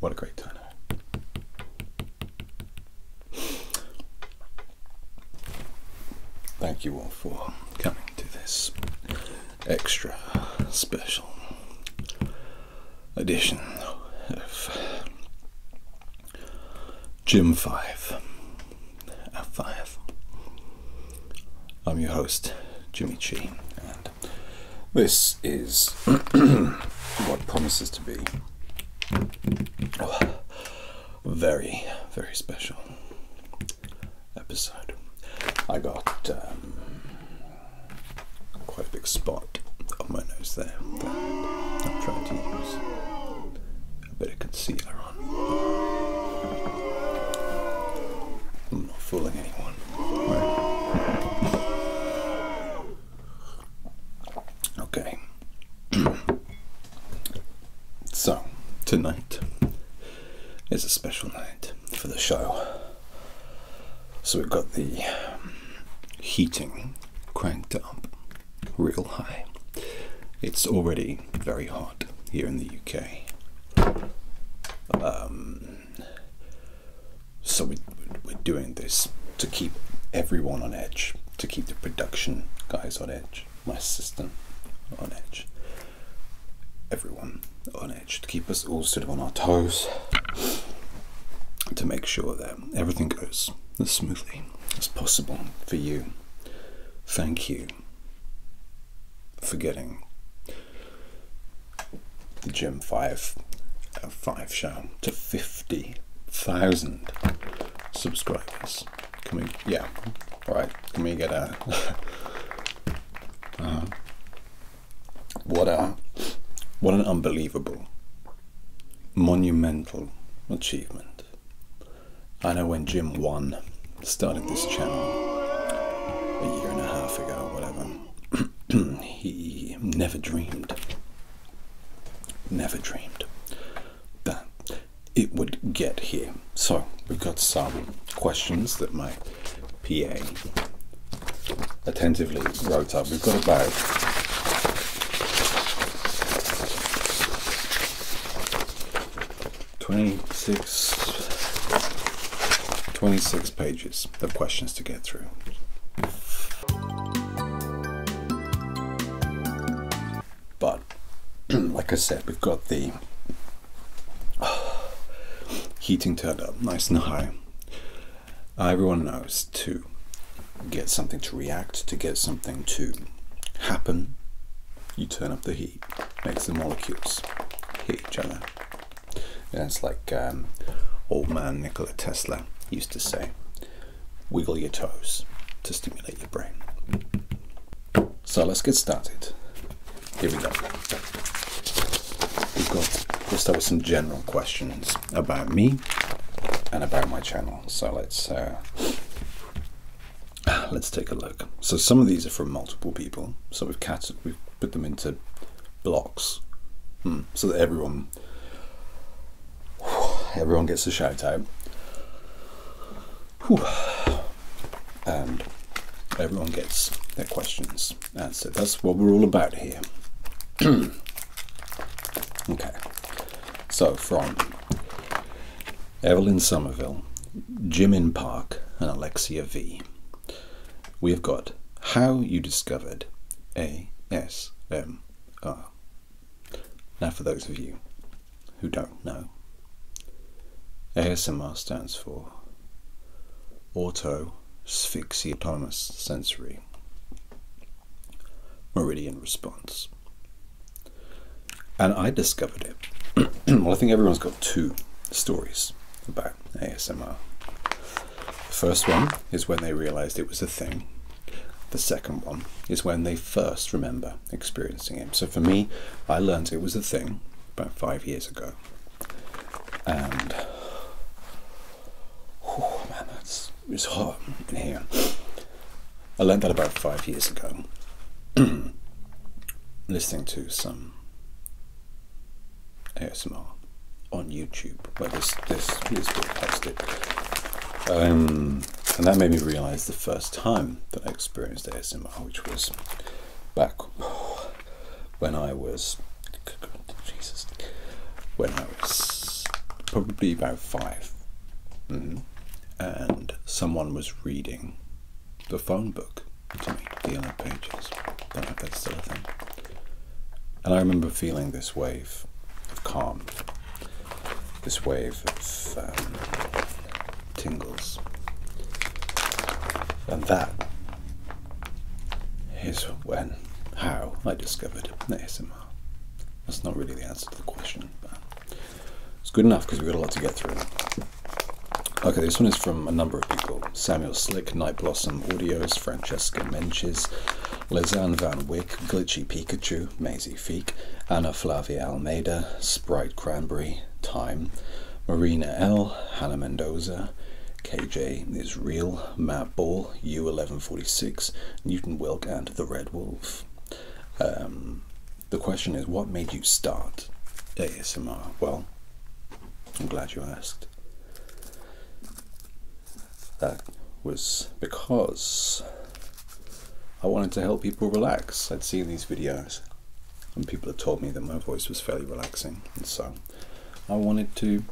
what a great turnout. Thank you all for coming to this extra special edition of Gym 5 at 5. I'm your host, Jimmy Chi, and this is what promises to be a very, very special episode. I got quite a big spot on my nose there that I'm trying to use a bit of concealer on. I'm not fooling anyone. Right. Okay. So, tonight is a special night for the show. So we've got the heating cranked up real high. It's already very hot here in the UK. So we're doing this to keep everyone on edge, to keep the production guys on edge, my assistant on edge, everyone on edge, to keep us all sort of on our toes, to make sure that everything goes as smoothly as possible for you. Thank you for getting the Gym 5 at 5 show to 50,000 subscribers. Can we, yeah, right, can we get a, what an unbelievable, monumental achievement. I know when Jim 1 started this channel a year and a half ago, whatever, he never dreamed that it would get here. So we've got some questions that my PA attentively wrote up. We've got about 26 pages of questions to get through. But like I said, we've got the heating turned up nice and high. Everyone knows to get something to react, to get something to happen, you turn up the heat, makes the molecules hit each other. And it's like old man Nikola Tesla used to say, wiggle your toes to stimulate your brain. So let's get started. Here we go. We'll start with some general questions about me and about my channel. So let's take a look. So some of these are from multiple people. So we've put them into blocks, so that everyone gets a shout out. And everyone gets their questions answered. That's what we're all about here. Okay, so from Evelyn Somerville, Jimin Park, and Alexia V, we've got how you discovered ASMR. Now for those of you who don't know, ASMR stands for Auto Sphyxiotomous Sensory Meridian Response. And I discovered it. Well, I think everyone's got two stories about ASMR. The first one is when they realized it was a thing. The second one is when they first remember experiencing it. So for me, I learned it was a thing about 5 years ago. And man, it's hot in here. I learned that about 5 years ago, listening to some ASMR on YouTube, where this is being posted. And that made me realize the first time that I experienced ASMR, which was back when I was probably about 5. And someone was reading the phone book to me, the Yellow Pages. Don't know if that's still a thing. And I remember feeling this wave of calm, this wave of tingles. And that is how I discovered ASMR. That's not really the answer to the question, but it's good enough because we've got a lot to get through. Okay, this one is from a number of people. Samuel Slick, Night Blossom Audios, Francesca Menches, Lizanne Van Wyck, Glitchy Pikachu, Maisie Feek, Anna Flavia Almeida, Sprite Cranberry, Time, Marina L, Hannah Mendoza, KJ is Real, Matt Ball, U1146, Newton Wilk, and The Red Wolf. The question is, what made you start ASMR? Well, I'm glad you asked. That was because I wanted to help people relax. I'd seen these videos and people had told me that my voice was fairly relaxing, and so I wanted to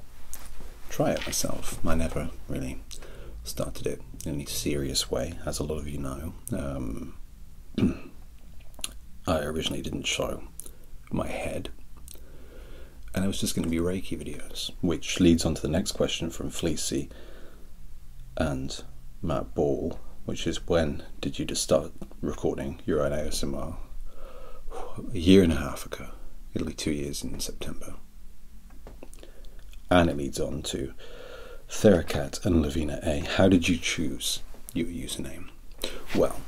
try it myself. I never really started it in any serious way, as a lot of you know. I originally didn't show my head, and it was just going to be Reiki videos, which leads on to the next question from Fleecy and Matt Ball, which is, when did you just start recording your own ASMR? A year and a half ago. It'll be 2 years in September. And it leads on to Theracat and Lavina A. How did you choose your username? Well,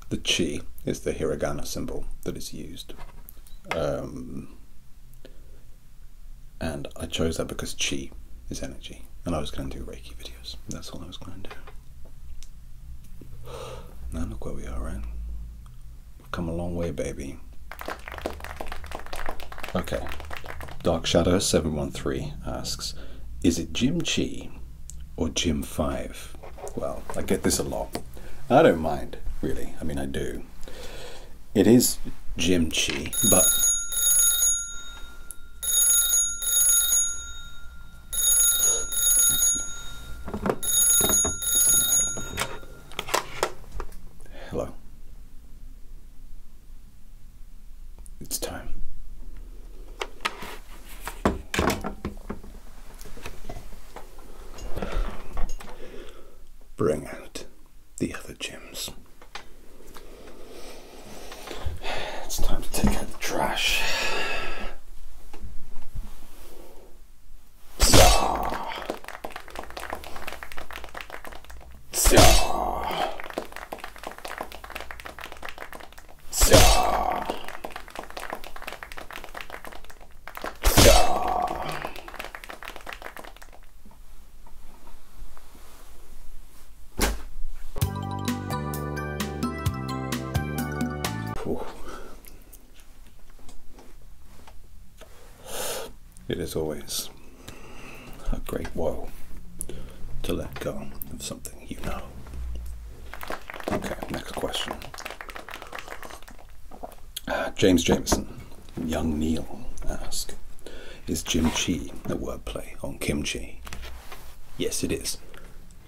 the chi is the hiragana symbol that is used. And I chose that because chi is energy, and I was going to do Reiki videos. That's all I was going to do. Now look where we are, right? We've come a long way, baby. Okay. Dark Shadow 713 asks, is it Jim Chi or Jim 5? Well, I get this a lot. I don't mind, really. I mean, I do. It is Jim Chi, but hello. It's time. Bring out the other Jims. It's time to take out the trash. It is always a great woe to let go of something you know. Okay, next question. James Jameson, Young Neil ask, is Jim Chi a wordplay on kimchi? Yes, it is.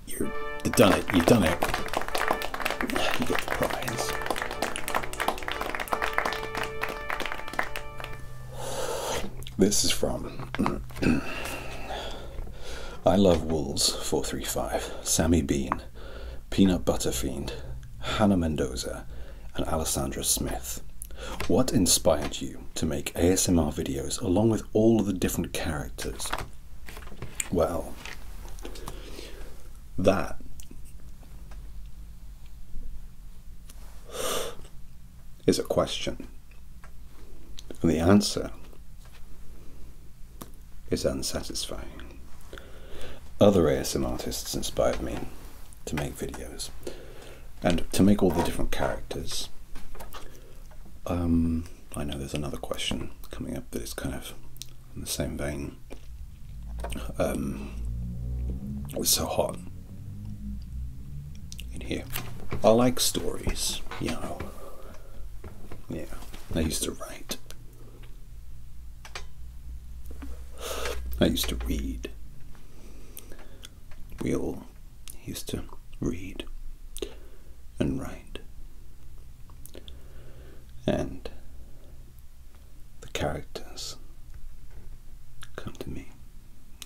You've done it. You get the prize. This is from I Love Wolves 435, Sammy Bean, Peanut Butter Fiend, Hannah Mendoza, and Alessandra Smith. What inspired you to make ASMR videos along with all of the different characters? Well, that is a question. And the answer is unsatisfying. Other ASMR artists inspired me to make videos and to make all the different characters. I know there's another question coming up that is kind of in the same vein. It's so hot in here. I like stories, you know. I used to write. I used to read. We all used to read and write. And the characters come to me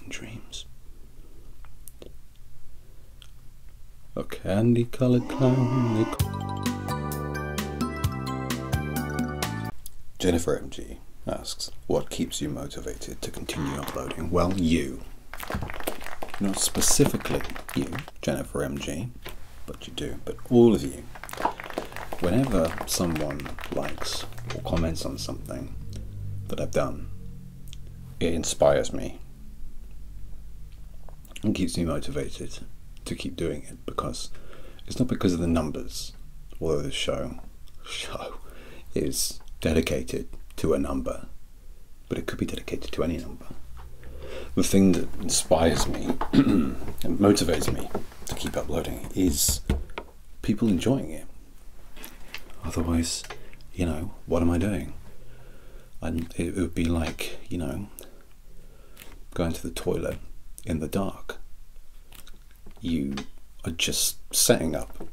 in dreams. A candy-colored clown. Jennifer MG asks, what keeps you motivated to continue uploading? Well, you. Not specifically you, Jennifer MG, but you do. But all of you. Whenever someone likes or comments on something that I've done, it inspires me and keeps me motivated to keep doing it, because it's not because of the numbers, although the show is dedicated to a number, but it could be dedicated to any number. The thing that inspires me and motivates me to keep uploading is people enjoying it. Otherwise, you know, what am I doing? It would be like, you know, going to the toilet in the dark. You are just setting up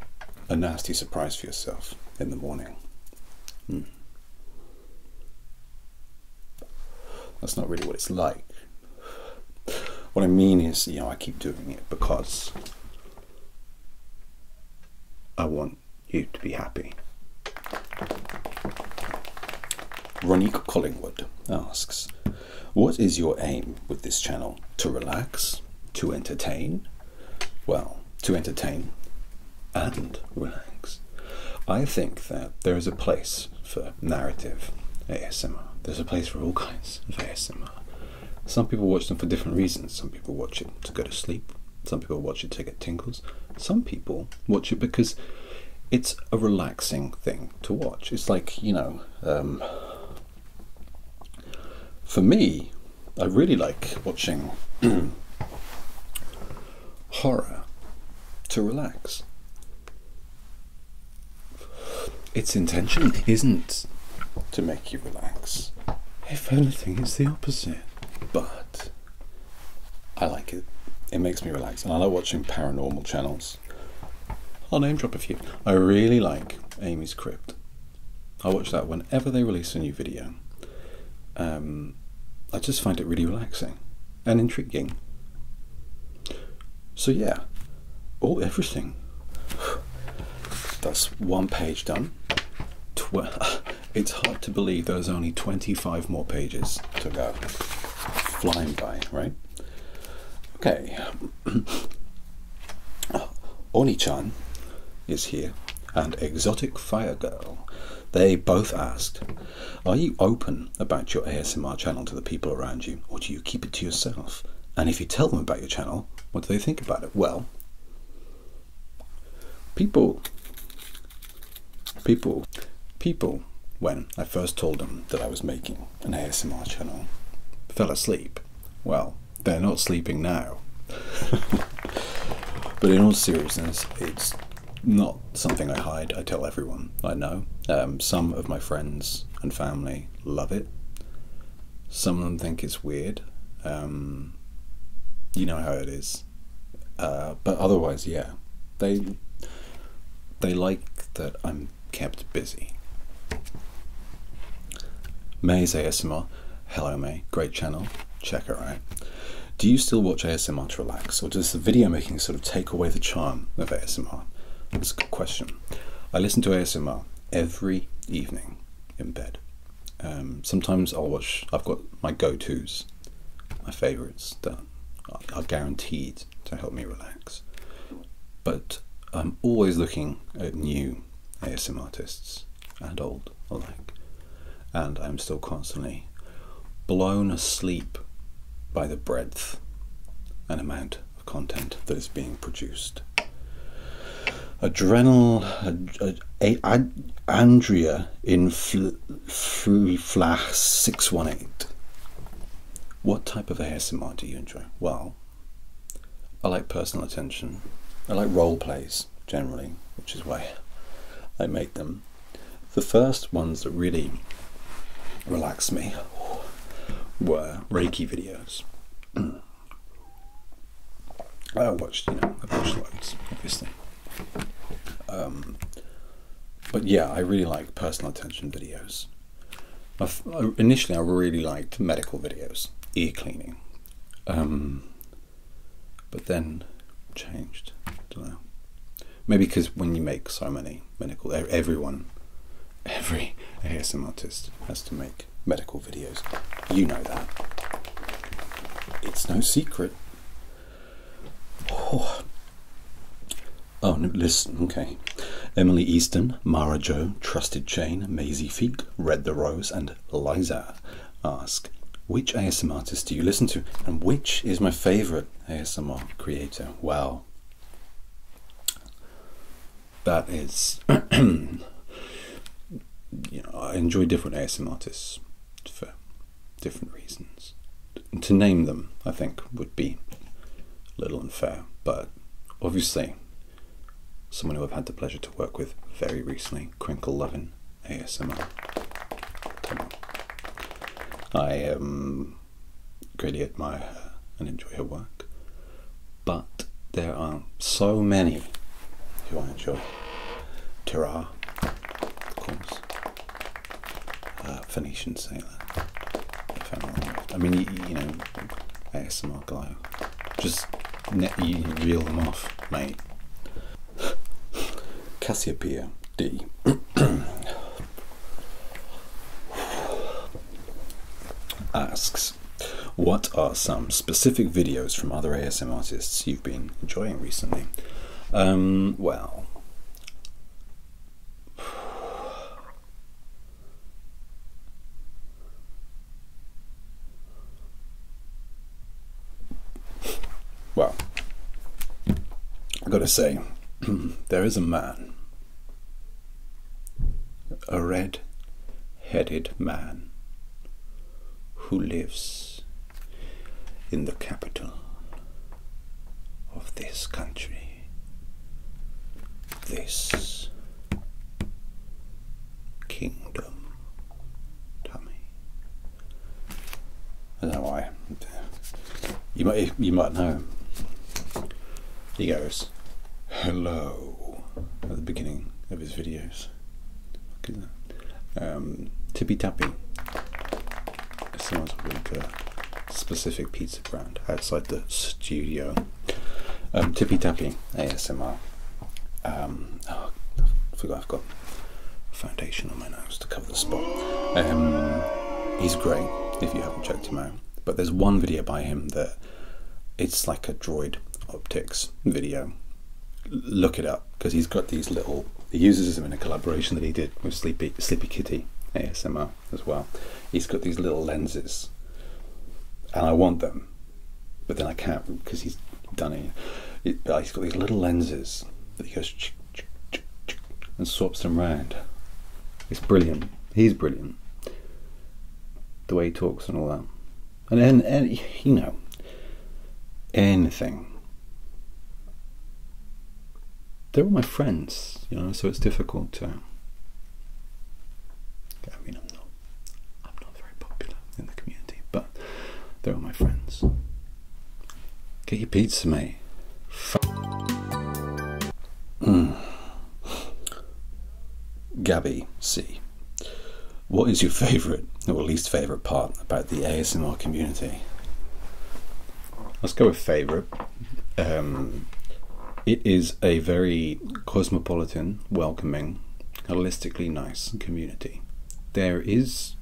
a nasty surprise for yourself in the morning. That's not really what it's like. What I mean is, you know, I keep doing it because I want you to be happy. Ronique Collingwood asks, what is your aim with this channel? To relax? To entertain? Well, to entertain and relax. I think that there is a place for narrative ASMR. There's a place for all kinds of ASMR. Some people watch them for different reasons. Some people watch it to go to sleep. Some people watch it to get tingles. Some people watch it because it's a relaxing thing to watch. It's like, you know, for me, I really like watching horror to relax. Its intention isn't to make you relax. If anything, it's the opposite. But I like it. It makes me relax, and I like watching paranormal channels. I'll name drop a few. I really like Amy's Crypt. I watch that whenever they release a new video. I just find it really relaxing and intriguing. So yeah, everything. That's one page done. It's hard to believe there's only 25 more pages to go. Flying by, right? Okay. Oni-chan is here, and Exotic Fire Girl. They both asked, are you open about your ASMR channel to the people around you, or do you keep it to yourself? And if you tell them about your channel, what do they think about it? Well, people, when I first told them that I was making an ASMR channel, fell asleep. Well, they're not sleeping now. But in all seriousness, it's not something I hide. I tell everyone I know. Some of my friends and family love it. Some of them think it's weird. You know how it is. But otherwise, yeah, they like that I'm kept busy. May's ASMR. Hello May, great channel. Check her out. Do you still watch ASMR to relax, or does the video making sort of take away the charm of ASMR? That's a good question. I listen to ASMR every evening in bed. Sometimes I've got my go-tos, my favourites that are guaranteed to help me relax. But I'm always looking at new ASMR artists, and old alike. And I'm still constantly blown asleep by the breadth and amount of content that is being produced. Andrea in Flash 618. What type of ASMR do you enjoy? Well, I like personal attention. I like role plays generally, which is why I make them. The first ones that really relax me were Reiki videos. I watched loads, obviously. But yeah, I really like personal attention videos. Initially, I really liked medical videos, ear cleaning. But then changed. Don't know. Maybe because when you make so many medical, every ASMR artist has to make medical videos. You know that. It's no secret. Oh, no, listen, okay. Emily Easton, Mara Jo, Trusted Chain, Maisie Feet, Red the Rose, and Liza ask, which ASMR artist do you listen to, and which is my favourite ASMR creator? Wow. That is, I enjoy different ASMR artists for different reasons. To name them, I think, would be a little unfair, but obviously, someone who I've had the pleasure to work with very recently, Crinkle Lovin' ASMR. Come on. I greatly admire her and enjoy her work, but there are so many who I enjoy. Tira, of course. Phoenician Sailor. I mean, you know, ASMR Glow. Just you reel them off, mate. Cassiopeia D. asks, what are some specific videos from other ASMR artists you've been enjoying recently? Well, I've got to say, there is a man, a red-headed man, who lives in the capital of this country, this kingdom. Tommy, I don't know why. You might know him. He goes, "Hello," at the beginning of his videos. Tippy Tappy. Someone's with a specific pizza brand outside the studio. Tippy Tappy ASMR. I forgot I've got foundation on my nose to cover the spot. He's great if you haven't checked him out. But there's one video by him that it's like a Droid Optics video. Look it up, because he's got these little, he uses them in a collaboration that he did with Sleepy Kitty ASMR as well. He's got these little lenses and I want them, but then I can't because he's done it. But he's got these little lenses that he goes and swaps them round. It's brilliant. He's brilliant. The way he talks and all that. And you know, anything. They're all my friends, you know, so it's difficult to. I mean, I'm not very popular in the community, but they're all my friends. Get your pizza, mate. Gabby C. What is your favourite or least favourite part about the ASMR community? Let's go with favourite. It is a very cosmopolitan, welcoming, holistically nice community. There is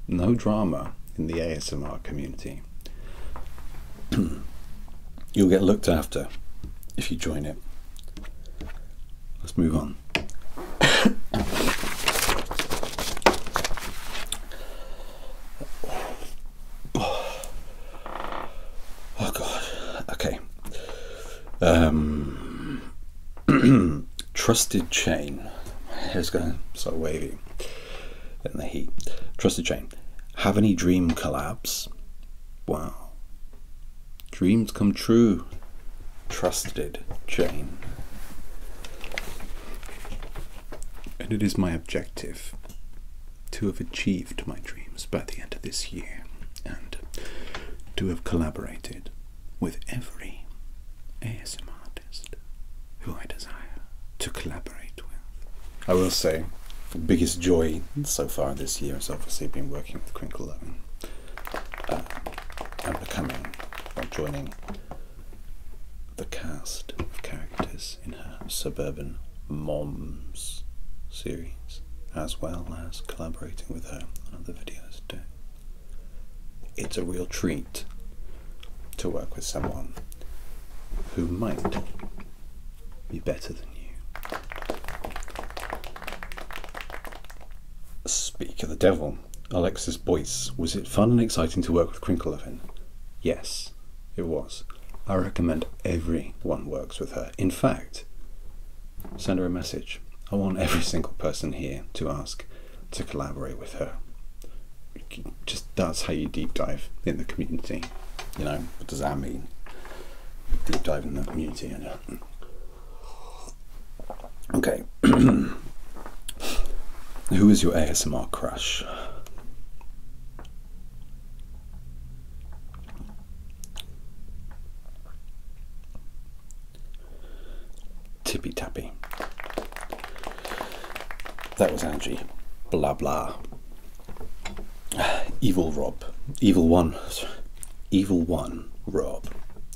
no drama in the ASMR community. You'll get looked after if you join it. Let's move on. Oh God. Okay. Trusted Chain. My hair's going so wavy in the heat. Trusted Chain. Have any dream collabs? Wow. Dreams come true. Trusted Chain. And it is my objective to have achieved my dreams by the end of this year, and to have collaborated with every ASMR artist who I desire to collaborate with. I will say, the biggest joy so far this year has obviously been working with Crinkle Oven and becoming, or joining the cast of characters in her Suburban Moms series, as well as collaborating with her on other videos too. It's a real treat to work with someone who might be better than you. Speak of the devil, Alexis Boyce, was it fun and exciting to work with Crinkle Oven? Yes, it was. I recommend everyone works with her. In fact, send her a message. I want every single person here to ask to collaborate with her. Just that's how you deep dive in the community. You know, what does that mean? Deep dive in the community. Okay. Who is your ASMR crush? Tippy Tappy. That was Angie. Blah blah. Evil Rob. Evil One Rob.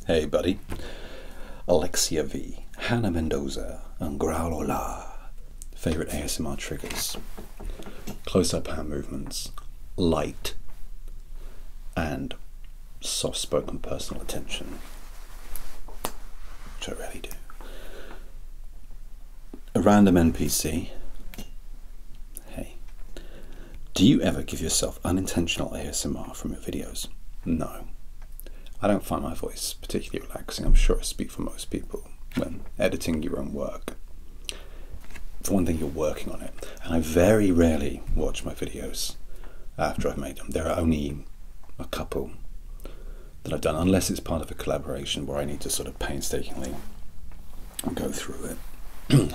Hey buddy. Alexia V. Hannah Mendoza. And Growlola. Favorite ASMR triggers. Close-up hand movements. Light. And soft-spoken personal attention. Which I really do. A random NPC. Hey. Do you ever give yourself unintentional ASMR from your videos? No. I don't find my voice particularly relaxing. I'm sure I speak for most people when editing your own work. For one thing, you're working on it. And I very rarely watch my videos after I've made them. There are only a couple that I've done, unless it's part of a collaboration where I need to sort of painstakingly go through it.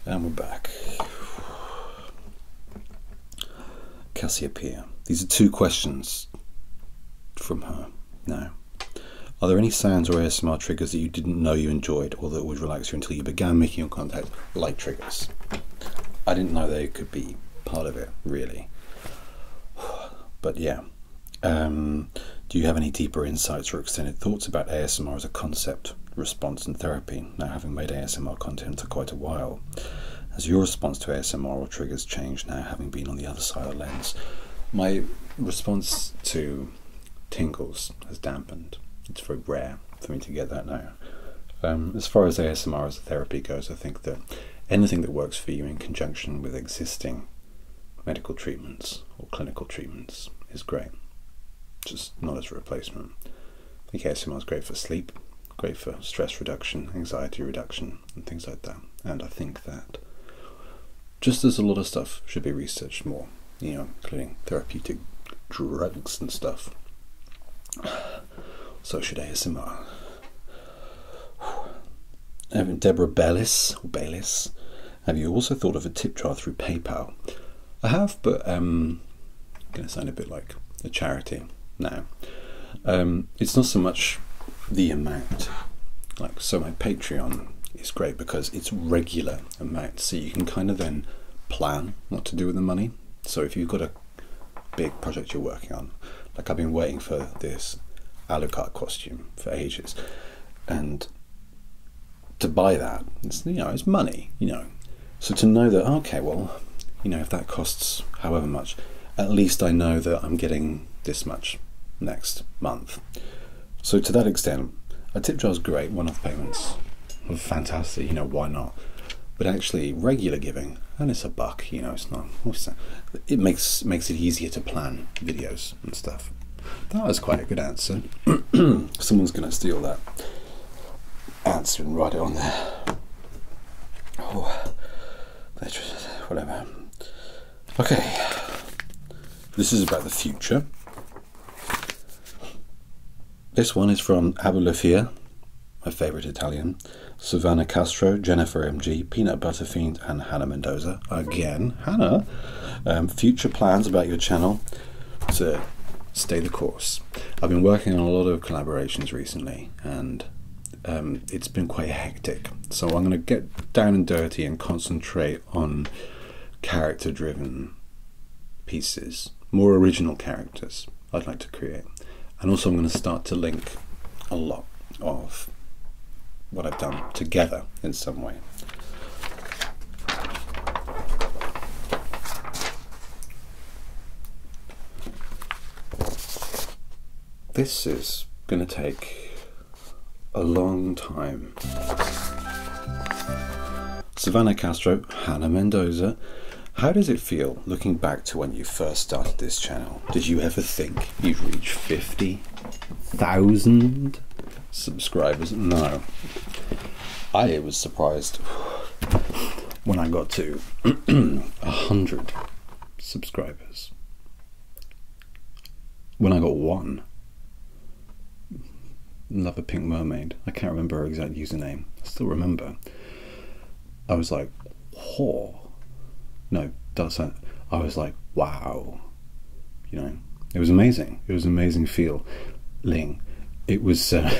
And we're back. Cassiopeia. These are two questions from her now. Are there any sounds or ASMR triggers that you didn't know you enjoyed or that would relax you until you began making your content? Light triggers. I didn't know they could be part of it, really. But yeah. Do you have any deeper insights or extended thoughts about ASMR as a concept, response and therapy, now having made ASMR content for quite a while? Has your response to ASMR or triggers changed now having been on the other side of the lens? My response to tingles has dampened. It's very rare for me to get that now. As far as ASMR as a therapy goes, I think that anything that works for you in conjunction with existing medical treatments or clinical treatments is great. Just not as a replacement. I think ASMR is great for sleep, great for stress reduction, anxiety reduction, and things like that. And I think that just as a lot of stuff should be researched more, you know, including therapeutic drugs and stuff, so should ASMR. Deborah Bellis, have you also thought of a tip jar through PayPal? I have, but I'm going to sound a bit like a charity now. It's not so much the amount. Like, so my Patreon is great because it's regular amounts, so you can kind of then plan what to do with the money. So if you've got a big project you're working on, like I've been waiting for this Alucard costume for ages, and to buy that, it's, you know, it's money, you know. So to know that, okay, well, you know, if that costs however much, at least I know that I'm getting this much next month. So to that extent, a tip jar is great. One-off payments are fantastic, you know, why not? But actually regular giving, and it's $1, you know, it's not, it makes it easier to plan videos and stuff. That was quite a good answer. Someone's gonna steal that answer and write it on there. Oh, whatever. Okay, this is about the future. This one is from Abulafia, my favourite Italian, Savannah Castro, Jennifer MG, Peanut Butter Fiend, and Hannah Mendoza. Again, Hannah, future plans about your channel to stay the course. I've been working on a lot of collaborations recently, and it's been quite hectic. So I'm going to get down and dirty and concentrate on character-driven pieces, more original characters I'd like to create. And also I'm going to start to link a lot of what I've done together in some way. This is going to take a long time. Savannah Castro, Hannah Mendoza. How does it feel looking back to when you first started this channel? Did you ever think you'd reach 50,000 subscribers? No. I was surprised when I got to 100 subscribers. When I got one. Love a Pink Mermaid. I can't remember her exact username. I still remember. I was like, oh. No, that's it. I was like, wow. You know, it was amazing. It was an amazing feeling. It was a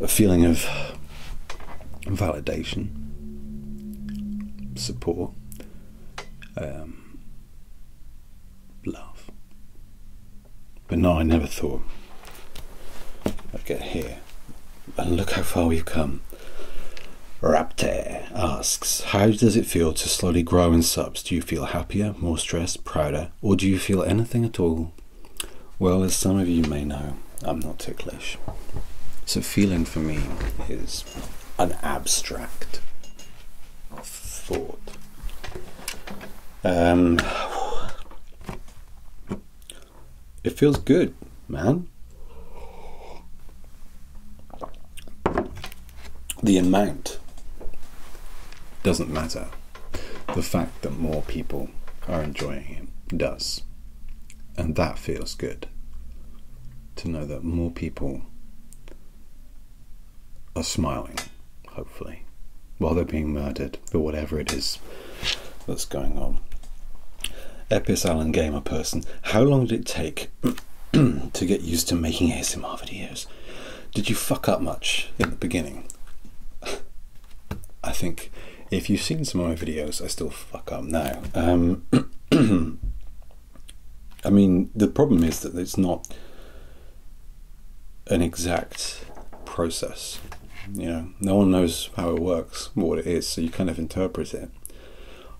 feeling of validation, support, love. But no, I never thought I'd get here. And look how far we've come. Raptor asks, how does it feel to slowly grow in subs? Do you feel happier, more stressed, prouder, or do you feel anything at all? Well, as some of you may know, I'm not ticklish. So feeling for me is an abstract thought. It feels good, man. The amount doesn't matter. The fact that more people are enjoying it does. And that feels good. To know that more people are smiling, hopefully, while they're being murdered for whatever it is that's going on. Epis Allen Gamer Person, how long did it take to get used to making ASMR videos? Did you fuck up much in the beginning? I think if you've seen some of my videos, I still fuck up now. I mean, the problem is that it's not an exact process. You know, no one knows how it works, what it is, so you kind of interpret it.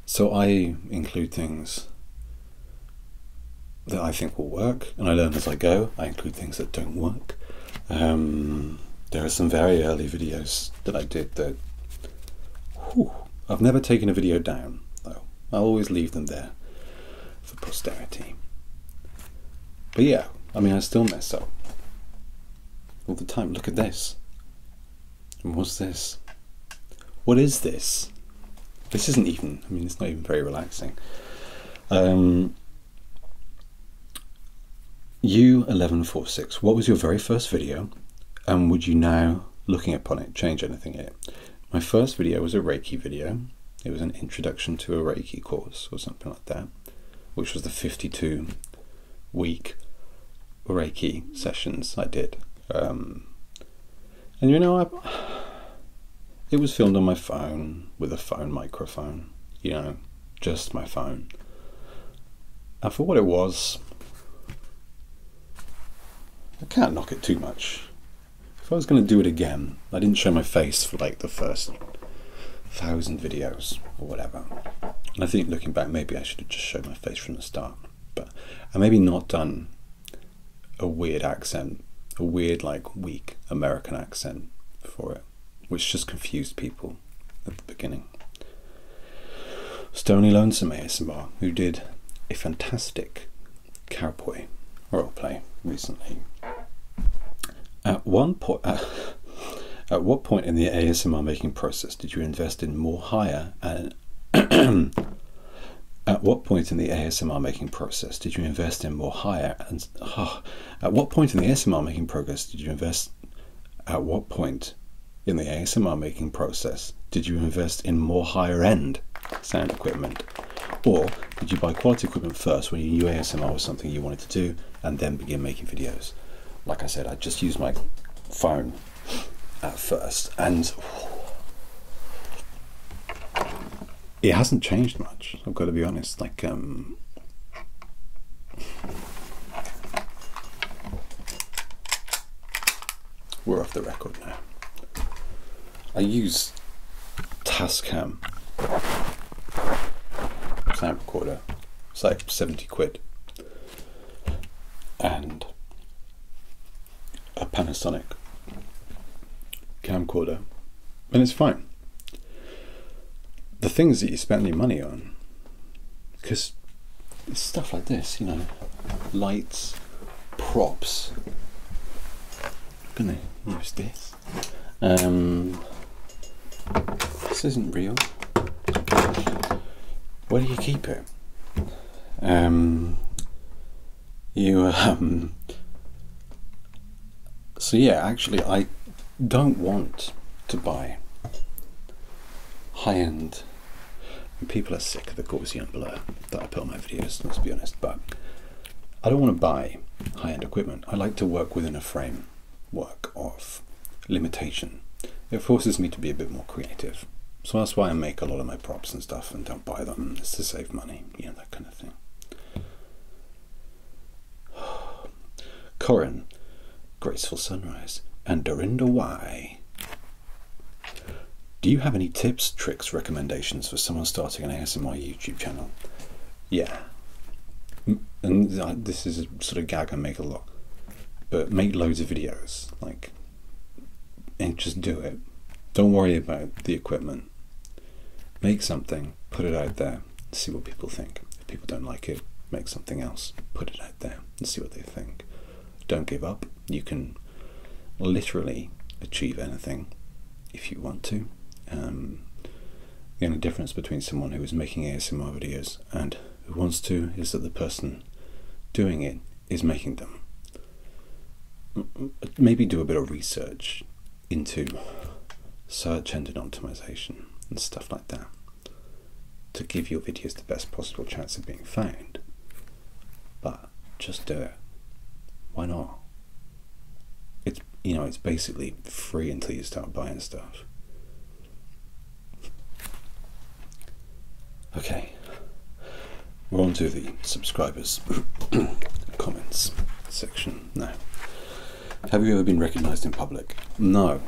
So I include things that I think will work, and I learn as I go. I include things that don't work. There are some very early videos that I did that I've never taken a video down, though. I'll always leave them there for posterity. But yeah, I mean, I still mess up all the time. Look at this. And what's this? What is this? This isn't even, I mean, it's not even very relaxing. U1146, what was your very first video, and would you now, looking upon it, change anything in it? My first video was a Reiki video. It was an introduction to a Reiki course or something like that, which was the 52-week Reiki sessions I did. And you know, it was filmed on my phone with a phone microphone, you know, just my phone. And for what it was, I can't knock it too much. If I was going to do it again, I didn't show my face for like the first 1,000 videos or whatever. And I think looking back, maybe I should have just showed my face from the start. But I maybe not done a weird accent, a weird like weak American accent for it, which just confused people at the beginning. Stony Lonesome ASMR, who did a fantastic cowboy roleplay recently. At what point in the ASMR making process did you invest in more hire and At what point in the ASMR making process did you invest in more higher and at what point in the ASMR making process did you invest at what point in the ASMR making process did you invest in more higher end sound equipment? Or did you buy quality equipment first when you knew ASMR was something you wanted to do and then begin making videos? Like I said, I just used my phone at first and it hasn't changed much, I've got to be honest. Like, we're off the record now. I use Tascam sound recorder. It's like 70 quid. And a Panasonic camcorder. And it's fine. The things that you spend your money on, because it's stuff like this, you know, lights, props. I'm gonna use this. This isn't real. Where do you keep it? So yeah, actually, I don't want to buy high-end. People are sick of the Gaussian blur that I put on my videos, let's be honest, but I don't want to buy high-end equipment. I like to work within a framework of limitation. It forces me to be a bit more creative. So that's why I make a lot of my props and stuff and don't buy them. It's to save money, you know, that kind of thing. Corin, Graceful Sunrise, and Dorinda Y. Do you have any tips, tricks, recommendations for someone starting an ASMR YouTube channel? Yeah. And this is a sort of gag I make a lot. But make loads of videos, like, and just do it. Don't worry about the equipment. Make something, put it out there, see what people think. If people don't like it, make something else, put it out there and see what they think. Don't give up. You can literally achieve anything if you want to. The only difference between someone who is making ASMR videos and who wants to is that the person doing it is making them. Maybe do a bit of research into search engine optimization and stuff like that to give your videos the best possible chance of being found. But just do it. Why not? It's, you know, it's basically free until you start buying stuff. Okay, we're on to the subscribers comments section now. Have you ever been recognised in public? No,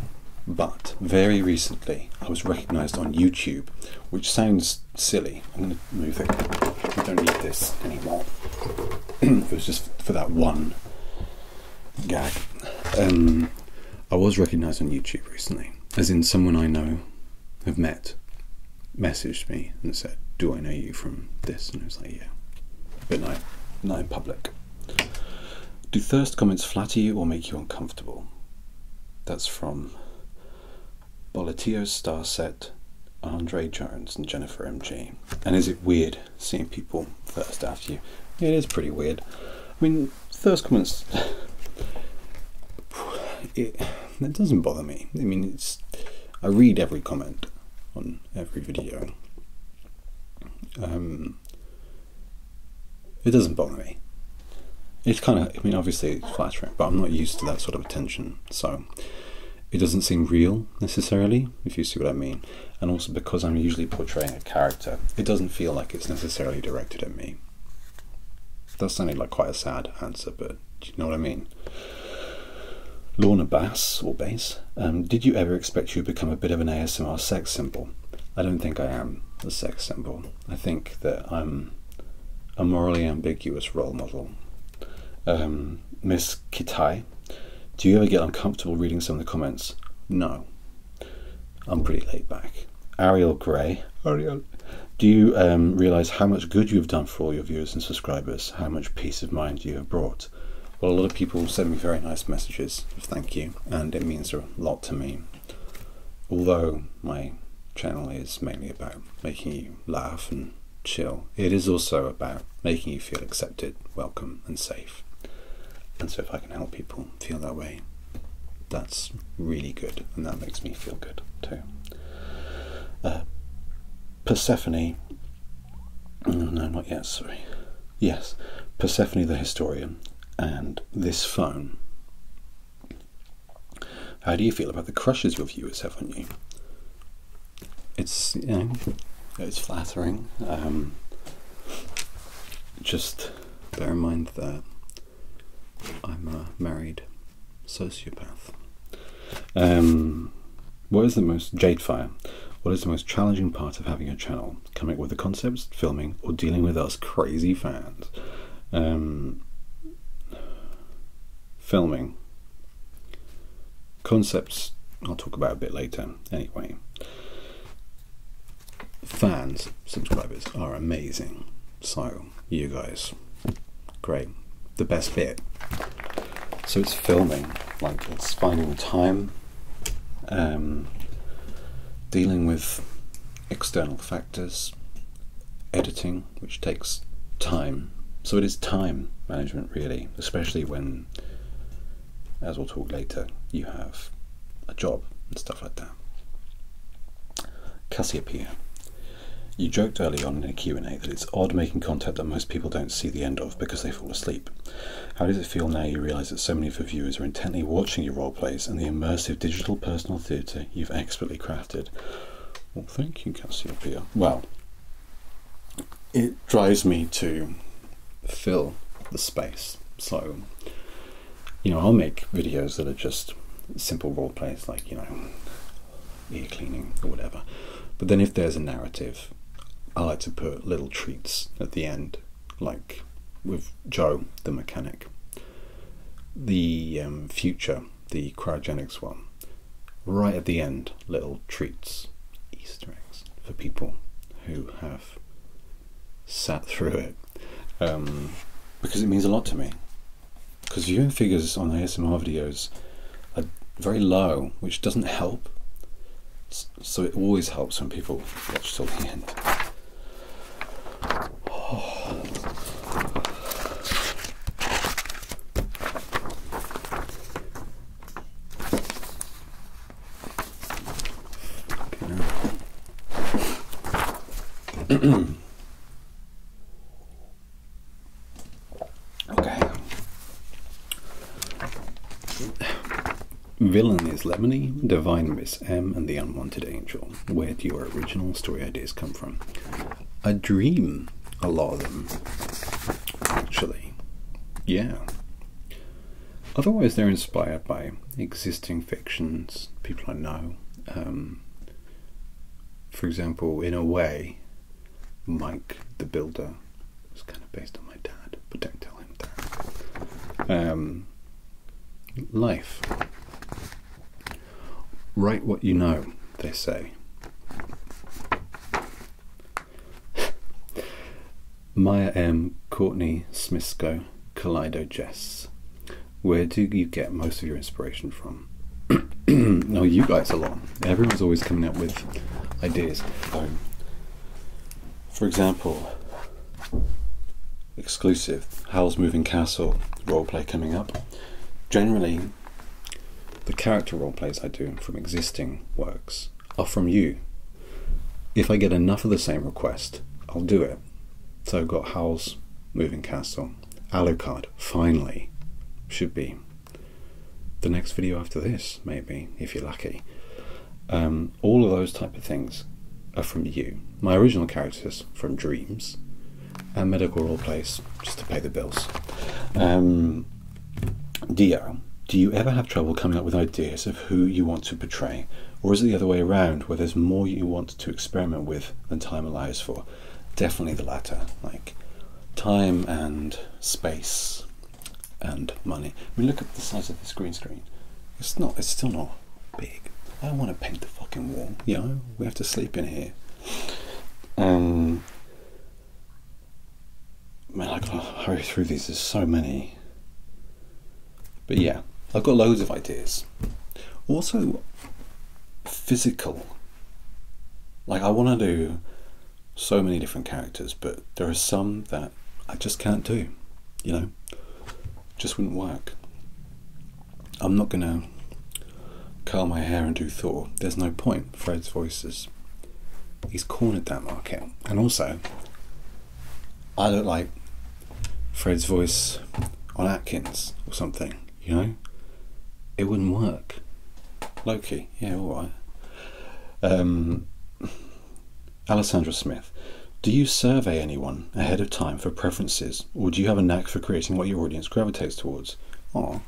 but very recently I was recognised on YouTube, which sounds silly. I'm going to move it. I don't need this anymore. It was just for that one gag. I was recognised on YouTube recently, as in someone I know, have met, messaged me and said, "Do I know you from this?" And I was like, "Yeah," but no, not in public. Do thirst comments flatter you or make you uncomfortable? That's from Boletio Starset, Andre Jones, and Jennifer MG. And is it weird seeing people thirst after you? Yeah, it is pretty weird. I mean, thirst comments, it doesn't bother me. I mean, I read every comment on every video. It doesn't bother me. It's kind of, I mean, obviously it's flattering, but I'm not used to that sort of attention, so it doesn't seem real necessarily, if you see what I mean. And also because I'm usually portraying a character, it doesn't feel like it's necessarily directed at me. That sounded like quite a sad answer, but do you know what I mean? Lorna Bass, or Bass, did you ever expect you to become a bit of an ASMR sex symbol? I don't think I am a sex symbol. I think that I'm a morally ambiguous role model. Miss Kitai, do you ever get uncomfortable reading some of the comments? No. I'm pretty laid back. Ariel Gray, do you realise how much good you have done for all your viewers and subscribers? How much peace of mind you have brought? Well, a lot of people send me very nice messages of thank you, and it means a lot to me. Although my channel is mainly about making you laugh and chill. It is also about making you feel accepted, welcome, and safe. And so if I can help people feel that way, that's really good, and that makes me feel good too. Persephone, no, not yet, sorry. Yes, Persephone the historian and this phone. How do you feel about the crushes your viewers have on you? It's, you know, it's flattering. Just bear in mind that I'm a married sociopath. What is the most Jadefire? What is the most challenging part of having a channel? Coming up with the concepts, filming, or dealing with us crazy fans? Filming. Concepts, I'll talk about a bit later. Anyway, fans, subscribers are amazing. So, you guys, great. The best bit. So it's filming, like it's finding the time, dealing with external factors, editing, which takes time. So it is time management, really, especially when, as we'll talk later, you have a job and stuff like that. Cassiopeia. You joked early on in a Q&A that it's odd making content that most people don't see the end of because they fall asleep. How does it feel now you realise that so many of your viewers are intently watching your roleplays and the immersive digital personal theatre you've expertly crafted? Well, thank you, Cassiopeia. Well, it drives me to fill the space. So, you know, I'll make videos that are just simple roleplays, like, you know, ear cleaning or whatever. But then if there's a narrative, I like to put little treats at the end, like with Joe, the mechanic. The future, the cryogenics one, right at the end, little treats, Easter eggs for people who have sat through it, because it means a lot to me. Because viewing figures on ASMR videos are very low, which doesn't help. So it always helps when people watch till the end. Okay. Villain is Lemony, Divine Miss M, and the Unwanted Angel. Where do your original story ideas come from? I dream a lot of them, actually. Yeah. Otherwise, they're inspired by existing fictions, people I know. For example, in a way, Mike the Builder was kind of based on my dad, but don't tell him that. Life. Write what you know, they say. Maya M, Courtney Smithsko, Kaleido Jess. Where do you get most of your inspiration from? No, you guys a lot. Everyone's always coming up with ideas. For example, exclusive Howl's Moving Castle roleplay coming up. Generally, the character roleplays I do from existing works are from you. If I get enough of the same request, I'll do it. So I've got Howl's Moving Castle. Alucard, finally, should be the next video after this, maybe, if you're lucky. All of those type of things are from you. My original characters from Dreams, and medical roleplays just to pay the bills. Dio, do you ever have trouble coming up with ideas of who you want to portray, or is it the other way around, where there's more you want to experiment with than time allows for? Definitely the latter, like time and space and money. I mean, look at the size of this green screen. It's still not big. I don't want to paint the fucking wall, you know? We have to sleep in here. Man, I gotta hurry through these, there's so many. But yeah, I've got loads of ideas. Also, physical. Like, I want to do so many different characters, but there are some that I just can't do, you know, just wouldn't work. I'm not gonna curl my hair and do Thor. There's no point. Fred's voices, he's cornered that market. And also, I look like Fred's voice on Atkins or something, you know? It wouldn't work. Loki, yeah, alright. Alessandra Smith, do you survey anyone ahead of time for preferences, or do you have a knack for creating what your audience gravitates towards? Oh,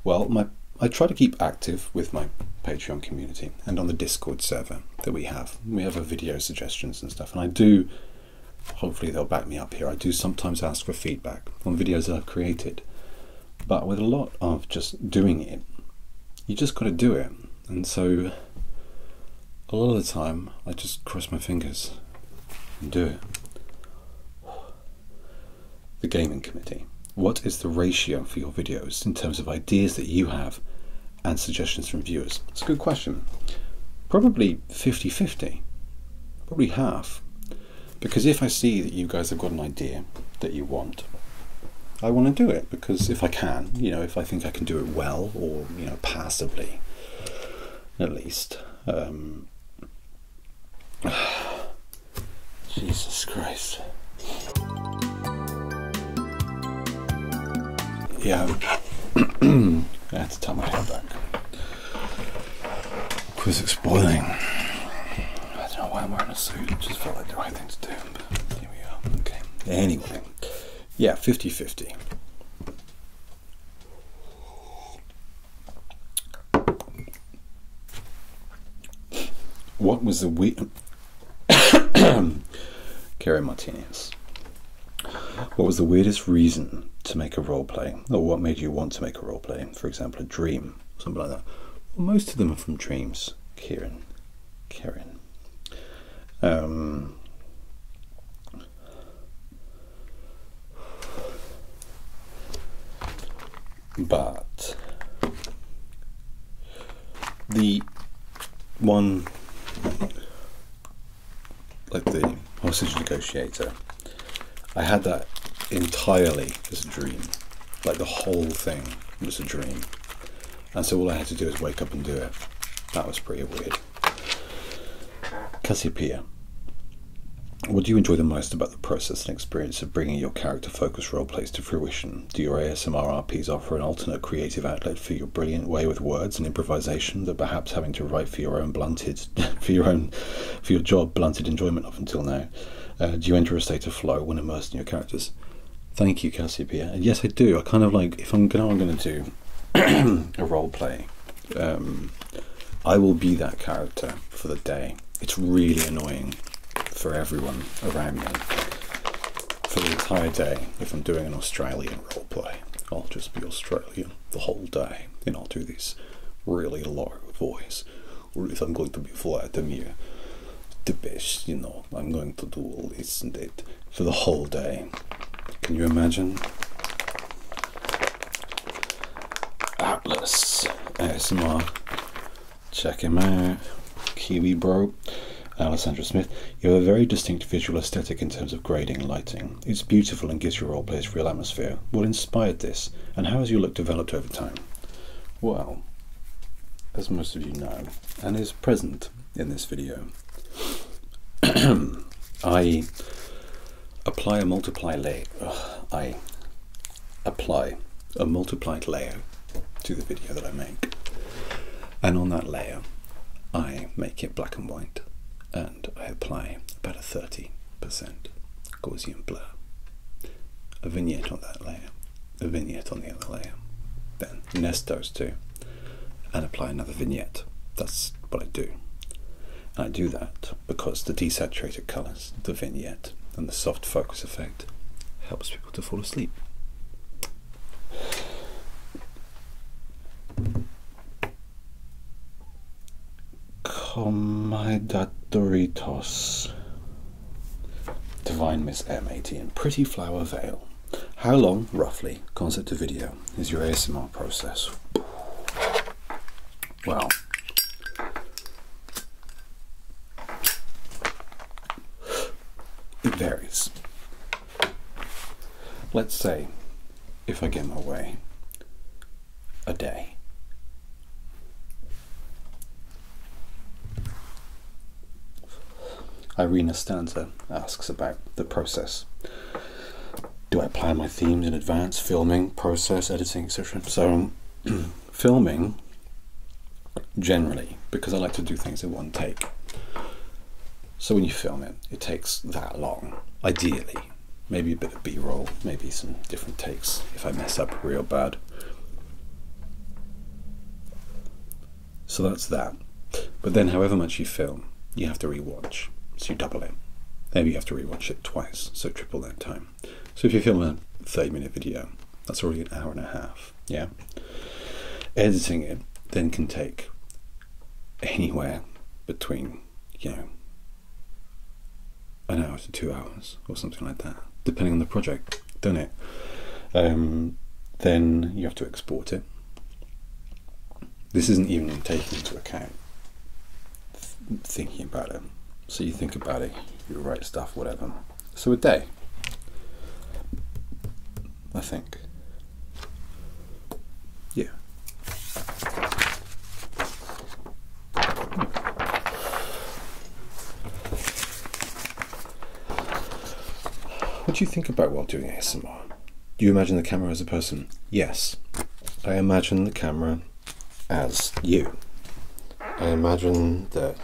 well, I try to keep active with my Patreon community and on the Discord server that we have. We have a video suggestions and stuff, and I do, hopefully they'll back me up here, I do sometimes ask for feedback on videos that I've created. But with a lot of just doing it, you just got to do it. And so a lot of the time I just cross my fingers and do it. The gaming committee. What is the ratio for your videos in terms of ideas that you have and suggestions from viewers? It's a good question. Probably 50-50. Probably half. Because if I see that you guys have got an idea that you want, I want to do it, because if I can, you know, if I think I can do it well, or, you know, passably, at least. Jesus Christ. Yeah, I had to tie my hair back. Because it's boiling. I don't know why I'm wearing a suit, it just felt like the right thing to do, but here we are. Okay, anyway. Yeah, 50-50. What was the Kerry Martinez. What was the weirdest reason to make a roleplay? Or what made you want to make a roleplay? For example, a dream, something like that. Well, most of them are from dreams, Karen. But the one, like the hostage negotiator, I had that entirely as a dream. Like the whole thing was a dream. And so all I had to do is wake up and do it. That was pretty weird. Cassiopeia. What do you enjoy the most about the process and experience of bringing your character-focused roleplays to fruition? Do your ASMR RPs offer an alternate creative outlet for your brilliant way with words and improvisation that perhaps having to write for your own blunted, for your job blunted enjoyment of until now? Do you enter a state of flow when immersed in your characters? Thank you, Cassiopeia. And yes, I do. I kind of like, if I'm going to do a roleplay, I will be that character for the day. It's really annoying for everyone around me. For the entire day, if I'm doing an Australian roleplay, I'll just be Australian the whole day, and I'll do this really low voice. Or if I'm going to be Vladimir the best, you know, I'm going to do all this and that for the whole day. Can you imagine? Atlas ASMR, check him out. Kiwi bro. Alessandra Smith, you have a very distinct visual aesthetic in terms of grading and lighting. It's beautiful and gives your roleplays real atmosphere. What inspired this, and how has your look developed over time? Well, as most of you know, and is present in this video, I apply a multiplied layer to the video that I make, and on that layer I make it black and white, and I apply about a 30% Gaussian blur, a vignette on that layer, a vignette on the other layer, then nest those two and apply another vignette. That's what I do. And I do that because the desaturated colours, the vignette and the soft focus effect helps people to fall asleep. Comaidatoritos. Divine Miss M18. Pretty Flower Veil. How long, roughly, concept to video, is your ASMR process? Well, varies. Let's say, if I get my way, a day. Irina Stanza asks about the process. Do I plan my themes in advance? Filming, process, editing, etc. So, filming, generally, because I like to do things in one take. So when you film it, it takes that long, ideally. Maybe a bit of B-roll, maybe some different takes if I mess up real bad. So that's that. But then however much you film, you have to rewatch. So you double it. Maybe you have to rewatch it twice, so triple that time. So if you film a 30-minute video, that's already an hour and a half, yeah? Editing it then can take anywhere between, you know, an hour to 2 hours or something like that, depending on the project, don't it? Then you have to export it. This isn't even taking into account thinking about it. So you think about it, you write stuff, whatever. So a day, I think. Yeah. What do you think about while doing ASMR? Do you imagine the camera as a person? Yes. I imagine the camera as you. I imagine that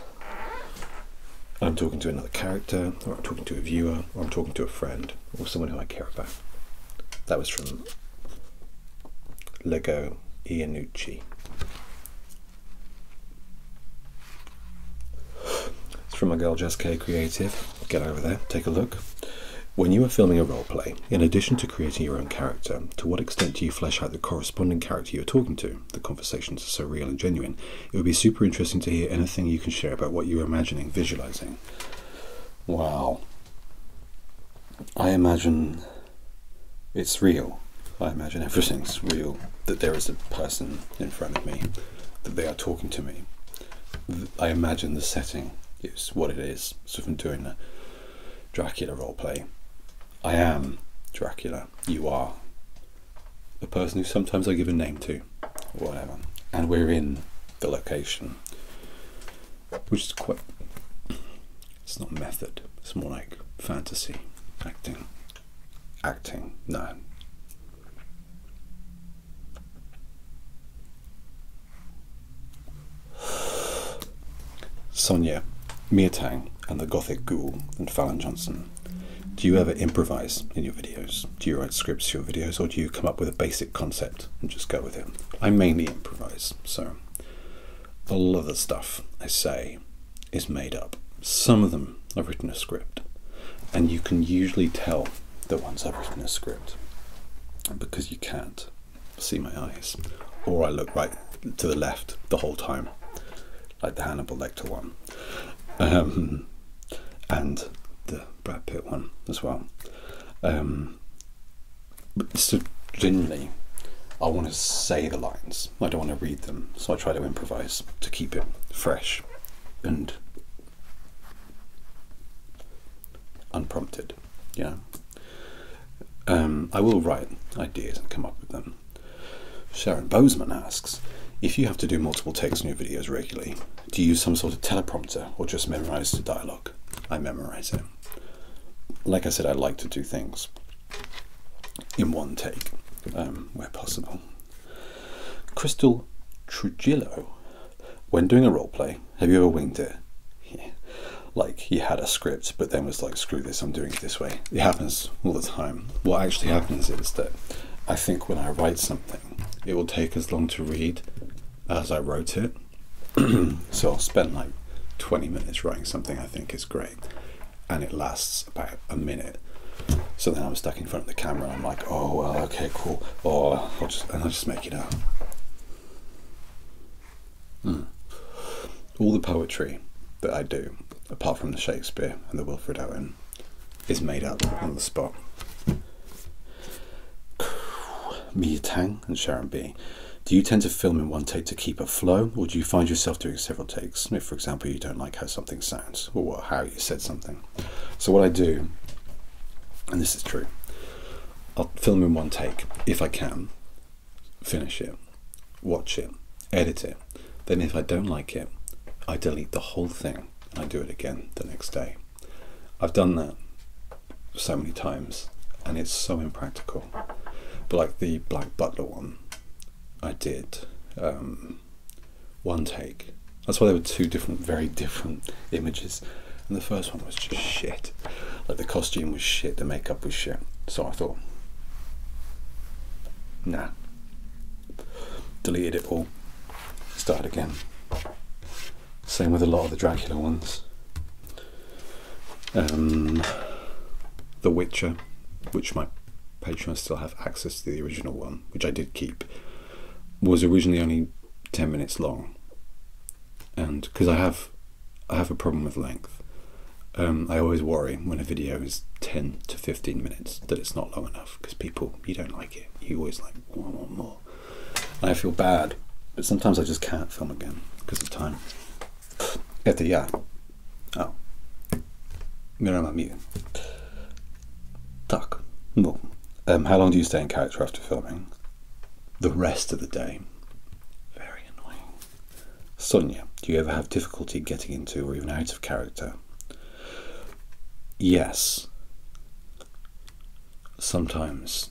I'm talking to another character, or I'm talking to a viewer, or I'm talking to a friend, or someone who I care about. That was from Lego Iannucci. It's from my girl Jess K Creative. Get over there, take a look. When you are filming a roleplay, in addition to creating your own character, to what extent do you flesh out the corresponding character you're talking to? The conversations are so real and genuine. It would be super interesting to hear anything you can share about what you're imagining, visualizing. Wow. I imagine it's real. I imagine everything's real. That there is a person in front of me, that they are talking to me. I imagine the setting is what it is. So if I'm doing a Dracula roleplay, I am Dracula, you are the person who sometimes I give a name to, or whatever, and we're in the location, which is quite, it's not method, it's more like fantasy, acting, no. Sonia, Mia Tang, and the Gothic Ghoul, and Fallon Johnson. Do you ever improvise in your videos? Do you write scripts for your videos, or do you come up with a basic concept and just go with it? I mainly improvise, so a lot of the stuff I say is made up. Some of them I've written a script, and you can usually tell the ones I've written a script because you can't see my eyes, or I look right to the left the whole time, like the Hannibal Lecter one. And the Brad Pitt one as well. But so generally, I want to say the lines. I don't want to read them, so I try to improvise to keep it fresh and unprompted. Yeah. I will write ideas and come up with them. Sharon Bozeman asks, if you have to do multiple takes in your videos regularly, do you use some sort of teleprompter or just memorize the dialogue? I memorize it. Like I said, I like to do things in one take, where possible. Crystal Trujillo, when doing a roleplay, have you ever winged it? Yeah. Like you had a script, but then was like, screw this, I'm doing it this way. It happens all the time. What actually happens is that I think when I write something, it will take as long to read as I wrote it. So I'll spend like 20 minutes writing something I think is great, and it lasts about a minute. So then I'm stuck in front of the camera and I'm like, oh well, okay, cool, or I'll just make it up. All the poetry that I do, apart from the Shakespeare and the Wilfred Owen, is made up on the spot. Mia Tang and Sharon B. Do you tend to film in one take to keep a flow, or do you find yourself doing several takes if, for example, you don't like how something sounds or how you said something? So what I do and this is true, I'll film in one take if I can, finish it, watch it, edit it. Then if I don't like it, I delete the whole thing and I do it again the next day. I've done that so many times and it's so impractical. But like the Black Butler one, I did one take. That's why there were two different, very different images. And the first one was just shit. Like the costume was shit, the makeup was shit. So I thought, nah. Deleted it all. Started again. Same with a lot of the Dracula ones. The Witcher, which my patrons still have access to the original one, which I did keep, was originally only 10 minutes long. And because I have a problem with length, I always worry when a video is 10 to 15 minutes that it's not long enough, because you don't like it. You always like, want more. And I feel bad, but sometimes I just can't film again because of time. Ja. Oh. Mira amiga. Tak. No. How long do you stay in character after filming? The rest of the day. Very annoying. Sonia, do you ever have difficulty getting into or even out of character? Yes. Sometimes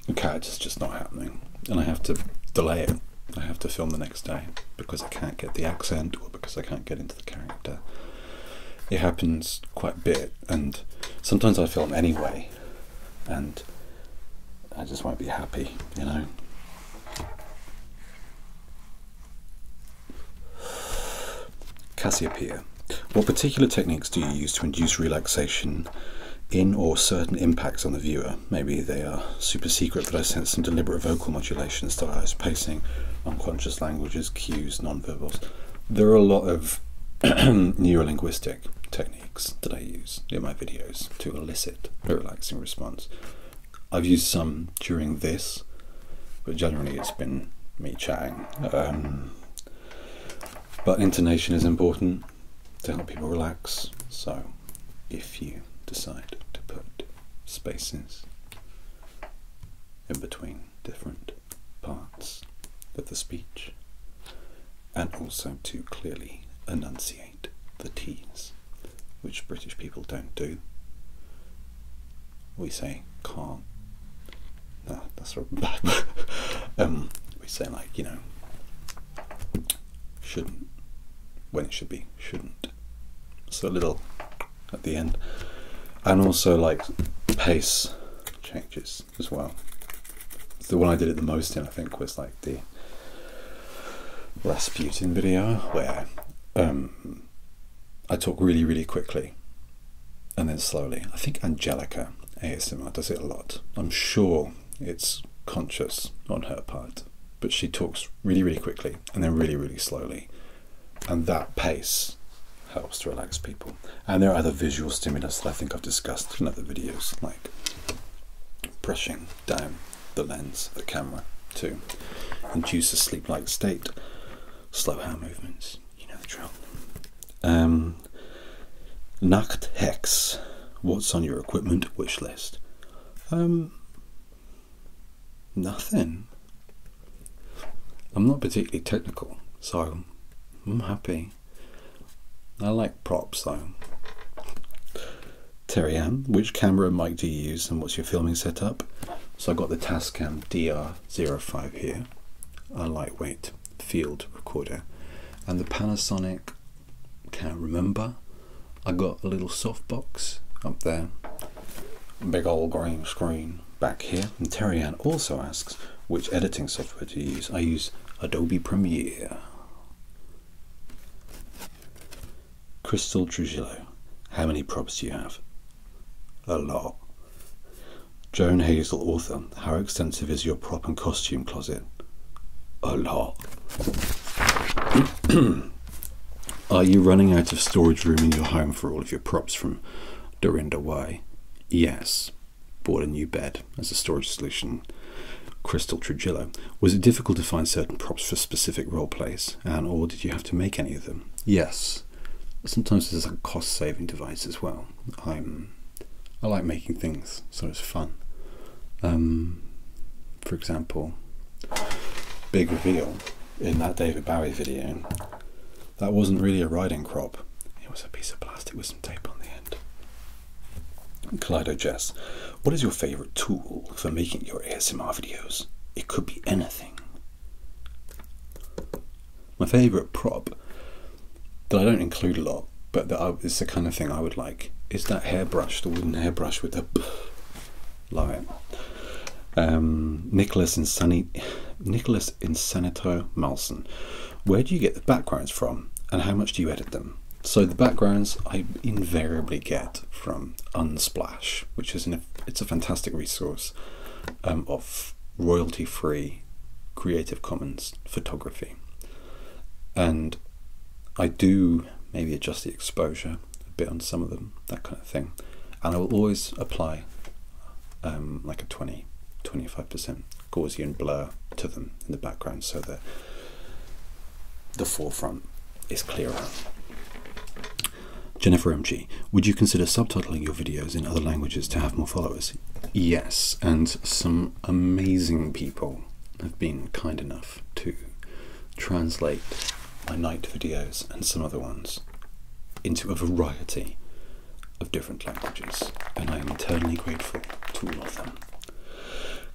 the character's just not happening and I have to delay it. I have to film the next day because I can't get the accent or because I can't get into the character. It happens quite a bit, and sometimes I film anyway and I just won't be happy, you know. Cassiopeia, what particular techniques do you use to induce relaxation in or certain impacts on the viewer? Maybe they are super secret, but I sense some deliberate vocal modulation, stylized pacing, unconscious languages, cues, non-verbals. There are a lot of neurolinguistic techniques that I use in my videos to elicit a relaxing response. I've used some during this, but generally it's been me chatting. But intonation is important to help people relax, so if you decide to put spaces in between different parts of the speech, and also to clearly enunciate the T's, which British people don't do. We say can't. No, that's sort of bad. We say, like, you know, shouldn't when it should be shouldn't. So a little at the end. And also like pace changes as well. The one I did it the most in, I think, was like the Rasputin video, where I talk really, really quickly and then slowly. I think Angelica ASMR does it a lot. I'm sure it's conscious on her part, but she talks really, really quickly and then really, really slowly. And that pace helps to relax people. And there are other visual stimulus that I think I've discussed in other videos, like brushing down the lens of the camera to induce a sleep-like state, slow hand movements, you know the drill. Nacht Hex, what's on your equipment wish list? Nothing. I'm not particularly technical, so I'm happy. I like props though. Terry Ann, which camera and mic do you use and what's your filming setup? So I got the Tascam DR05 here, a lightweight field recorder, and the Panasonic, can't remember. I got a little softbox up there, big old green screen back here. And Terry Ann also asks, which editing software do you use? I use Adobe Premiere. Crystal Trujillo, how many props do you have? A lot. Joan Hazel, author, how extensive is your prop and costume closet? A lot. Are you running out of storage room in your home for all of your props from Dorinda Y? Yes. Bought a new bed as a storage solution. Crystal Trujillo, was it difficult to find certain props for specific role plays, and or did you have to make any of them? Yes. Sometimes there's a cost-saving device as well. I like making things so it's fun. For example, big reveal in that David Bowie video. That wasn't really a riding crop. It was a piece of plastic with some tape on the end. Kaleido Jess, what is your favourite tool for making your ASMR videos? It could be anything. My favourite prop that I don't include a lot, but that is the kind of thing I would like, is that hairbrush, the wooden hairbrush with the love it. Nicholas Insanito Malson, where do you get the backgrounds from and how much do you edit them? So the backgrounds I invariably get from Unsplash, which is it's a fantastic resource of royalty-free Creative Commons photography, and I do maybe adjust the exposure a bit on some of them, that kind of thing, and I will always apply like a 20-25% Gaussian blur to them in the background so that the forefront is clearer. Jennifer MG, would you consider subtitling your videos in other languages to have more followers? Yes, and some amazing people have been kind enough to translate my night videos and some other ones into a variety of different languages, and I am eternally grateful to all of them.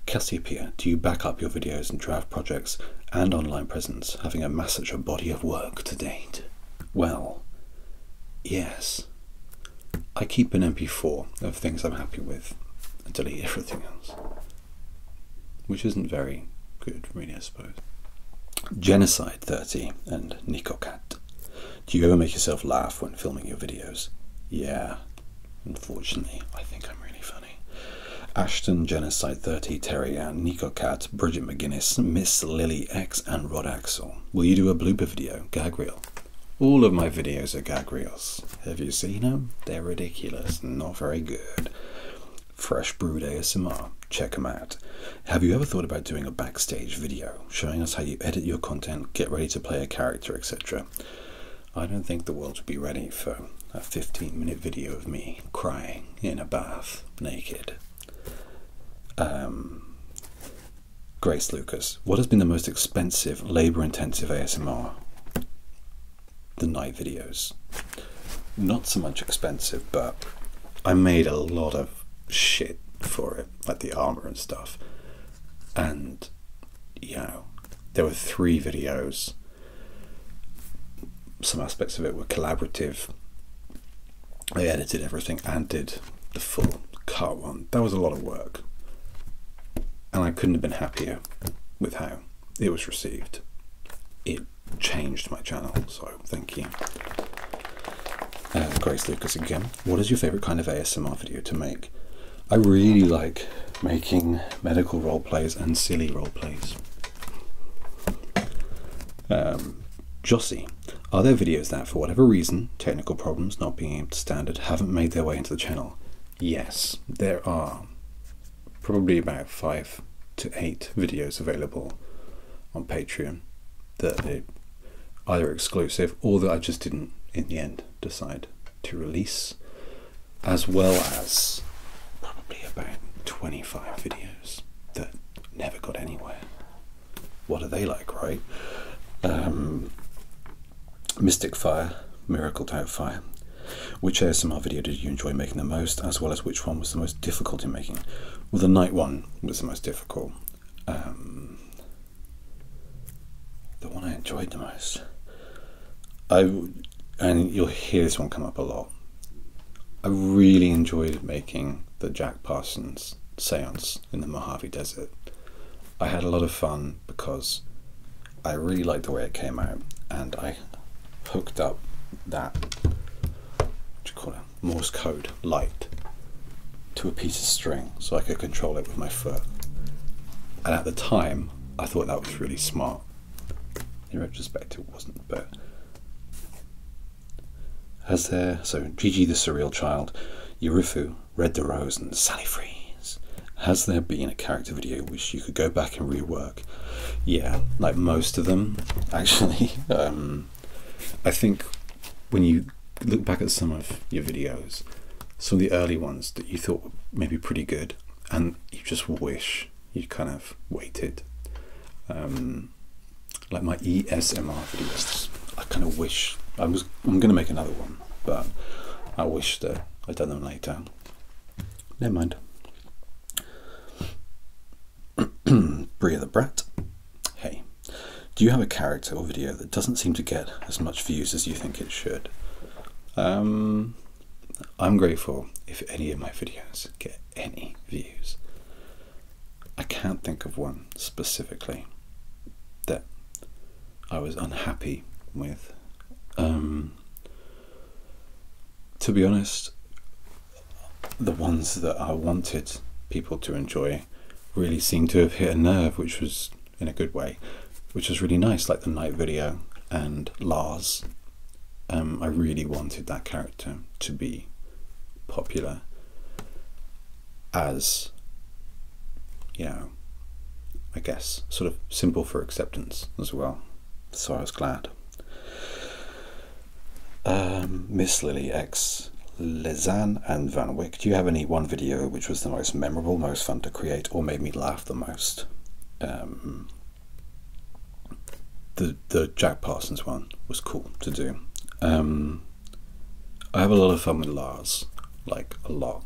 Cassiopeia, do you back up your videos and draft projects and online presence, having amassed such a body of work to date? Well, yes. I keep an MP4 of things I'm happy with and delete everything else, which isn't very good, really, I suppose. Genocide 30 and NicoCat, do you ever make yourself laugh when filming your videos? Yeah, unfortunately, I think I'm really funny. Ashton, Genocide 30, Terry Ann, NicoCat, Bridget McGuinness, Miss Lily X, and Rod Axel. Will you do a blooper video, gag reel? All of my videos are gag reels. Have you seen them? They're ridiculous, not very good. Fresh Brewed ASMR, check them out. Have you ever thought about doing a backstage video, showing us how you edit your content, get ready to play a character, etc.? I don't think the world would be ready for a 15-minute video of me crying in a bath, naked. Grace Lucas, what has been the most expensive, labour-intensive ASMR? The night videos. Not so much expensive, but I made a lot of shit for it, like the armour and stuff. And, you know, there were 3 videos. Some aspects of it were collaborative. I edited everything and did the full cut one. That was a lot of work. And I couldn't have been happier with how it was received. It changed my channel, so thank you. Grace Lucas again. What is your favourite kind of ASMR video to make? I really like making medical role plays and silly role plays. Jossie, are there videos that, for whatever reason, technical problems not being able to standard, haven't made their way into the channel? Yes, there are. Probably about 5 to 8 videos available on Patreon that are either exclusive or that I just didn't, in the end, decide to release, as well as probably about 25 videos that never got anywhere. What are they like, right? Mystic Fire, Miracle Doubtfire. Which ASMR video did you enjoy making the most, as well as which one was the most difficult in making? Well, the night one was the most difficult. The one I enjoyed the most. And you'll hear this one come up a lot. I really enjoyed making the Jack Parsons seance in the Mojave Desert. I had a lot of fun because I really liked the way it came out, and I hooked up that, what do you call it, Morse code light to a piece of string so I could control it with my foot. And at the time, I thought that was really smart. In retrospect, it wasn't, but has there, so Gigi the Surreal Child, Yurifu, Red the Rose, and Sally Freeze. Has there been a character video which you could go back and rework? Yeah, like most of them, actually. I think when you look back at some of your videos, some of the early ones that you thought were maybe pretty good, and you just wish you kind of waited. Like my ESMR videos, I kind of wish I'm going to make another one, but I wish that I'd done them later. Never mind. Bria the Brat. Hey, do you have a character or video that doesn't seem to get as much views as you think it should? I'm grateful if any of my videos get any views. I can't think of one specifically that I was unhappy with. To be honest, the ones that I wanted people to enjoy really seemed to have hit a nerve, which was in a good way, which was really nice, like the night video and Lars. I really wanted that character to be popular, as, you know, I guess sort of simple for acceptance as well, so I was glad. Miss Lily X, Lezanne and Van Wyck, do you have any one video which was the most memorable, most fun to create, or made me laugh the most? The Jack Parsons one was cool to do. I have a lot of fun with Lars, like a lot.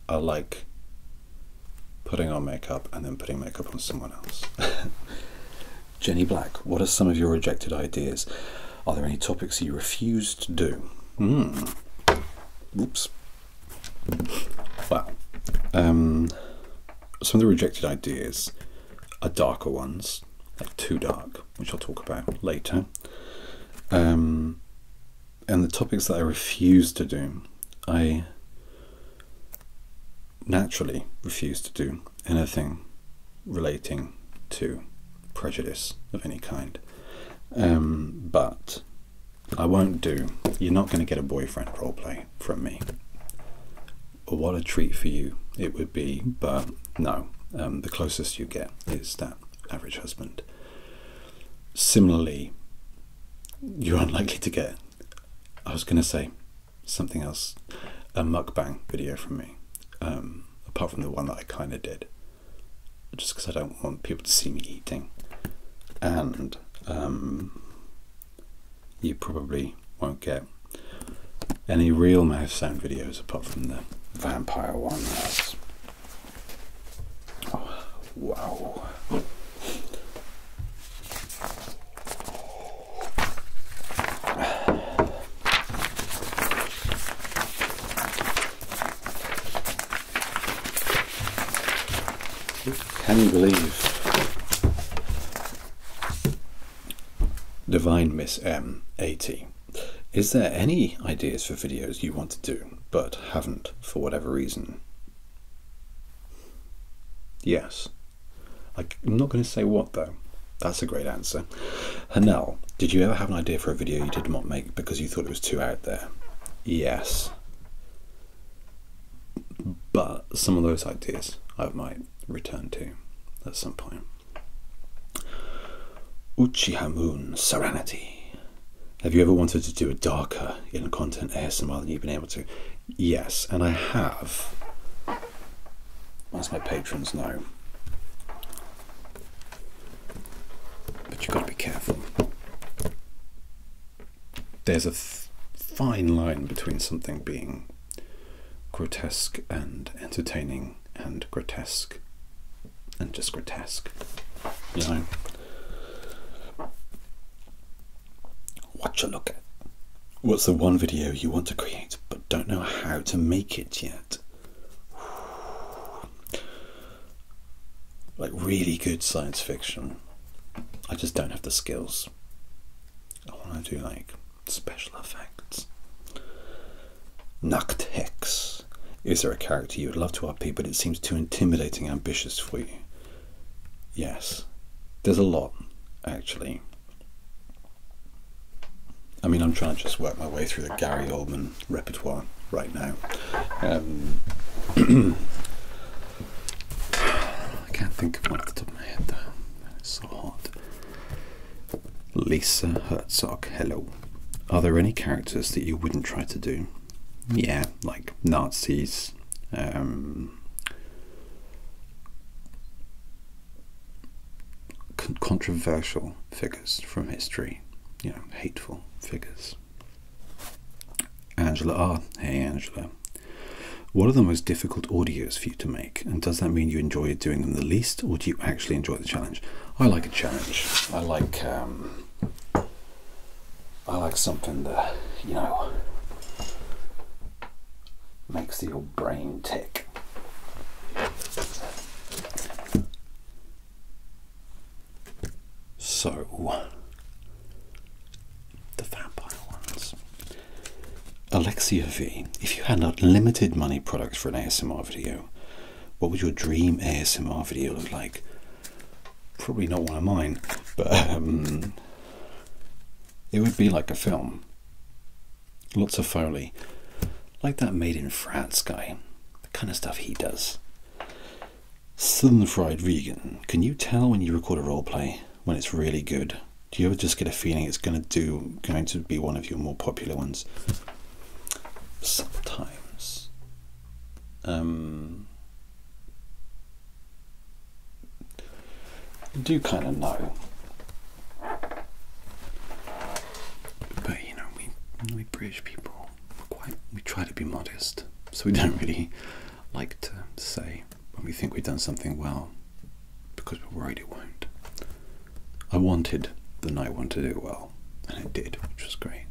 I like putting on makeup and then putting makeup on someone else. Jenny Black, what are some of your rejected ideas? Are there any topics you refuse to do? Oops. Wow. Some of the rejected ideas are darker ones, like too dark, which I'll talk about later. And the topics that I refuse to do, I naturally refuse to do anything relating to prejudice of any kind. But I won't do, you're not going to get a boyfriend roleplay from me. What a treat for you it would be, but no, the closest you get is that average husband. Similarly, you're unlikely to get, I was going to say something else, a mukbang video from me, apart from the one that I kind of did, just because I don't want people to see me eating. And you probably won't get any real mouth sound videos apart from the vampire one. Oh, wow. Can you believe Divine Miss M80? Is there any ideas for videos you want to do but haven't for whatever reason? Yes. I'm not going to say what though. That's a great answer. Hanel, did you ever have an idea for a video you did not make because you thought it was too out there? Yes. But some of those ideas I might return to at some point. Uchiha Moon Serenity. Have you ever wanted to do a darker in content ASMR than you've been able to? Yes, and I have. As my patrons know. But you've got to be careful. There's a fine line between something being grotesque and entertaining and grotesque and just grotesque, you know. What you look at. What's the one video you want to create but don't know how to make it yet? Like really good science fiction. I just don't have the skills. I want to do like special effects. Noctex. Is there a character you would love to RP but it seems too intimidating and ambitious for you? Yes. There's a lot, actually. I mean, I'm trying to just work my way through the Gary Oldman repertoire right now. I can't think of one off the top of my head though. It's so hot. Lisa Herzog, hello. Are there any characters that you wouldn't try to do? Yeah, like Nazis, controversial figures from history, hateful figures. Angela R. Hey Angela. What are the most difficult audios for you to make? And does that mean you enjoy doing them the least, or do you actually enjoy the challenge? I like a challenge. I like something that, makes your brain tick. So, the vampire ones. Alexia V, if you had unlimited money products for an ASMR video, what would your dream ASMR video look like? Probably not one of mine, but it would be like a film. Lots of Foley. Like that Made in France guy. The kind of stuff he does. Southern Fried Vegan. Can you tell when you record a roleplay when it's really good? Do you ever just get a feeling it's going to be one of your more popular ones? Sometimes. You do kind of know. But we British people, we try to be modest, so we don't really like to say when we think we've done something well, because we're worried it won't. I wanted the night one to do well, and it did, which was great.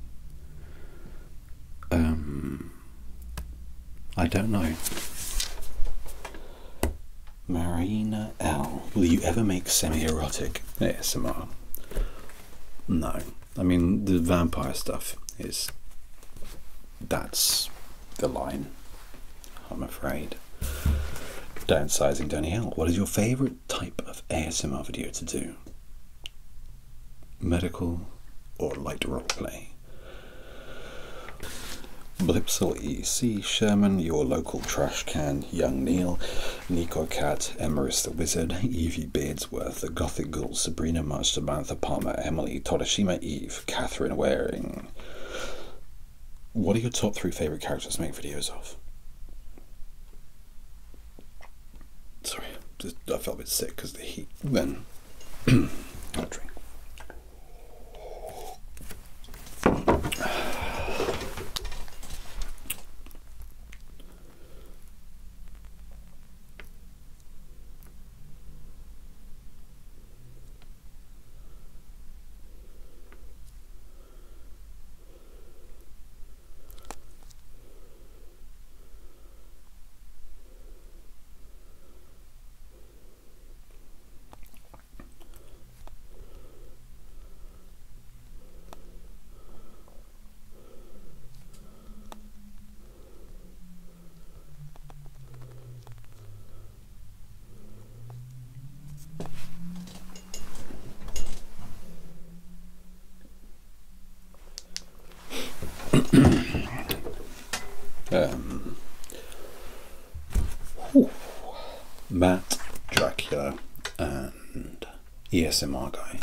I don't know. Marina L. Will you ever make semi-erotic ASMR? No. I mean, the vampire stuff that's the line, I'm afraid. Downsizing Danielle. What is your favourite type of ASMR video to do? Medical or light roleplay? Blipsel EC Sherman, your local trash can, Young Neil, Nico Cat, Emerus the Wizard, Evie Beardsworth, the Gothic Ghoul, Sabrina March, Samantha Palmer, Emily, Todashima Eve, Catherine Waring. What are your top 3 favourite characters to make videos of? Sorry, I felt a bit sick because of the heat. Then, I'll drink. Matt, Dracula, and ESMR guy.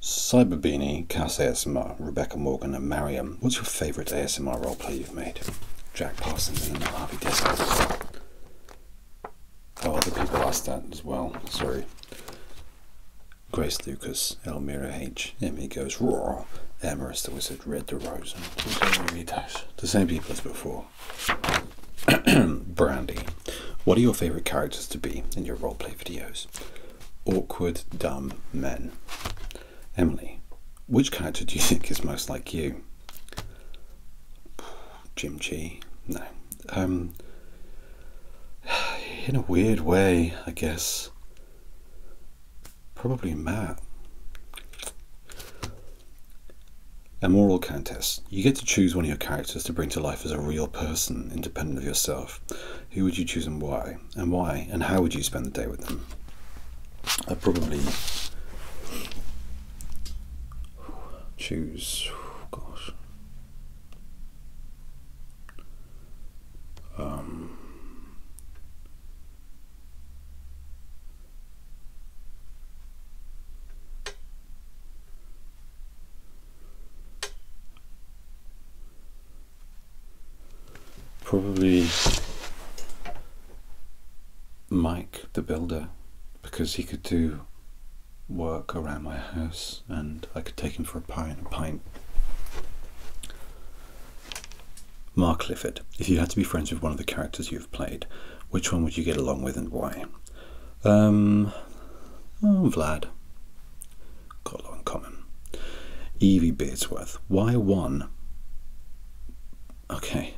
Cyber Beanie, Cass ASMR, Rebecca Morgan, and Mariam. What's your favourite ASMR roleplay you've made? Jack Parsons and the Harvey Disco. Oh, other people asked that as well. Sorry. Grace Lucas, Elmira H, Emmy Goes Raw, Emerus the Wizard, Red the Rose, and the same people as before. Brandy, what are your favourite characters to be in your roleplay videos? Awkward, dumb men. Emily, which character do you think is most like you? Jim G? No. In a weird way, I guess. Probably Matt. A moral contest. You get to choose one of your characters to bring to life as a real person, independent of yourself. Who would you choose and why? And why? And how would you spend the day with them? I'd probably choose... gosh. Probably Mike the Builder, because he could do work around my house and I could take him for a pint. Mark Clifford, if you had to be friends with one of the characters you've played, which one would you get along with and why? Vlad. Got a lot in common. Evie Beardsworth, why one? Okay.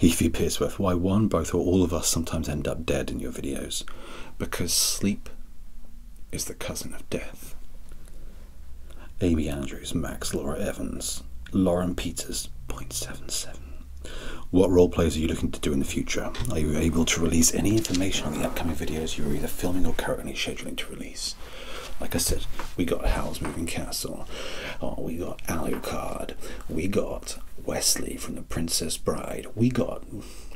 Evie Beardsworth, why one, both, or all of us sometimes end up dead in your videos? Because sleep is the cousin of death. Amy Andrews, Max, Laura Evans, Lauren Peters, 0.77. What role plays are you looking to do in the future? Are you able to release any information on the upcoming videos you are either filming or currently scheduling to release? Like I said, we got Howl's Moving Castle, we got Alucard, we got Wesley from The Princess Bride, we got,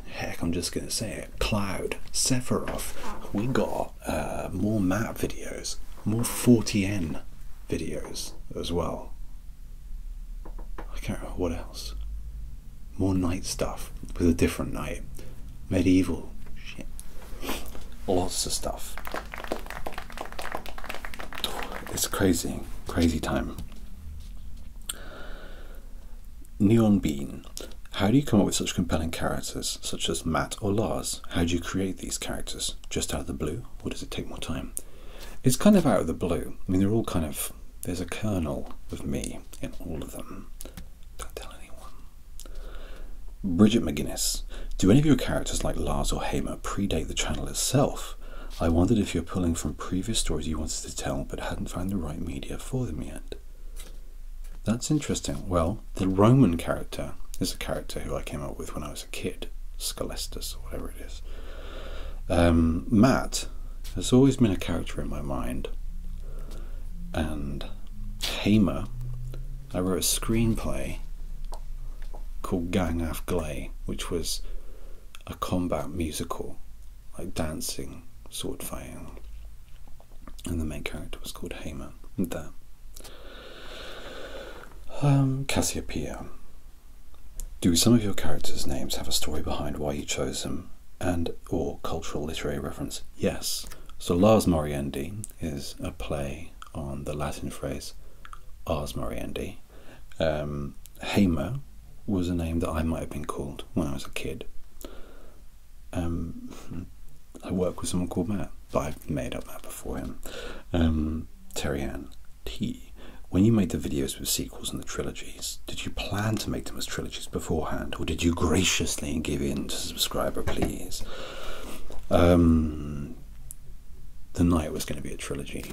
heck, I'm just going to say it, Cloud, Sephiroth, we got more map videos, more 40N videos as well. I can't remember what else. More night stuff with a different night. Medieval shit. Lots of stuff. It's crazy, crazy time. Neon Bean. How do you come up with such compelling characters, such as Matt or Lars? How do you create these characters? Just out of the blue, or does it take more time? It's kind of out of the blue. I mean, they're all kind of, there's a kernel of me in all of them. Don't tell anyone. Bridget McGuinness. Do any of your characters like Lars or Hamer predate the channel itself? I wondered if you're pulling from previous stories you wanted to tell but hadn't found the right media for them yet. That's interesting. Well, the Roman character is a character who I came up with when I was a kid. Scalestus, or whatever it is. Matt has always been a character in my mind. And Hamer, I wrote a screenplay called Gang Af Gley, which was a combat musical, like dancing, sword fighting, and the main character was called Hamer. And that. Cassiopeia. Do some of your characters' names have a story behind why you chose them, and or cultural literary reference? Yes. So Lars Moriendi is a play on the Latin phrase Ars Moriendi. Hamer was a name that I might have been called when I was a kid. I work with someone called Matt, but I made up that before him. Terry Ann T. When you made the videos with sequels and the trilogies, did you plan to make them as trilogies beforehand, or did you graciously give in to subscriber please? The Night was going to be a trilogy.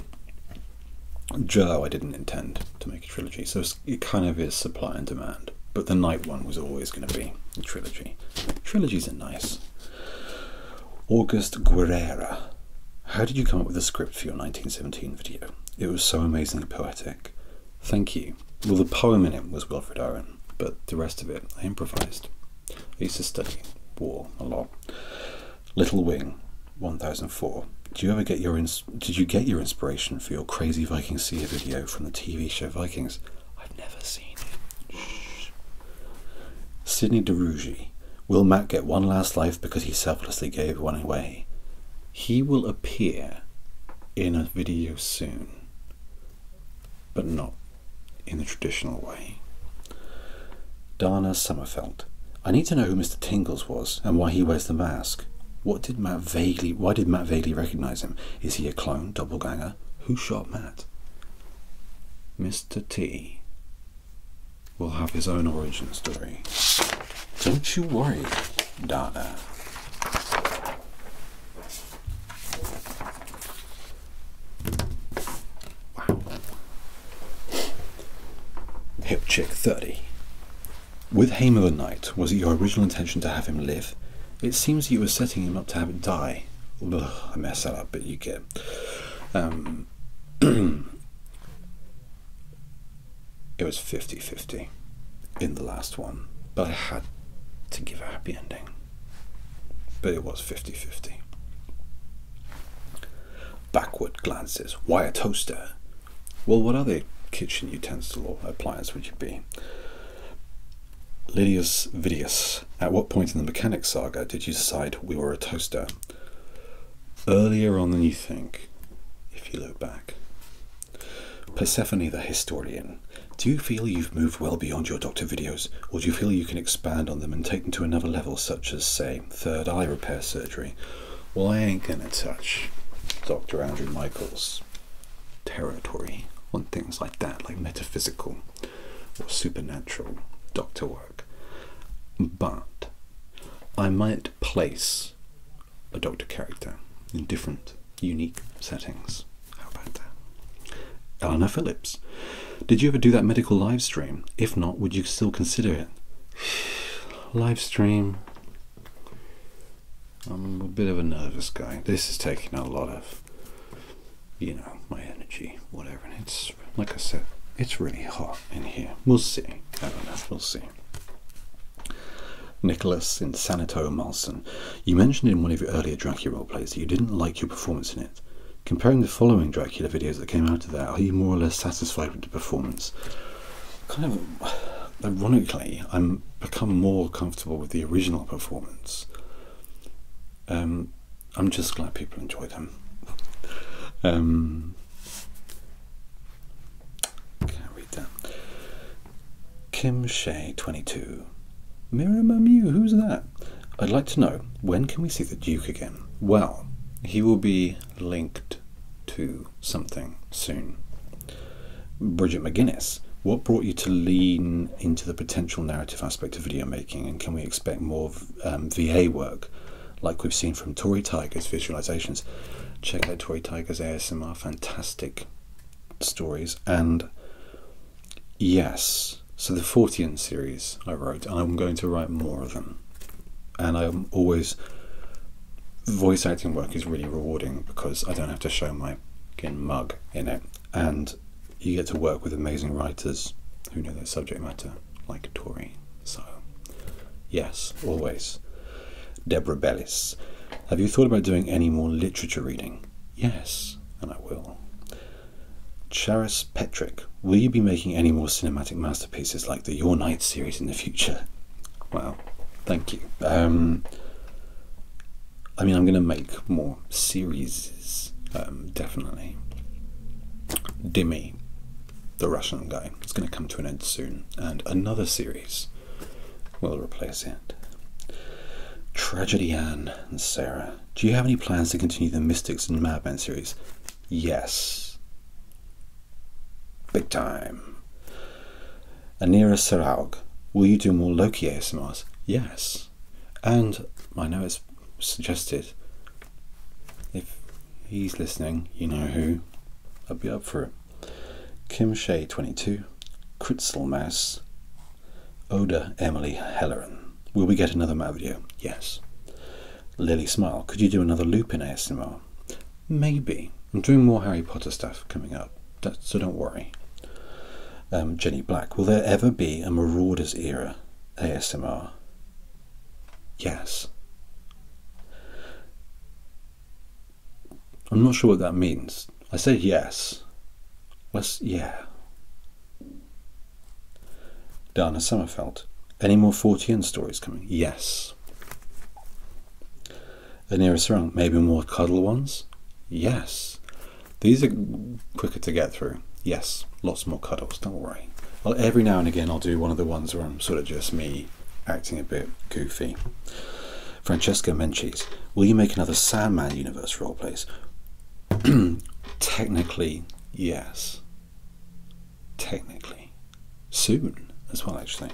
Joe, I didn't intend to make a trilogy, so it kind of is supply and demand. But the Night one was always going to be a trilogy. Trilogies are nice. August Guerrera. How did you come up with the script for your 1917 video? It was so amazingly poetic. Thank you. Well, the poem in it was Wilfred Owen, but the rest of it I improvised. I used to study war a lot. Little Wing 1004. Did you get your inspiration for your Crazy Viking Seer video from the TV show Vikings? I've never seen it. Shh. Sydney DeRougy. Will Matt get one last life because he selflessly gave one away? He will appear in a video soon, but not in the traditional way. Dana Summerfelt. I need to know who Mr. Tingles was and why he wears the mask. Why did Matt vaguely recognize him? Is he a clone, doppelganger? Who shot Matt? Mr. T will have his own origin story. Don't you worry, Dana. Wow. Hip Chick 30. With Hamer the Knight, was it your original intention to have him live? It seems you were setting him up to have it die. Ugh, I messed that up, but you get. It was 50-50 in the last one, but I had to give a happy ending. But it was 50-50. Backward glances. Why a toaster? Well, what other kitchen utensil or appliance would you be? Lydius Vidius, at what point in the Mechanic Saga did you decide we were a toaster? Earlier on than you think, if you look back. Persephone the Historian, do you feel you've moved well beyond your Doctor videos, or do you feel you can expand on them and take them to another level, such as, say, third eye repair surgery? Well, I ain't gonna touch Dr. Andrew Michael's territory on things like that, like metaphysical or supernatural doctor work. But I might place a doctor character in different, unique settings. How about that? Eleanor Phillips, did you ever do that medical live stream? If not, would you still consider it? Live stream. I'm a bit of a nervous guy. This is taking a lot of, you know, my energy, whatever. And it's, like I said, it's really hot in here. We'll see. I don't know. We'll see. Nicholas in Sanito Malson, you mentioned in one of your earlier Dracula roleplays that you didn't like your performance in it. Comparing the following Dracula videos that came out of that, are you more or less satisfied with the performance? Kind of, ironically, I'm become more comfortable with the original performance. I'm just glad people enjoy them. Can't read that. Kim Shea 22. Miriam Mew, who's that? I'd like to know, when can we see the Duke again? Well, he will be linked to something soon. Bridget McGuinness, what brought you to lean into the potential narrative aspect of video making, and can we expect more VA work like we've seen from Tori Tiger's visualizations? Check out Tori Tiger's ASMR, fantastic stories. And yes, so the Fortean series I wrote, and I'm going to write more of them. And I'm always, voice acting work is really rewarding because I don't have to show my mug in it, and you get to work with amazing writers who know their subject matter, like Tori. So yes, always. Deborah Bellis, have you thought about doing any more literature reading? Yes, and I will. Charis Petrick, will you be making any more cinematic masterpieces like the Your Night series in the future? Wow, thank you. I mean, I'm going to make more series, definitely. Dimi, the Russian guy, is going to come to an end soon, and another series will replace it. Tragedy Ann and Sarah, do you have any plans to continue the Mystics and Madman series? Yes. Big time. Anira Saraug, will you do more Loki ASMRs? Yes. And I know it's suggested, if he's listening, you know who, I'd be up for it. Kim Shea 22, Kritzel Mouse, Oda Emily Helleran, will we get another Matt video? Yes. Lily Smile, could you do another Lupin ASMR? Maybe. I'm doing more Harry Potter stuff coming up, so don't worry. Jenny Black, will there ever be a Marauders era ASMR? Yes. I'm not sure what that means. I said yes. Yeah. Dana Sommerfeld, any more Fortean stories coming? Yes. Anira Sarang, maybe more cuddle ones? Yes. These are quicker to get through. Yes, lots more cuddles, don't worry. Well, every now and again I'll do one of the ones where I'm sort of just me acting a bit goofy. Francesca Menchis, will you make another Sandman universe roleplays? Technically, yes. Technically. Soon as well, actually.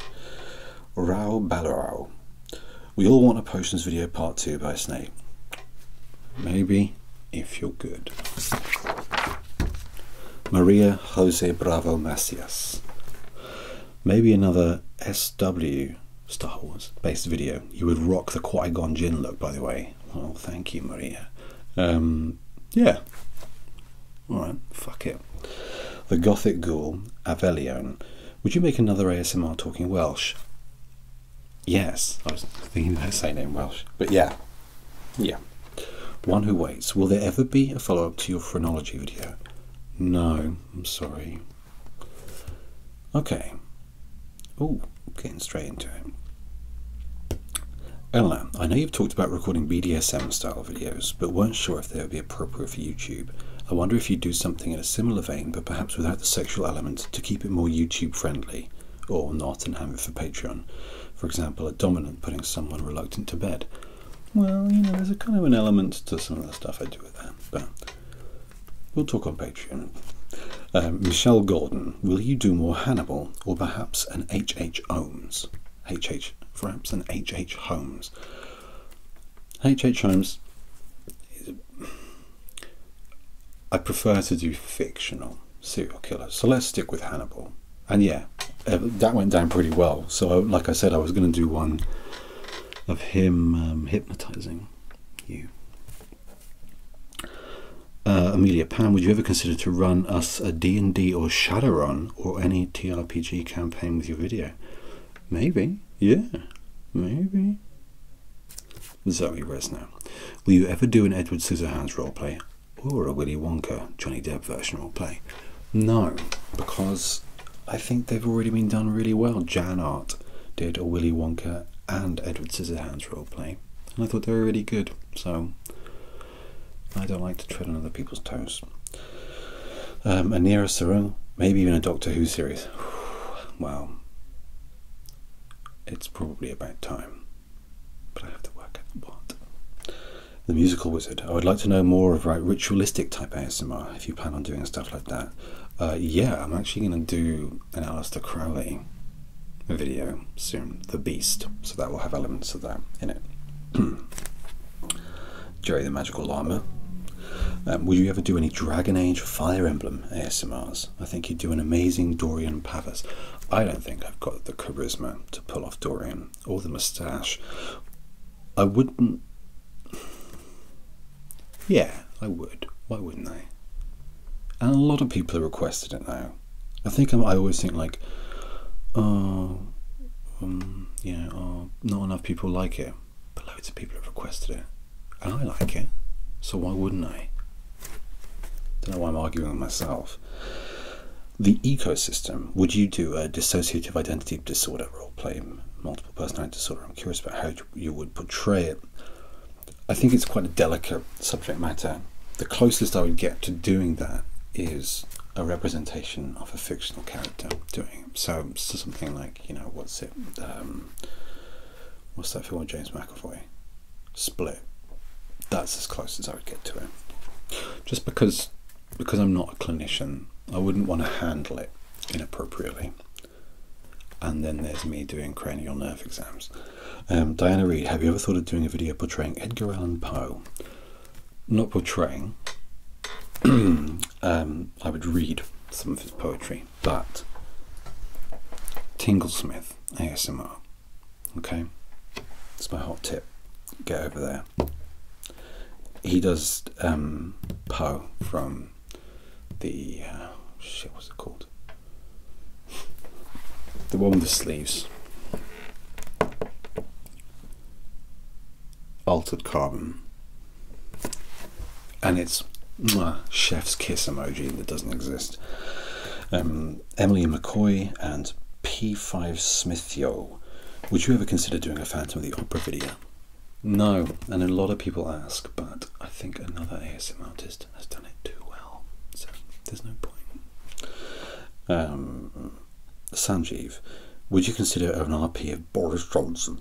Rao Balarao, we all want a Potions video part 2 by Snake. Maybe, if you're good. Maria Jose Bravo Macias, maybe another SW Star Wars based video. You would rock the Qui-Gon Jinn look, by the way. Well, thank you, Maria. Yeah. Alright, fuck it. The Gothic Ghoul, Avelion, would you make another ASMR talking Welsh? Yes, I was thinking about saying it in Welsh, but yeah. Yeah. One Who Waits, will there ever be a follow-up to your phrenology video? No, I'm sorry. Okay. Oh, getting straight into it. Ella, I know you've talked about recording BDSM style videos, but weren't sure if they would be appropriate for YouTube. I wonder if you'd do something in a similar vein, but perhaps without the sexual element to keep it more YouTube friendly, or not and have it for Patreon. For example, a dominant putting someone reluctant to bed. Well, you know, there's a kind of an element to some of the stuff I do with that, but we'll talk on Patreon. Michelle Gordon, will you do more Hannibal, or perhaps an H.H. Holmes? Perhaps an H.H. Holmes. H.H. Holmes, I prefer to do fictional serial killers, so let's stick with Hannibal. And yeah, that went down pretty well. So like I said, I was going to do one of him hypnotizing you. Amelia Pan, would you ever consider to run us a D&D or Shadowrun or any TRPG campaign with your video? Maybe, yeah, maybe. Zoe Resno, will you ever do an Edward Scissorhands roleplay or a Willy Wonka Johnny Depp version roleplay? No, because I think they've already been done really well. Jan Art did a Willy Wonka and Edward Scissorhands roleplay, and I thought they were really good, so I don't like to tread on other people's toes. Anira Sarung, maybe even a Doctor Who series. Well, it's probably about time, but I have to work out what. The Musical Wizard, I would like to know more of ritualistic type ASMR, if you plan on doing stuff like that. Yeah, I'm actually going to do an Aleister Crowley video soon, The Beast, so that will have elements of that in it. Jerry the Magical Llama, will you ever do any Dragon Age Fire Emblem ASMRs? I think you'd do an amazing Dorian Pavas. I don't think I've got the charisma to pull off Dorian, or the moustache. I wouldn't... Yeah, I would. Why wouldn't I? And a lot of people have requested it now. I think I always think like, not enough people like it, but loads of people have requested it, and I like it, so why wouldn't I? Don't know why I'm arguing with myself. The Ecosystem, would you do a dissociative identity disorder roleplay, multiple personality disorder? I'm curious about how you would portray it. I think it's quite a delicate subject matter. The closest I would get to doing that is a representation of a fictional character doing it. So something like, you know, what's that film with James McAvoy? Split. That's as close as I would get to it. Just because I'm not a clinician, I wouldn't want to handle it inappropriately. And then there's me doing cranial nerve exams. Diana Reed, have you ever thought of doing a video portraying Edgar Allan Poe? Not portraying. I would read some of his poetry, but Tinglesmith ASMR. Okay, it's my hot tip. Get over there. He does Poe from the what's it called? The one with the sleeves. Altered Carbon. And it's chef's kiss emoji that doesn't exist. Emily McCoy and P5 Smithio. Would you ever consider doing a Phantom of the Opera video? No, and a lot of people ask, but I think another ASMR artist has done it too well, so there's no point. Sanjeev, would you consider an RP of Boris Johnson,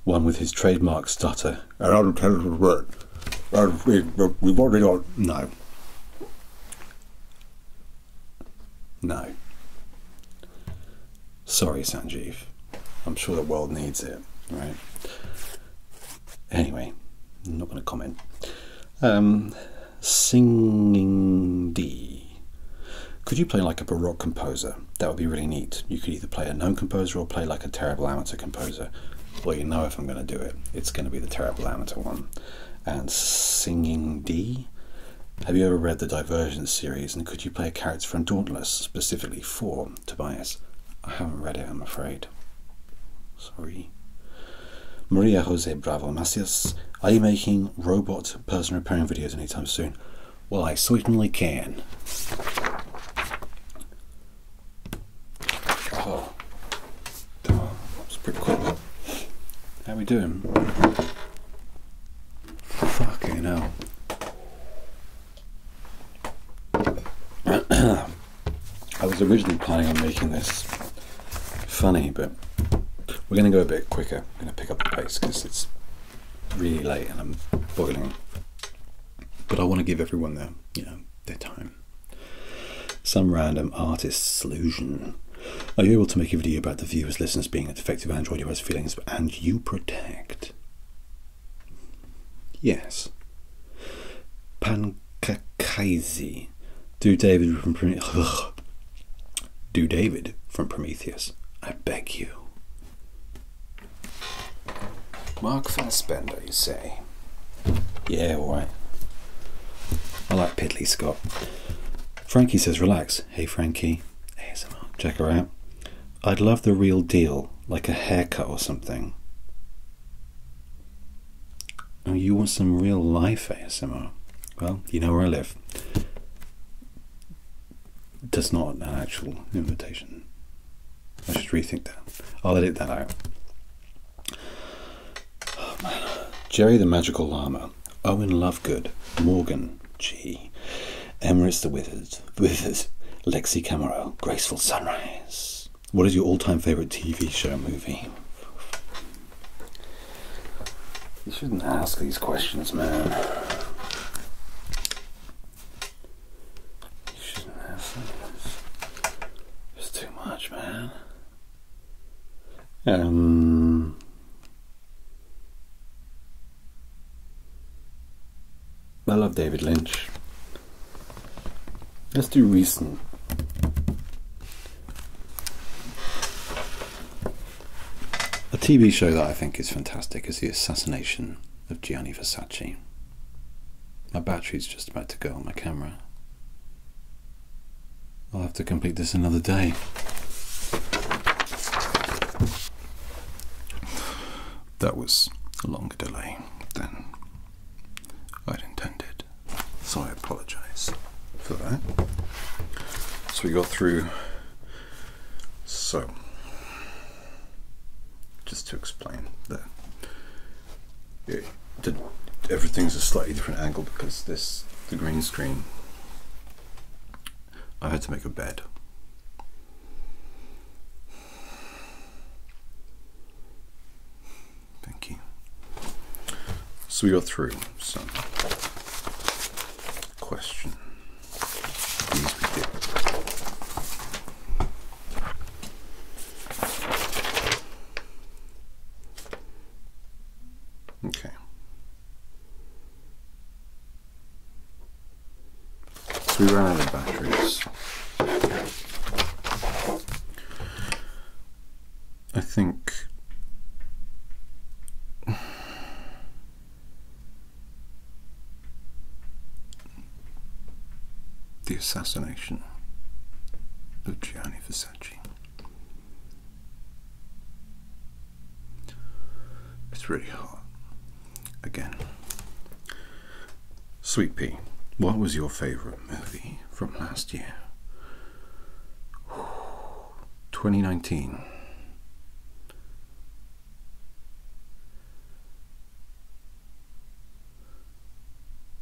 one with his trademark stutter? I don't tell you the word. We've already got... No. No. Sorry, Sanjeev. I'm sure the world needs it, right? Anyway, I'm not going to comment. Singing D. Could you play like a Baroque composer? That would be really neat. You could either play a known composer or play like a terrible amateur composer. Well, you know if I'm going to do it, it's going to be the terrible amateur one. And Singing D. Have you ever read the Divergent series, and could you play a character from Dauntless, specifically for Tobias? I haven't read it, I'm afraid. Sorry. Maria Jose Bravo Macias, are you making robot person repairing videos anytime soon? Well, I certainly can. Oh, I'm we doing? Fucking hell. I was originally planning on making this funny, but we're going to go a bit quicker. I'm going to pick up the pace because it's really late and I'm boiling. But I want to give everyone their time. Some random artist's solution. Are you able to make a video about the viewers, listeners being a defective Android who has feelings and you protect? Yes. Pankakaisi. Do David from Prometheus. I beg you. Mark Fassbender, you say? Yeah, alright. I like Piddly Scott. Frankie says, relax. Hey Frankie. ASMR. Check her out. I'd love the real deal, like a haircut or something. Oh, you want some real life ASMR? Well, you know where I live. That's not an actual invitation. I should rethink that. I'll edit that out. Oh, man. Jerry the Magical Llama. Owen Lovegood. Morgan G. Emirates the Wizard. Lexi Camaro. Graceful Sunrise. What is your all-time favourite TV show movie? You shouldn't ask these questions, man. You shouldn't ask these. It's too much, man. I love David Lynch. Let's do recent. A TV show that I think is fantastic is The Assassination of Gianni Versace. My battery's just about to go on my camera. I'll have to complete this another day. That was a longer delay than I'd intended, so I apologise for that. So we got through. So, just to explain that everything's a slightly different angle because the green screen, I had to make a bed. Thank you. So we got through some questions. These we did. Okay. So we ran out of batteries. I think The Assassination of Gianni Versace. It's really hot. Again. Sweet Pea, what was your favourite movie from last year? 2019.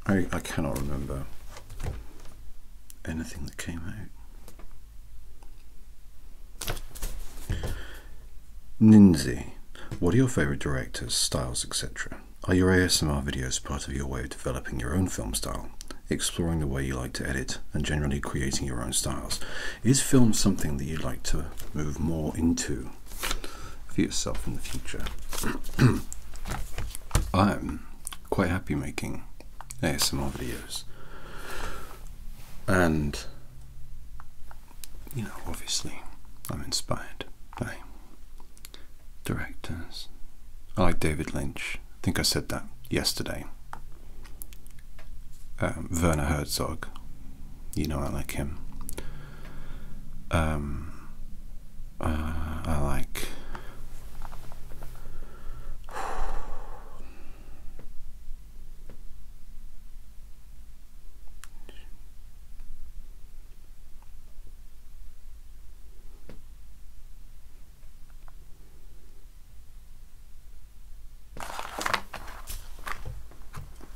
I cannot remember anything that came out. Ninzi, what are your favourite directors, styles, etc.? Are your ASMR videos part of your way of developing your own film style, exploring the way you like to edit, and generally creating your own styles? Is film something that you'd like to move more into for yourself in the future? I'm quite happy making ASMR videos. And, you know, obviously, I'm inspired by directors. I like David Lynch. I think I said that yesterday. Werner Herzog. You know I like him. I like...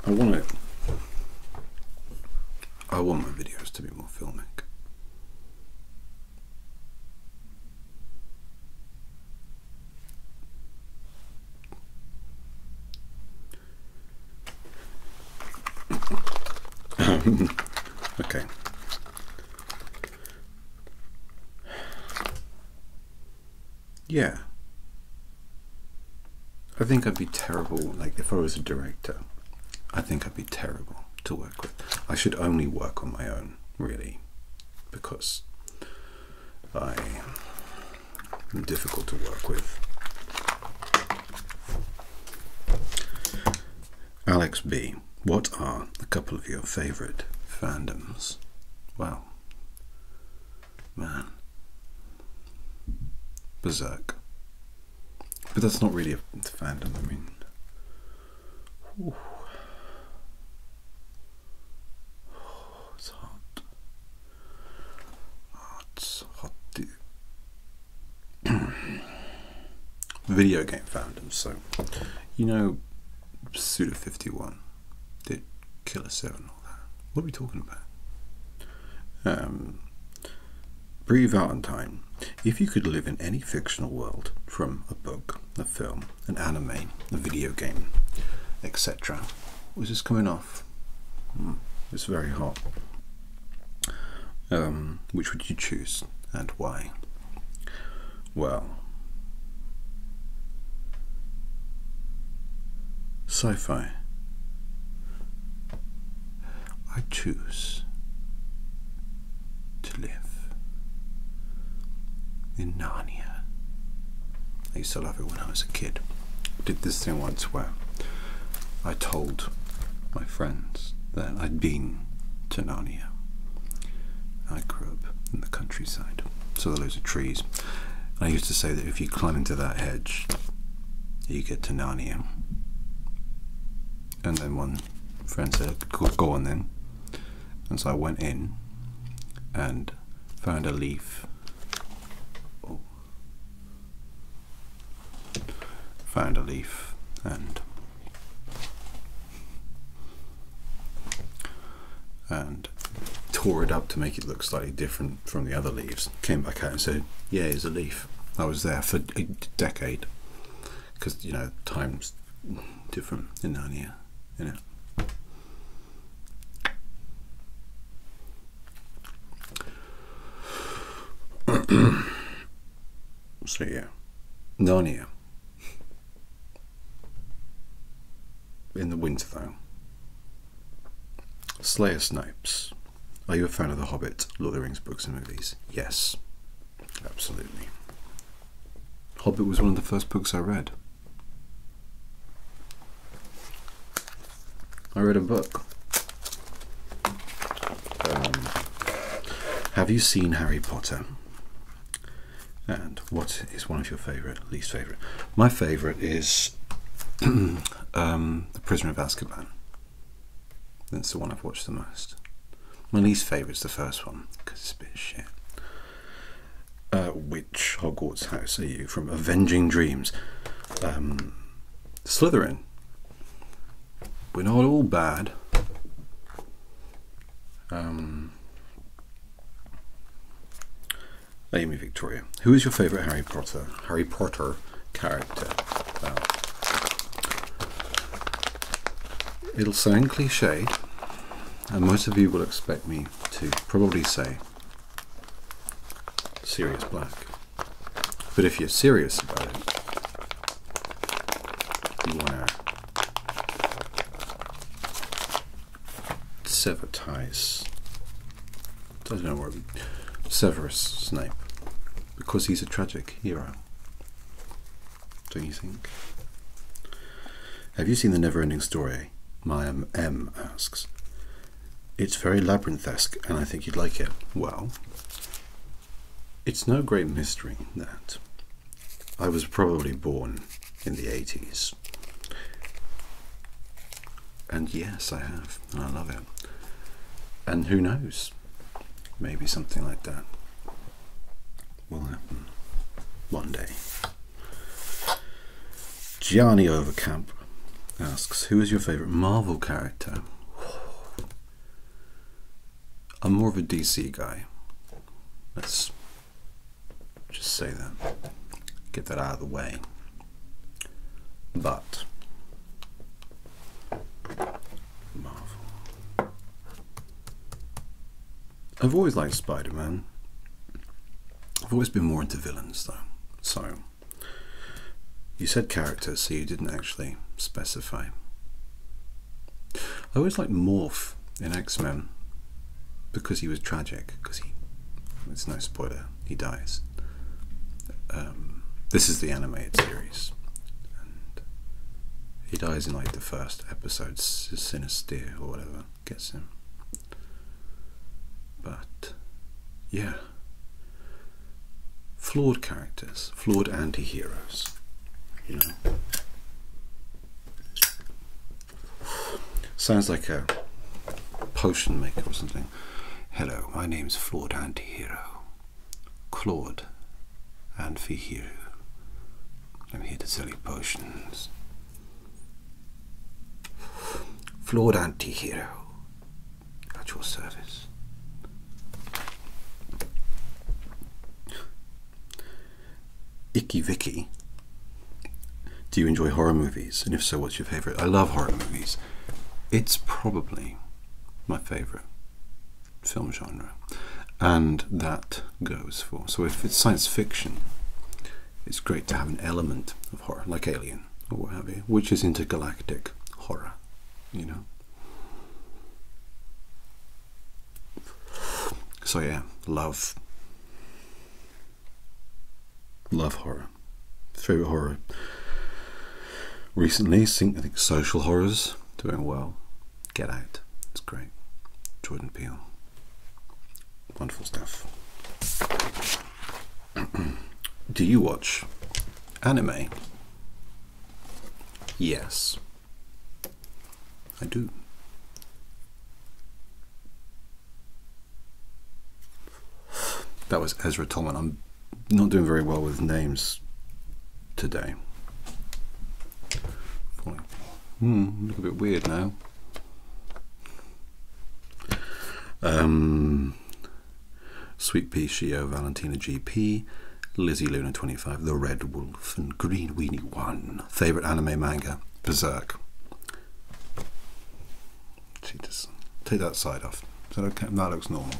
I want my videos to be more filmic. Okay. Yeah. I think I'd be terrible, like if I was a director, I think I'd be terrible to work with. I should only work on my own, really, because I'm difficult to work with. Alex B, what are a couple of your favourite fandoms? Wow. Man. Berserk. But that's not really a fandom, I mean. Ooh. Oh, it's hot. Oh, it's hot. Video game fandoms, so you know Suda51 did Killer 7 and all that. What are we talking about? Brie Valentine, if you could live in any fictional world, from a book, a film, an anime, a video game, etc. Was this coming off? It's very hot. Which would you choose and why? Well, sci-fi. I choose to live in Narnia. I used to love it when I was a kid. I did this thing once where I told my friends that I'd been to Narnia. I grew up in the countryside, so there are loads of trees. And I used to say that if you climb into that hedge, you get to Narnia. And then one friend said, go on then. And so I went in and found a leaf. Oh. Found a leaf and tore it up to make it look slightly different from the other leaves. Came back out and said, yeah, it's a leaf. I was there for a decade because, you know, time's different in Narnia, you know. So yeah, Narnia. In the winter though. Slayer Snipes. Are you a fan of The Hobbit, Lord of the Rings books and movies? Yes, absolutely. Hobbit was one of the first books I read. I read a book. Have you seen Harry Potter? And what is one of your favourite, least favourite? My favourite is The Prisoner of Azkaban. That's the one I've watched the most. My least favourite is the first one, because it's a bit of shit. Which Hogwarts house are you from? Avenging Dreams. Slytherin. We're not all bad. Amy Victoria. Who is your favourite Harry Potter character? Well, it'll sound cliched, and most of you will expect me to probably say Sirius Black. But if you're serious about it, you want to sever ties. I don't know where. Severus Snape, because he's a tragic hero. Don't you think? Have you seen The Never-Ending Story? Maya M asks. It's very labyrinth-esque, and I think you'd like it. Well, it's no great mystery that I was probably born in the 80s. And yes, I have, and I love it. And who knows? Maybe something like that will happen one day. Gianni Overcamp. asks, who is your favourite Marvel character? I'm more of a DC guy. Let's just say that. Get that out of the way. But Marvel. I've always liked Spider-Man. I've always been more into villains though. So you said characters, so you didn't actually specify. I always liked Morph in X-Men because he was tragic, because it's no spoiler, he dies. This is the animated series, and he dies in like the first episode. Sinister or whatever gets him. But yeah, flawed characters, flawed anti-heroes, you know. Sounds like a potion maker or something. Hello, my name's Flawed Anti-Hero, Claude Anti-Hero. I'm here to sell you potions. Flawed Anti-Hero, at your service. Icky Vicky, do you enjoy horror movies? And if so, what's your favourite? I love horror movies. It's probably my favourite film genre, and that goes for, so if it's science fiction, it's great to have an element of horror, like Alien or what have you, which is intergalactic horror, you know. So yeah, love horror. Favorite horror recently, I think social horrors doing well. Get Out, it's great. Jordan Peele, wonderful stuff. Do you watch anime? Yes, I do. That was Ezra Tolman. I'm not doing very well with names today. Look a bit weird now. Sweet Pea Shio, Valentina GP, Lizzie Luna 25, The Red Wolf, and Green Weenie 1. Favorite anime manga? Berserk. Jesus. Take that side off. Is that okay? That looks normal.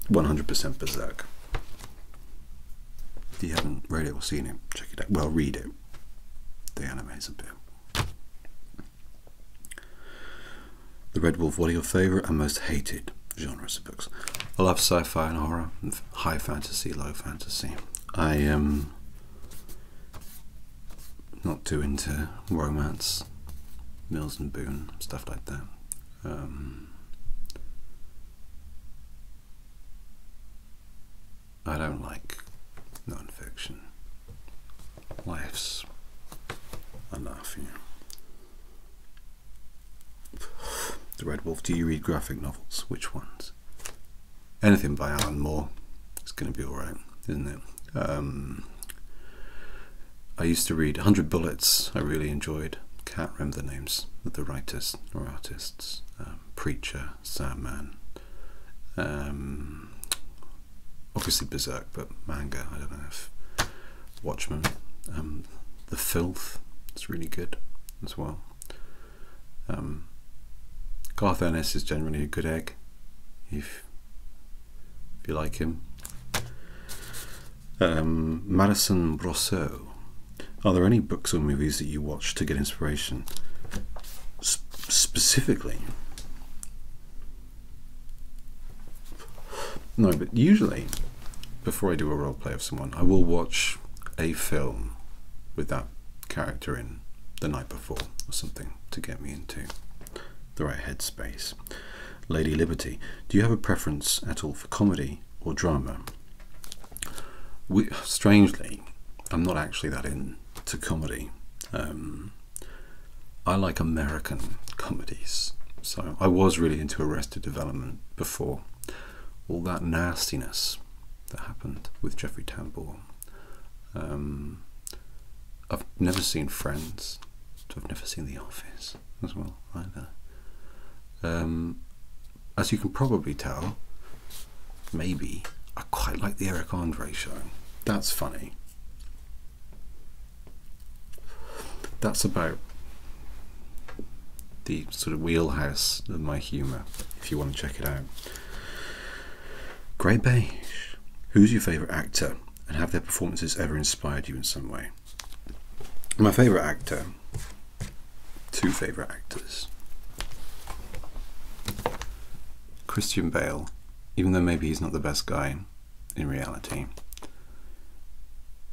100% Berserk. If you haven't read it or seen it, check it out. Well, read it. The anime is a bit. The Red Wolf, what are your favourite and most hated genres of books? I love sci-fi and horror, and high fantasy, low fantasy. I am not too into romance, Mills and Boon, stuff like that. I don't like non-fiction. Life's enough, you know. The Red Wolf, do you read graphic novels? Which ones? Anything by Alan Moore is going to be alright, isn't it? I used to read 100 Bullets, I really enjoyed. Can't remember the names of the writers or artists. Preacher, Sandman. Obviously Berserk, but manga, I don't know if. Watchmen. The Filth, it's really good as well. Garth Ennis is generally a good egg, if you like him. Madison Brosseau, are there any books or movies that you watch to get inspiration? Specifically? No, but usually, before I do a role play of someone, I will watch a film with that character in the night before or something to get me into the right headspace. Lady Liberty, do you have a preference at all for comedy or drama? Strangely, I'm not actually that into comedy. I like American comedies. So I was really into Arrested Development before all that nastiness that happened with Jeffrey Tambor. I've never seen Friends. I've never seen The Office as well either. As you can probably tell, maybe, I quite like the Eric Andre show. That's funny. That's about the sort of wheelhouse of my humour, if you want to check it out. Grey Beige. Who's your favourite actor, and have their performances ever inspired you in some way? My favourite actor, two favourite actors. Christian Bale, even though maybe he's not the best guy in reality,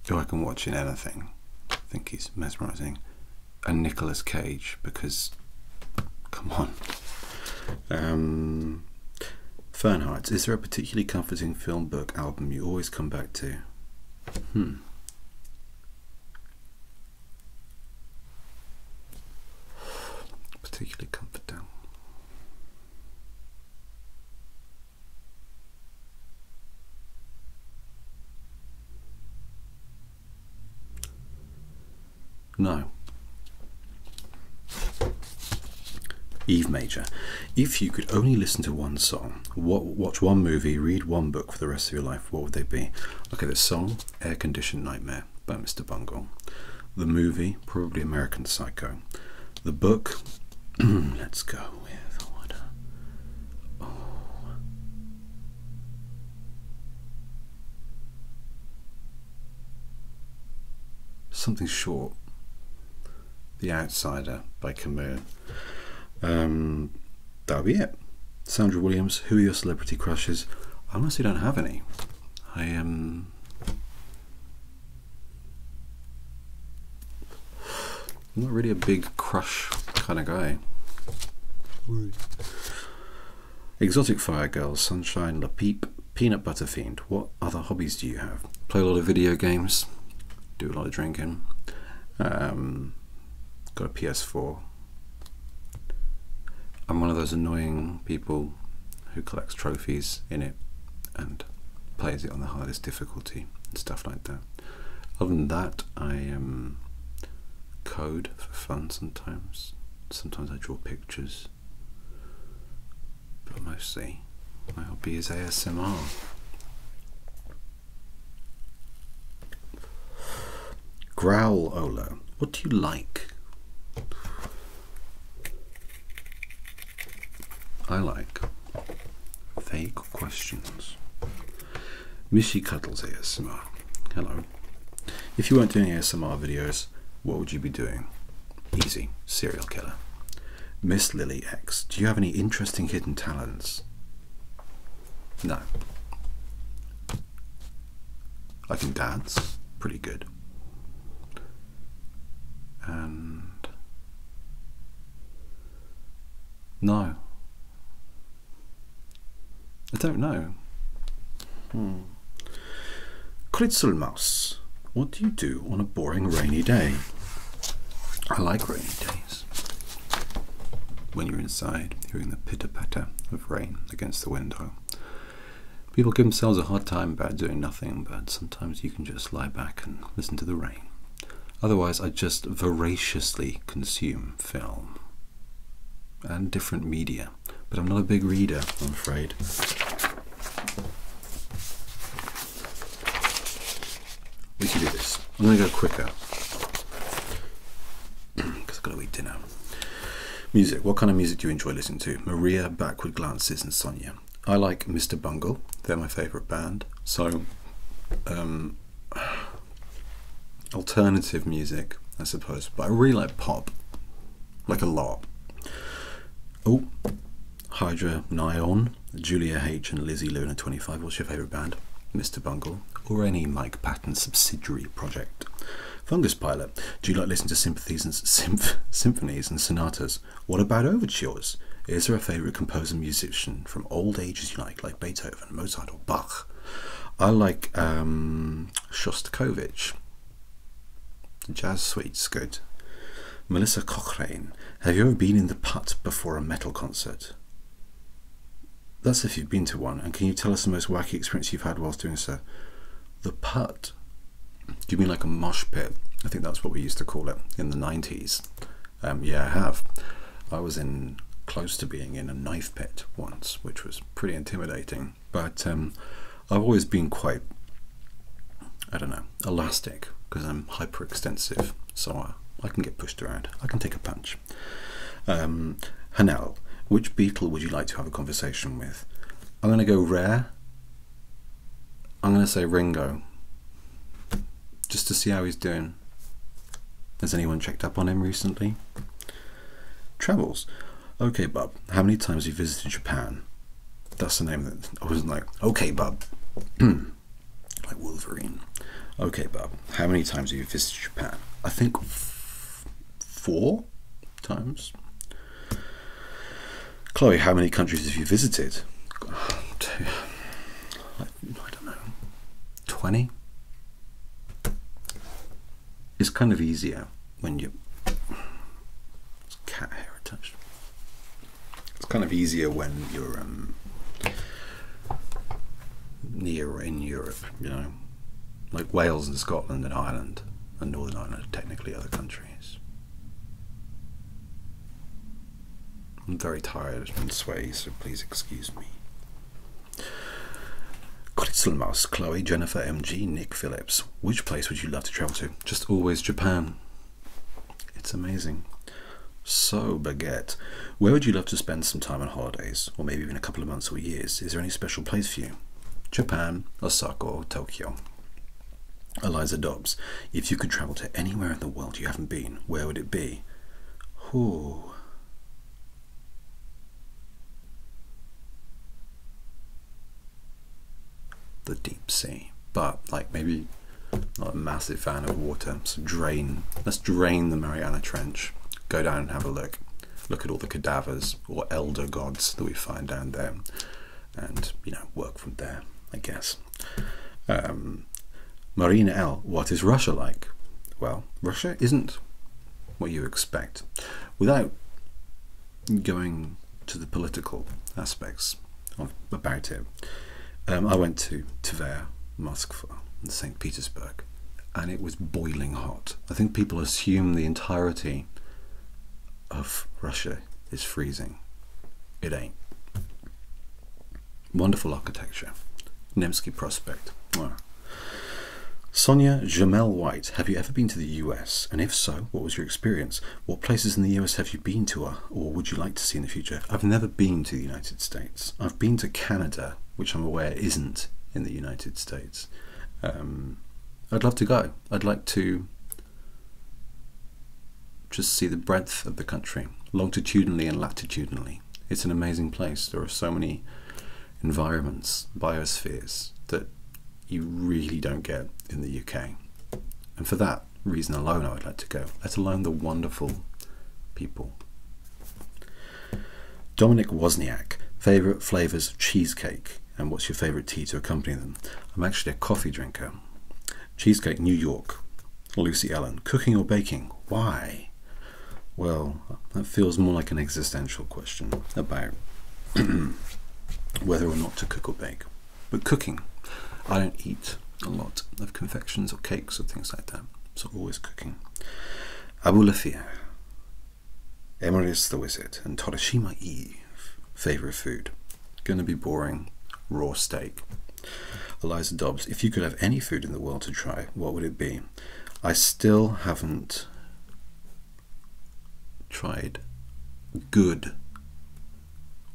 who I can watch in anything. I think he's mesmerising. And Nicolas Cage, because, come on. Fernhardt, is there a particularly comforting film, book, album you always come back to? Particularly comforting. No. Eve Major. If you could only listen to one song, watch one movie, read one book for the rest of your life, what would they be? Okay, the song, Air Conditioned Nightmare by Mr. Bungle. The movie, probably American Psycho. The book, let's go with what? Something short. The Outsider by Camus. That'll be it. Sandra Williams, who are your celebrity crushes? I honestly don't have any. I am not really a big crush kind of guy. Exotic Fire Girls, Sunshine, La Peep, Peanut Butter Fiend. What other hobbies do you have? Play a lot of video games. Do a lot of drinking. Got a PS4. I'm one of those annoying people who collects trophies in it and plays it on the hardest difficulty and stuff like that. Other than that, I code for fun sometimes. Sometimes I draw pictures. But mostly my hobby is ASMR. Growl Ola, what do you like? I like vague questions. Missy Cuddles ASMR. Hello. If you weren't doing ASMR videos, what would you be doing? Easy. Serial killer. Miss Lily X. Do you have any interesting hidden talents? No. I can dance. Pretty good. And no. I don't know. Kritzelmaus, what do you do on a boring rainy day? I like rainy days. When you're inside, hearing the pitter-patter of rain against the window. People give themselves a hard time about doing nothing, but sometimes you can just lie back and listen to the rain. Otherwise, I just voraciously consume film and different media. But I'm not a big reader, I'm afraid. We can do this. I'm going to go quicker because I've got to eat dinner. Music. What kind of music do you enjoy listening to? Maria, Backward Glances and Sonia. I like Mr. Bungle. They're my favourite band. So, alternative music, I suppose. But I really like pop. Like a lot. Oh. Hydra Nyon, Julia H and Lizzie Luna 25. What's your favourite band? Mr. Bungle, or any Mike Patton subsidiary project. Fungus Pilot, do you like listening to symphonies and sonatas? What about overtures? Is there a favourite composer musician from old ages you like Beethoven, Mozart or Bach? I like Shostakovich. Jazz suite's good. Melissa Cochrane, have you ever been in the Putt before a metal concert? That's if you've been to one. And can you tell us the most wacky experience you've had whilst doing so? The Putt. Do you mean like a mosh pit? I think that's what we used to call it in the 90s. Yeah, I have. I was close to being in a knife pit once, which was pretty intimidating. But I've always been quite, I don't know, elastic, because I'm hyperextensive, so I can get pushed around. I can take a punch. Hanel, which Beatle would you like to have a conversation with? I'm going to go rare. I'm going to say Ringo, just to see how he's doing. Has anyone checked up on him recently? Travels. Okay, bub, how many times have you visited Japan? That's the name that I wasn't like, okay, bub. Like Wolverine. Okay, bub, how many times have you visited Japan? I think 4 times. Chloe, how many countries have you visited? I don't know. 20? It's kind of easier when you... It's cat hair attached. It's kind of easier when you're near in Europe, you know. Like Wales and Scotland and Ireland and Northern Ireland are technically other countries. I'm very tired and sway, so please excuse me. Kritzelmaus, Chloe, Jennifer, MG, Nick Phillips. Which place would you love to travel to? Just always Japan. It's amazing. So, Baguette, where would you love to spend some time on holidays? Or maybe even a couple of months or years? Is there any special place for you? Japan, Osaka, or Tokyo? Eliza Dobbs, if you could travel to anywhere in the world you haven't been, where would it be? Ooh. The deep sea, but like maybe not a massive fan of water, so let's drain the Mariana Trench, go down and have a look at all the cadavers or elder gods that we find down there, and you know, work from there, I guess. Marina L, what is Russia like? Well, Russia isn't what you expect. Without going to the political aspects about it, I went to Tver, Moskva, and St. Petersburg, and it was boiling hot. I think people assume the entirety of Russia is freezing. It ain't. Wonderful architecture. Nevsky Prospect. Wow. Sonia Jamel White, have you ever been to the US? And if so, what was your experience? What places in the US have you been to or would you like to see in the future? I've never been to the United States. I've been to Canada, which I'm aware isn't in the United States. I'd love to go. I'd like to just see the breadth of the country, longitudinally and latitudinally. It's an amazing place. There are so many environments, biospheres, that you really don't get in the UK. And for that reason alone, I would like to go, let alone the wonderful people. Dominic Wozniak, favourite flavours of cheesecake, and what's your favourite tea to accompany them? I'm actually a coffee drinker. Cheesecake, New York. Lucy Ellen, cooking or baking? Why? Well, that feels more like an existential question about whether or not to cook or bake. But cooking, I don't eat a lot of confections or cakes or things like that, so always cooking. Abulafia, Emrys the Wizard, and Torishima Eve, favourite food? Gonna be boring. Raw steak. Eliza Dobbs, if you could have any food in the world to try, what would it be? I still haven't tried good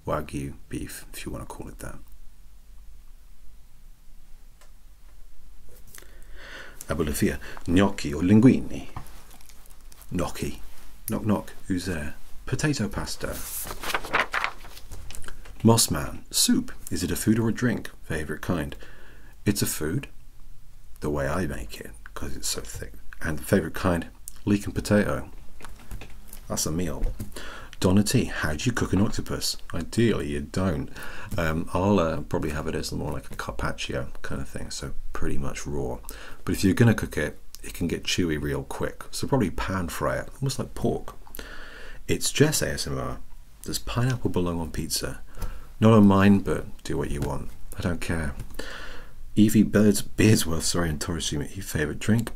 Wagyu beef, if you want to call it that. Abulafia, gnocchi or linguine? Gnocchi. Knock knock, who's there? Potato pasta. Mossman, soup. Is it a food or a drink? Favourite kind? It's a food, the way I make it, because it's so thick. And the favourite kind? Leek and potato. That's a meal. Donna T, how do you cook an octopus? Ideally, you don't. I'll probably have it as more like a carpaccio kind of thing, so pretty much raw. But if you're going to cook it, it can get chewy real quick. So probably pan fry it, almost like pork. It's Jess ASMR. Does pineapple belong on pizza? Not on mine, but do what you want. I don't care. Evie Beardsworth, sorry, and Torresuma, your favourite drink?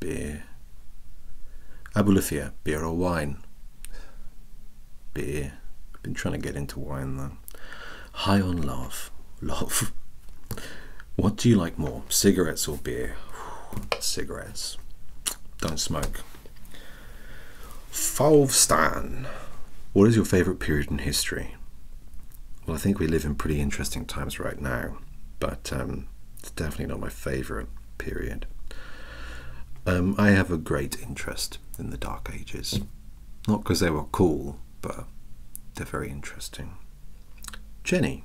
Beer. Abulafia, beer or wine? Beer. I've been trying to get into wine though. High on love. Love. What do you like more, cigarettes or beer? Cigarettes. Don't smoke. Favstan. What is your favourite period in history? Well, I think we live in pretty interesting times right now, but it's definitely not my favourite period. I have a great interest in the Dark Ages. Not because they were cool, but they're very interesting. Jenny,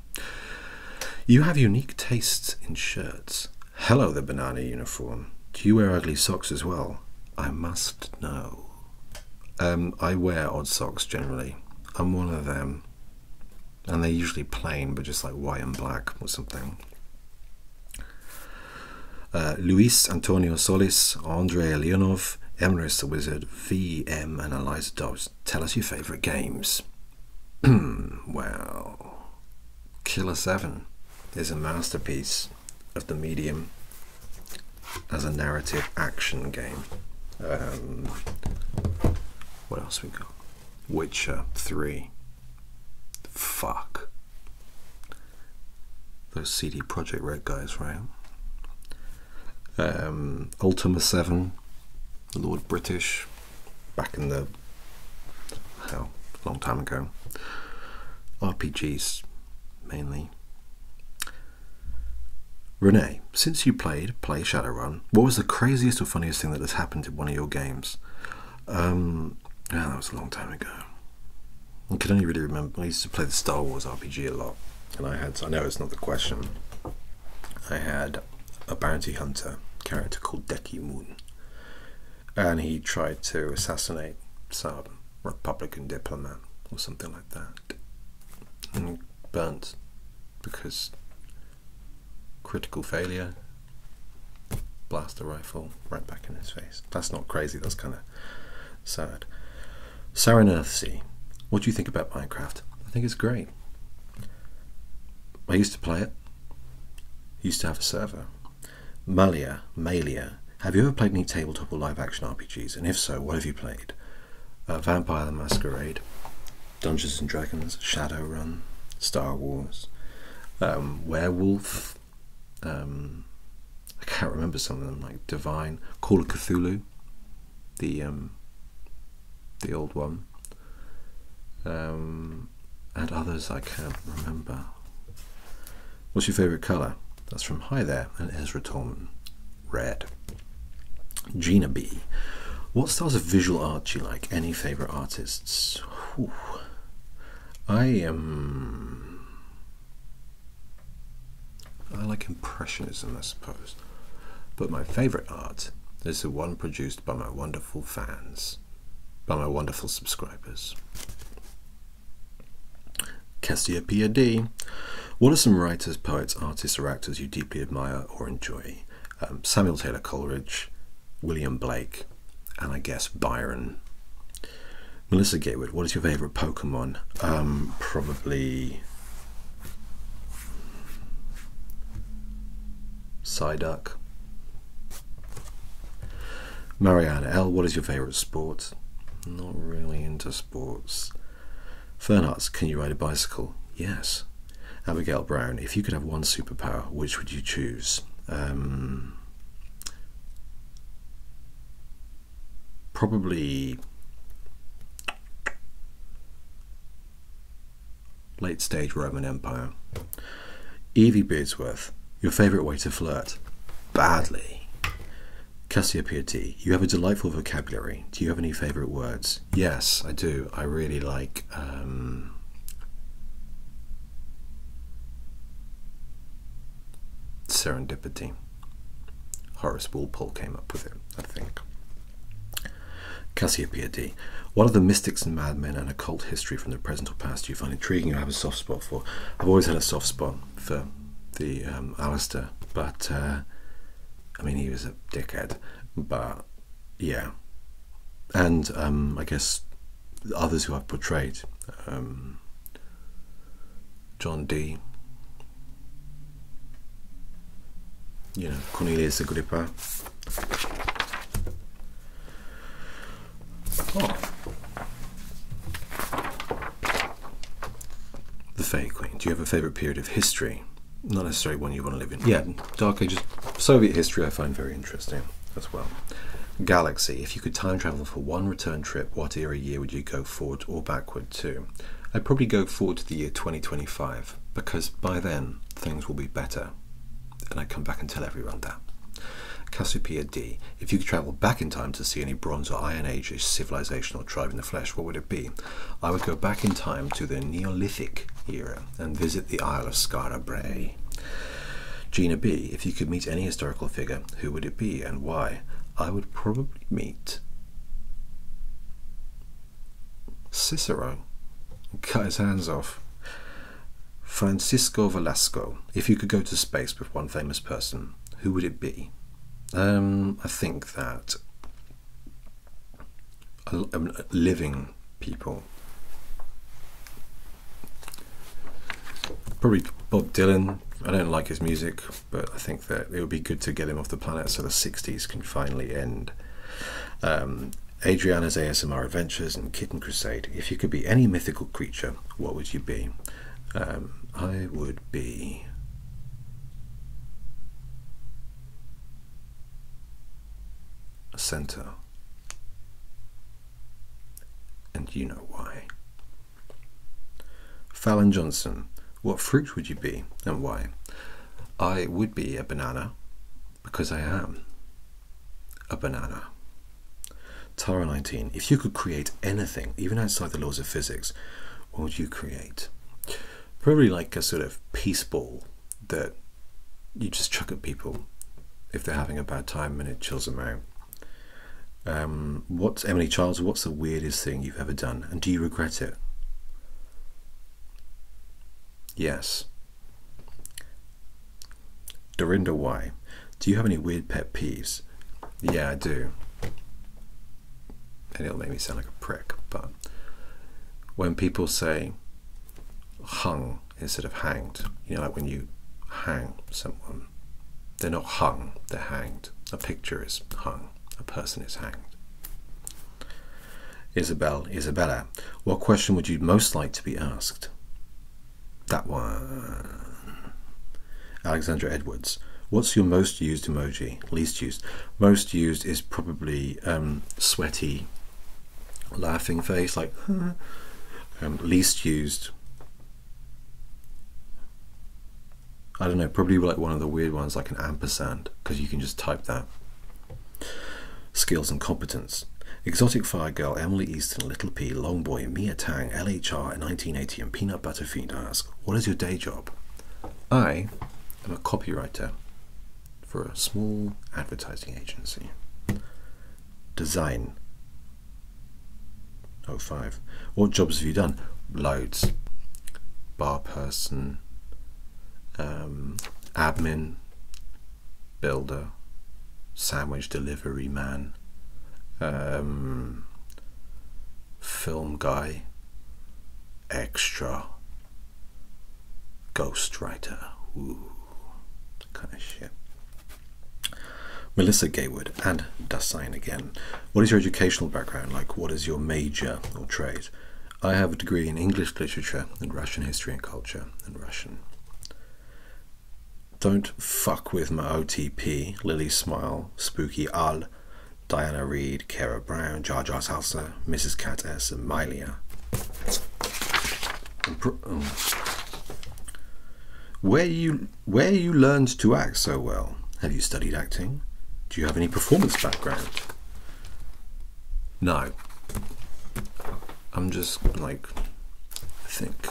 you have unique tastes in shirts. Hello, the banana uniform. Do you wear ugly socks as well? I must know. I wear odd socks generally. I'm one of them. And they're usually plain, but just like white and black or something. Luis Antonio Solis, Andrei Leonov, Emrys the Wizard, VM, and Eliza Dobbs. Tell us your favourite games. Well, Killer 7 is a masterpiece of the medium as a narrative action game. What else we got? Witcher 3. Fuck. Those CD Projekt Red guys, right? Ultima 7, Lord British, back in the hell, long time ago. RPGs mainly. Renee, since you play Shadowrun, what was the craziest or funniest thing that has happened in one of your games? That was a long time ago. I can only really remember, I used to play the Star Wars RPG a lot, and I know it's not the question, I had a bounty hunter character called Deki Moon, and he tried to assassinate some Republican diplomat or something like that, and burnt because critical failure, blaster rifle right back in his face. That's not crazy, that's kind of sad. Saren Earthsea, what do you think about Minecraft? I think it's great. I used to play it. Used to have a server. Malia, have you ever played any tabletop or live action RPGs? And if so, what have you played? Vampire the Masquerade, Dungeons and Dragons, Shadowrun, Star Wars, Werewolf, I can't remember some of them, like Divine, Call of Cthulhu, the old one, and others I can't remember. What's your favourite colour? That's from Hi There and Ezra Tolman. Red. Gina B. What styles of visual art do you like? Any favourite artists? Whew. I like Impressionism, I suppose. But my favourite art is the one produced by my wonderful fans, by my wonderful subscribers. Cassiopeia D. What are some writers, poets, artists, or actors you deeply admire or enjoy? Samuel Taylor Coleridge, William Blake, and I guess Byron. Melissa Gatewood, what is your favourite Pokemon? Probably Psyduck. Marianne L, what is your favourite sport? Not really into sports. Fernarts, can you ride a bicycle? Yes. Abigail Brown, if you could have one superpower, which would you choose? Probably late stage Roman Empire. Evie Beardsworth, your favourite way to flirt? Badly. Cassiopeia T, you have a delightful vocabulary. Do you have any favourite words? Yes, I do. I really like serendipity. Horace Walpole came up with it, I think. Cassiopeia D, what are the mystics and madmen and occult history from the present or past do you find intriguing or have a soft spot for? I've always had a soft spot for the Alistair, but I mean, he was a dickhead, but yeah. And I guess others who I've portrayed, John Dee, You know, Cornelius Agrippa. Oh. The Fairy Queen. Do you have a favourite period of history? Not necessarily one you want to live in. Yeah, Dark Ages. Soviet history I find very interesting as well. Galaxy. If you could time travel for one return trip, what era year would you go forward or backward to? I'd probably go forward to the year 2025, because by then things will be better. And I come back and tell everyone that. Cassiopeia D. If you could travel back in time to see any Bronze or Iron Age civilization or tribe in the flesh, what would it be? I would go back in time to the Neolithic era and visit the Isle of Skara Brae. Gina B. If you could meet any historical figure, who would it be and why? I would probably meet Cicero. Cut his hands off. Francisco Velasco. If you could go to space with one famous person, who would it be? I think that living people. Probably Bob Dylan. I don't like his music, but I think that it would be good to get him off the planet so the 60s can finally end. Adriana's ASMR Adventures and Kitten Crusade. If you could be any mythical creature, what would you be? I would be a centaur. And you know why. Fallon Johnson. What fruit would you be and why? I would be a banana because I am a banana. Tara 19. If you could create anything, even outside the laws of physics, what would you create? Probably like a sort of peace ball that you just chuck at people if they're having a bad time and it chills them out. What's Emily Childs? What's the weirdest thing you've ever done, and do you regret it? Yes. Dorinda Y. Do you have any weird pet peeves? Yeah, I do. And it'll make me sound like a prick, but when people say hung instead of hanged, you know, like when you hang someone, they're not hung, they're hanged. A picture is hung, a person is hanged. Isabella, what question would you most like to be asked? That one. Alexandra Edwards. What's your most used emoji? Least used? Most used is probably sweaty, laughing face, like least used. I don't know, probably like one of the weird ones, like an ampersand, because you can just type that. Skills and competence. Exotic Fire Girl, Emily Easton, Little P, Longboy, Mia Tang, LHR in 1980 and Peanut Butter Fiend ask, what is your day job? I am a copywriter for a small advertising agency. Design. 05. What jobs have you done? Loads. Bar person, admin, builder, sandwich delivery man, film guy, extra, ghostwriter, ooh, kind of shit. Melissa Gaywood and Dasein again. What is your educational background like? What is your major or trade? I have a degree in English literature and Russian history and culture and Russian. Don't fuck with my OTP, Lily Smile, Spooky Al, Diana Reed, Kara Brown, Jar Jar Salsa, Mrs. Cat S, and Mylia. Where you learned to act so well? Have you studied acting? Do you have any performance background? No. I'm just like, I think,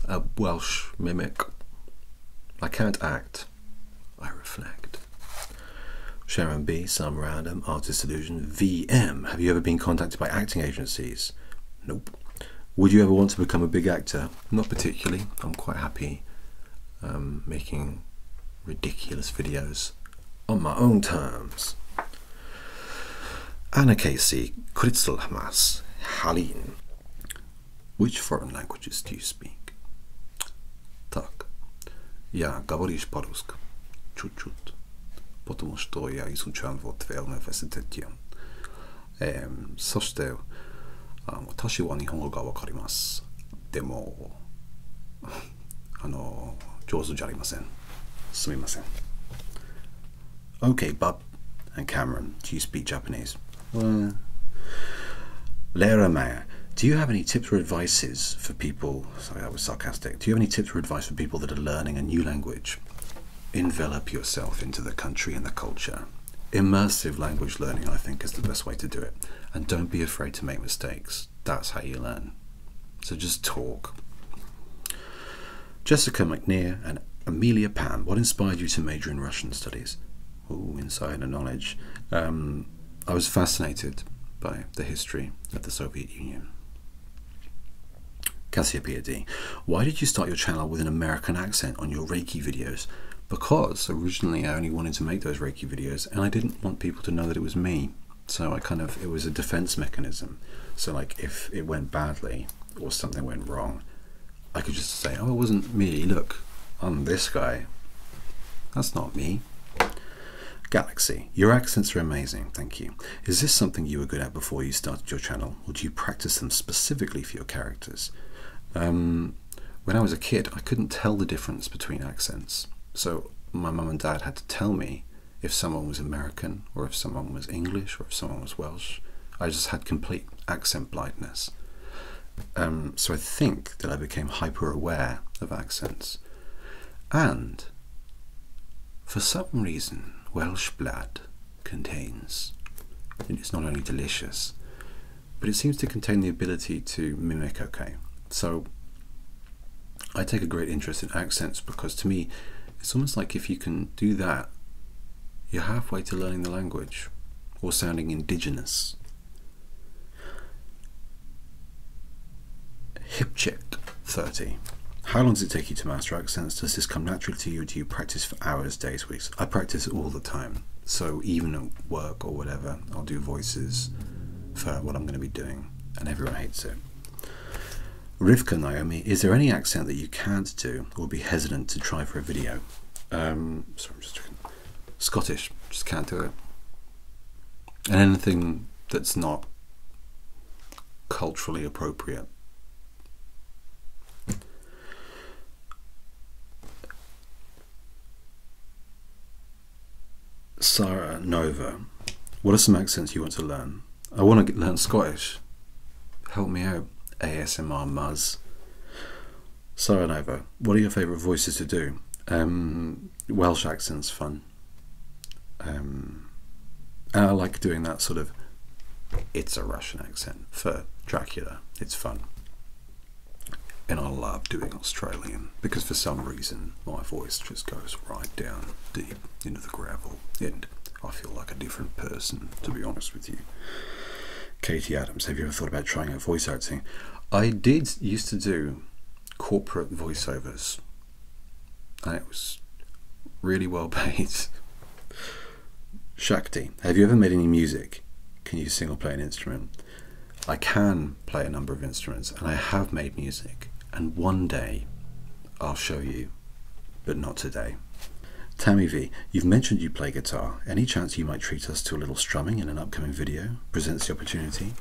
a Welsh mimic. I can't act, I reflect. Sharon B, some random artist illusion. VM, have you ever been contacted by acting agencies? Nope. Would you ever want to become a big actor? Not particularly. I'm quite happy making ridiculous videos on my own terms. Anna Casey, Kritzel Hamas, Halin. Which foreign languages do you speak? Tak. Я говоришь по-русски. Чуть-чуть. Потому что я изучал в университете. そして、私は日本語がわかります。でも、上手じゃありません。すみません。Okay, Bob and Cameron, do you speak Japanese? Lara Maya, do you have any tips or advices for people? Sorry, that was sarcastic. Do you have any tips or advice for people that are learning a new language? Envelop yourself into the country and the culture. Immersive language learning, I think, is the best way to do it. And don't be afraid to make mistakes. That's how you learn. So just talk. Jessica McNear and Amelia Pan, what inspired you to major in Russian studies? Oh, insider knowledge. I was fascinated by the history of the Soviet Union. Cassiopeia D, why did you start your channel with an American accent on your Reiki videos? Because originally I only wanted to make those Reiki videos and I didn't want people to know that it was me. So it was a defense mechanism. So like if it went badly or something went wrong, I could just say, oh, it wasn't me, look, I'm this guy. That's not me. Galaxy, your accents are amazing, thank you. Is this something you were good at before you started your channel, or do you practice them specifically for your characters? When I was a kid, I couldn't tell the difference between accents. So my mum and dad had to tell me if someone was American, or if someone was English, or if someone was Welsh. I just had complete accent blindness. So I think that I became hyper aware of accents. And for some reason, Welsh blood contains, and it's not only delicious, but it seems to contain the ability to mimic okay. So I take a great interest in accents because to me, it's almost like if you can do that, you're halfway to learning the language or sounding indigenous. Hipcheck 30. How long does it take you to master accents? Does this come naturally to you, or do you practice for hours, days, weeks? I practice all the time. So even at work or whatever, I'll do voices for what I'm going to be doing, and everyone hates it. Rivka Naomi, is there any accent that you can't do or be hesitant to try for a video? Sorry, I'm just checking. Scottish, just can't do it. And anything that's not culturally appropriate. Sarah Nova, what are some accents you want to learn? I want to learn Scottish. Help me out. ASMR Muzz. Sarah Nova, what are your favourite voices to do? Welsh accent's fun. And I like doing that sort of, it's a Russian accent for Dracula. It's fun. And I love doing Australian because for some reason my voice just goes right down deep into the gravel and I feel like a different person, to be honest with you. Katie Adams, have you ever thought about trying out voice acting? I used to do corporate voiceovers and it was really well paid. Shakti, have you ever made any music? Can you sing or play an instrument? I can play a number of instruments and I have made music. And one day I'll show you, but not today. Tammy V, you've mentioned you play guitar. Any chance you might treat us to a little strumming in an upcoming video? Presents the opportunity?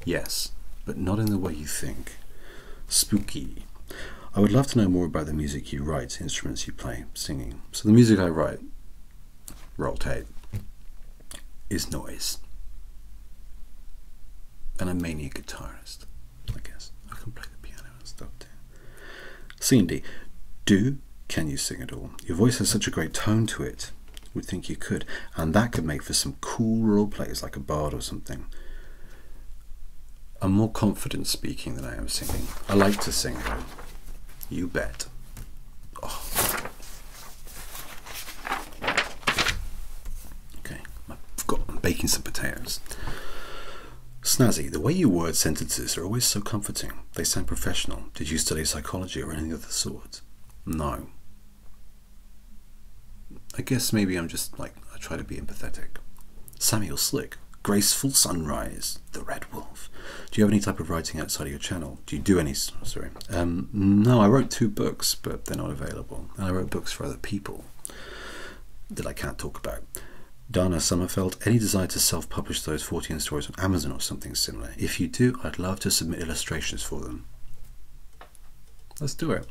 Yes, but not in the way you think. Spooky, I would love to know more about the music you write, instruments you play, singing. So the music I write, roll tape, is noise. And I'm mainly a guitarist, I guess. I can play the piano and stuff too. Cindy, can you sing at all? Your voice has such a great tone to it. Would think you could. And that could make for some cool role plays like a bard or something. I'm more confident speaking than I am singing. I like to sing though. You bet. Oh. Okay, I'm baking some potatoes. Snazzy, the way you word sentences are always so comforting. They sound professional. Did you study psychology or anything of the sort? No. I guess maybe I'm just like, I try to be empathetic. Samuel Slick, Graceful Sunrise, The Red Wolf. Do you have any type of writing outside of your channel? Do you do any? Sorry. No, I wrote 2 books, but they're not available. And I wrote books for other people that I can't talk about. Dana Sommerfeld, any desire to self-publish those 14 stories on Amazon or something similar? If you do, I'd love to submit illustrations for them. Let's do it.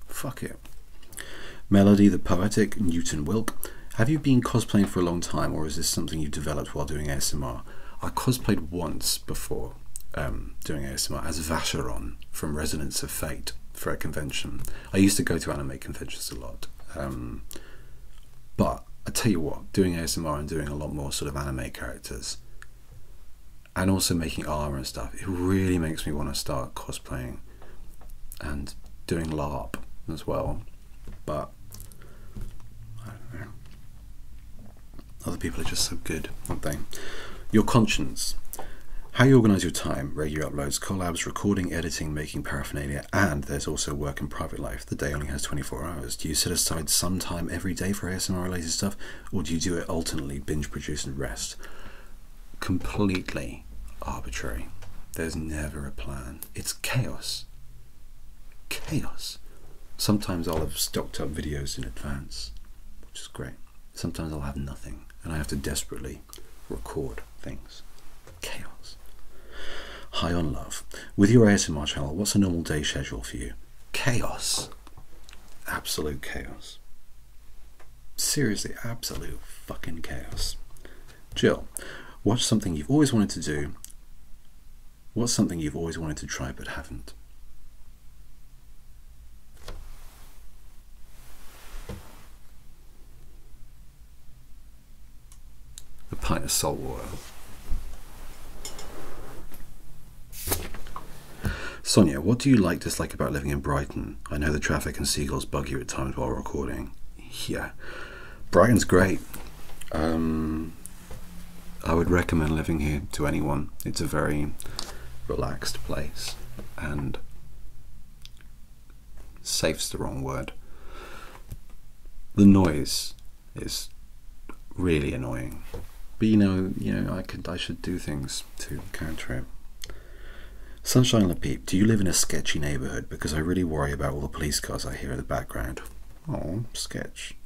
Fuck it. Melody the Poetic, Newton Wilk. Have you been cosplaying for a long time, or is this something you developed while doing ASMR? I cosplayed once before doing ASMR as Vacheron from Resonance of Fate for a convention. I used to go to anime conventions a lot. But I tell you what, doing ASMR and doing a lot more sort of anime characters and also making armor and stuff, it really makes me want to start cosplaying and doing LARP as well. But I don't know. Other people are just so good, aren't they? Your conscience. How you organise your time, regular uploads, collabs, recording, editing, making paraphernalia, and there's also work and private life. The day only has 24 hours. Do you set aside some time every day for ASMR related stuff, or do you do it alternately, binge, produce and rest? Completely arbitrary. There's never a plan. It's chaos. Chaos. Sometimes I'll have stocked up videos in advance, which is great. Sometimes I'll have nothing, and I have to desperately record things. Chaos. High on Love. With your ASMR channel, what's a normal day schedule for you? Chaos. Absolute chaos. Seriously, absolute fucking chaos. Jill, what's something you've always wanted to do? What's something you've always wanted to try but haven't? A pint of salt water. Sonia, what do you dislike about living in Brighton? I know the traffic and seagulls bug you at times while recording. Yeah, Brighton's great. I would recommend living here to anyone. It's a very relaxed place, and safe's the wrong word. The noise is really annoying, but you know, I should do things to counter it. Sunshine LaPeep, do you live in a sketchy neighbourhood? Because I really worry about all the police cars I hear in the background. Oh, sketch.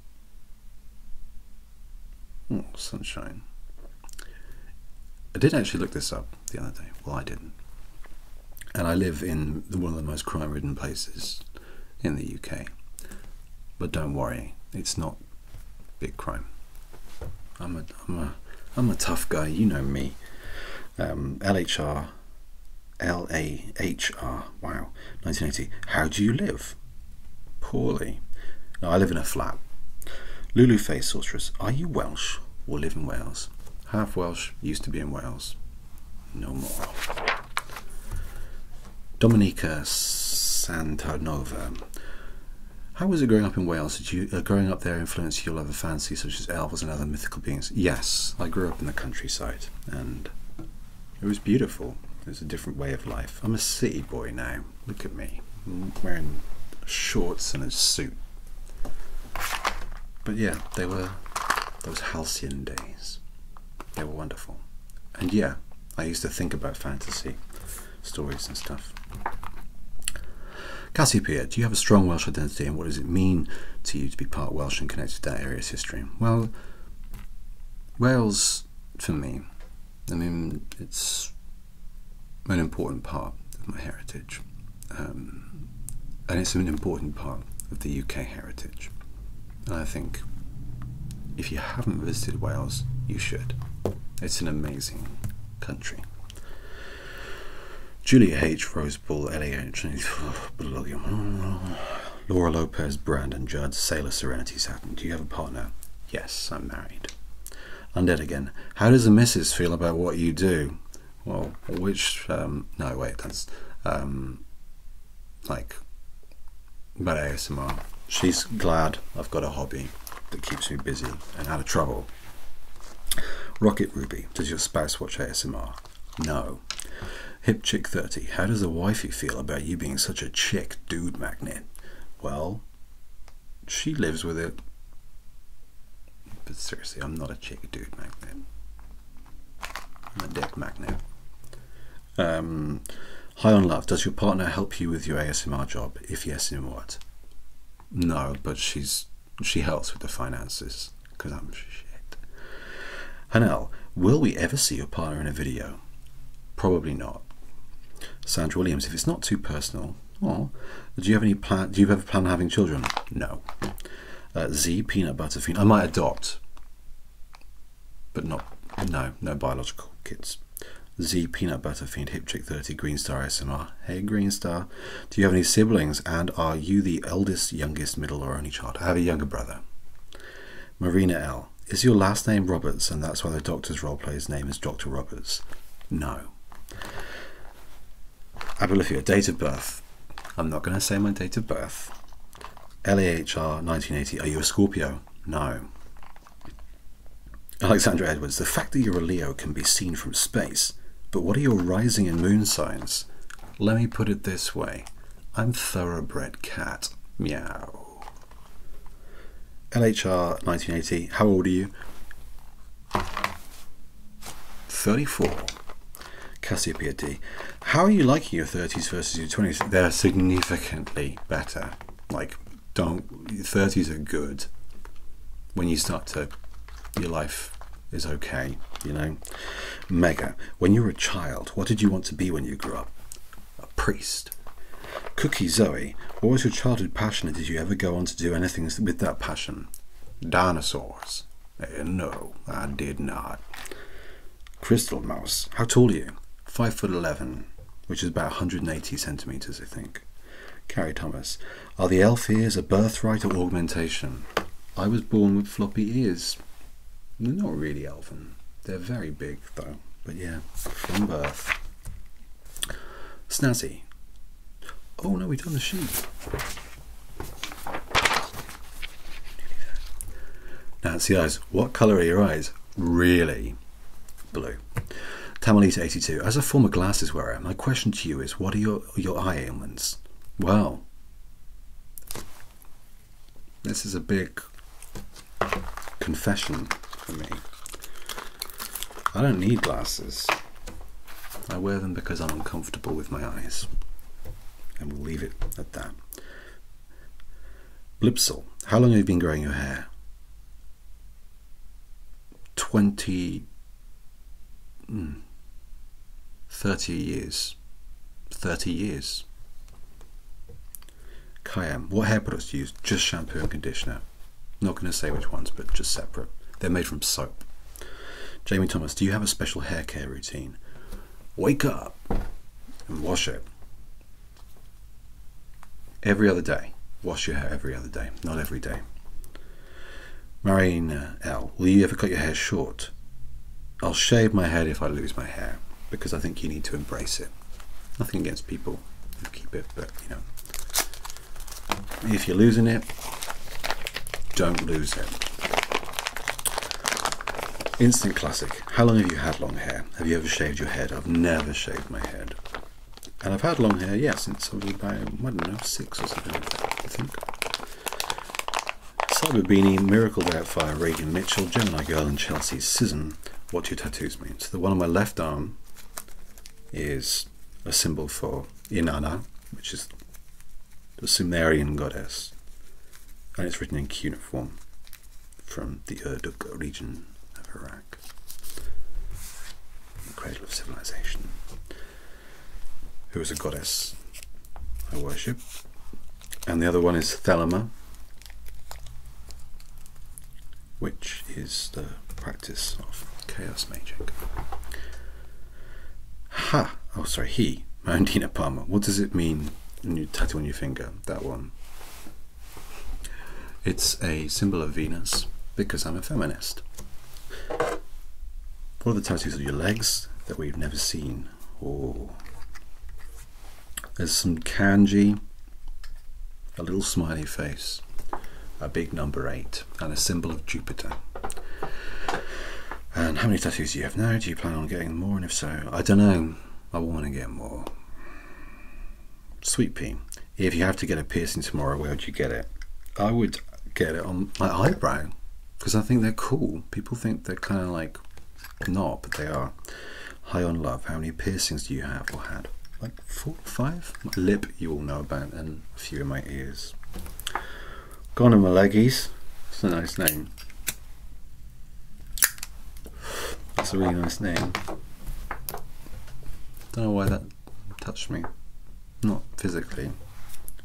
Oh, Sunshine. I did actually look this up the other day. Well, I didn't. And I live in one of the most crime-ridden places in the UK. But don't worry, it's not big crime. I'm a tough guy, you know me. LHR, wow, 1980. How do you live? Poorly. No, I live in a flat. Lulu Face Sorceress, are you Welsh or live in Wales? Half Welsh, used to be in Wales. No more. Dominica Santanova. How was it growing up in Wales? Did you, growing up there, influence your love of fantasy such as elves and other mythical beings? Yes, I grew up in the countryside and it was beautiful. It was a different way of life. I'm a city boy now. Look at me. I'm wearing shorts and a suit. But yeah, they were those halcyon days. They were wonderful. And yeah, I used to think about fantasy stories and stuff. Cassiopeia, do you have a strong Welsh identity, and what does it mean to you to be part Welsh and connected to that area's history? Well, Wales, for me, I mean, it's an important part of my heritage. And it's an important part of the UK heritage. And I think if you haven't visited Wales, you should. It's an amazing country. Julia H. Rose Bull, LAH, Laura Lopez, Brandon Judd, Sailor Serenity Saturn. Do you have a partner? Yes, I'm married. Undead again. How does the missus feel about what you do? Well, which, no, wait, that's, like, about ASMR. She's glad I've got a hobby that keeps me busy and out of trouble. Rocket Ruby, does your spouse watch ASMR? No. Hip Chick 30, how does a wifey feel about you being such a chick dude magnet? Well, she lives with it. But seriously, I'm not a chick dude magnet. My dick magnet. High on love. Does your partner help you with your ASMR job? If yes, in what? No, but she helps with the finances because I'm shit. Hanel, will we ever see your partner in a video? Probably not. Sandra Williams, if it's not too personal. Oh, do you have any plan? Do you ever plan on having children? No. Z, peanut butter fiend. I might adopt, but no biological kids. Z, peanut butter fiend, hip chick 30, Green Star SMR. Hey Green Star, do you have any siblings? And are you the eldest, youngest, middle, or only child? I have a younger brother. Marina L, is your last name Roberts, and that's why the Doctor's roleplay's name is Dr. Roberts? No. Abolifia, date of birth. I'm not going to say my date of birth. LAHR 1980. Are you a Scorpio? No. Alexandra Edwards. The fact that you're a Leo can be seen from space, but what are your rising and moon signs? Let me put it this way. I'm thoroughbred cat. Meow. LHR 1980. How old are you? 34. Cassiopeia D. How are you liking your 30s versus your 20s? They're significantly better. Like, your 30s are good. When you start to, your life is okay, you know. Mega, when you were a child, what did you want to be when you grew up? A priest. Cookie Zoe, what was your childhood passion, and did you ever go on to do anything with that passion? Dinosaurs. No, I did not. Crystal Mouse, how tall are you? 5'11", which is about 180 centimeters, I think. Carrie Thomas, are the elf ears a birthright or augmentation? I was born with floppy ears. They're not really elven. They're very big though. But yeah, from birth. Snazzy. Oh no, we've done the sheep. Nancy Eyes, what colour are your eyes? Really? Blue. Tamalita 82. As a former glasses wearer, my question to you is, what are your eye ailments? Well, this is a big confession for me. I don't need glasses. I wear them because I'm uncomfortable with my eyes. And we'll leave it at that. Blipsel, how long have you been growing your hair? 30 years. 30 years. Kayam, what hair products do you use? Just shampoo and conditioner. Not going to say which ones, but just separate. They're made from soap. Jamie Thomas, do you have a special hair care routine? Wake up and wash it. Every other day. Wash your hair every other day, not every day. Marina L, will you ever cut your hair short? I'll shave my head if I lose my hair, because I think you need to embrace it. Nothing against people who keep it, but you know, if you're losing it, don't lose it. Instant classic. How long have you had long hair? Have you ever shaved your head? I've never shaved my head. And I've had long hair, yeah, since I was about, I don't know, 6 or something like that, I think. Cyber Beanie, Miracle Doubtfire, Reagan Mitchell, Gemini Girl, and Chelsea Sisson. What do your tattoos mean? So the one on my left arm is a symbol for Inanna, which is the Sumerian goddess, and it's written in cuneiform from the Urduk region of Iraq, the cradle of civilization, who is a goddess I worship. And the other one is Thelema, which is the practice of chaos magic. Ha! Oh, sorry, he. Mandina Palmer. What does it mean when you tattoo on your finger? That one. It's a symbol of Venus, because I'm a feminist. What are the tattoos of your legs that we've never seen? Oh. There's some kanji, a little smiley face, a big number 8, and a symbol of Jupiter. And how many tattoos do you have now? Do you plan on getting more? And if so, I don't know. I want to get more. Sweet Pea, if you have to get a piercing tomorrow, where would you get it? I would get it on my eyebrow, because I think they're cool. People think they're kind of like not, but they are. High on love. How many piercings do you have or had? Like 4 or 5? My lip you all know about, and a few in my ears. Gone in my leggies. It's a nice name. That's a really nice name. Don't know why that touched me. Not physically.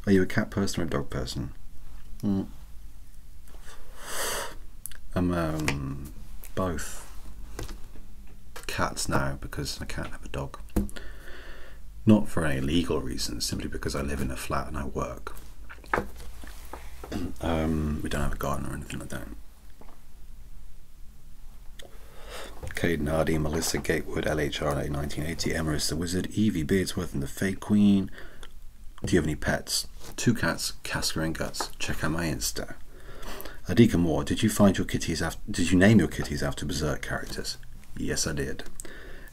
Are you a cat person or a dog person? I'm both. Cats now because I can't have a dog. Not for any legal reasons, simply because I live in a flat and I work. We don't have a garden or anything like that. Kate Nardi, Melissa Gatewood, LHR 1980, Emerus the Wizard, Evie Beardsworth and the Fake Queen. Do you have any pets? 2 cats, Casper and Guts. Check out my Insta. Adika Moore, did you name your kitties after Berserk characters? Yes, I did.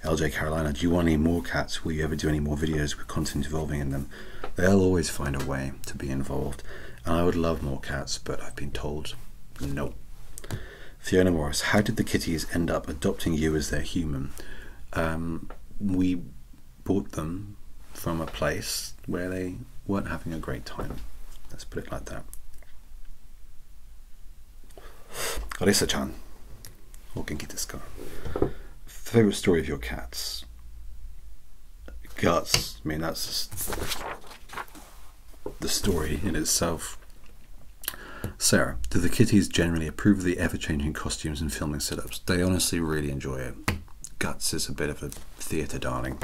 LJ Carolina, do you want any more cats? Will you ever do any more videos with content involving in them? They'll always find a way to be involved. And I would love more cats, but I've been told no. Fiona Morris, how did the kitties end up adopting you as their human? We bought them from a place where they weren't having a great time. Let's put it like that. Arisa-chan, Genki desu ka? Favorite story of your cats? Guts. I mean, that's the story in itself. Sarah, do the kitties generally approve of the ever-changing costumes and filming setups? They honestly really enjoy it. Guts is a bit of a theatre darling.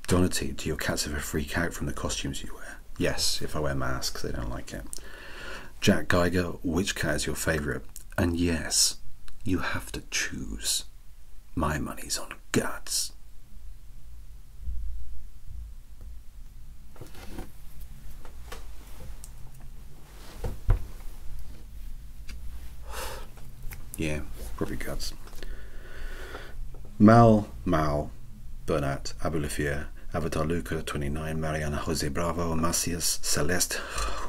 Donati, do your cats ever freak out from the costumes you wear? Yes, if I wear masks, they don't like it. Jack Geiger, which cat is your favourite? And yes, you have to choose. My money's on Guts. Yeah, probably Guts. Mal, Bernat, Abulafia, Avatar Luca 29, Mariana Jose Bravo, Macias, Celeste,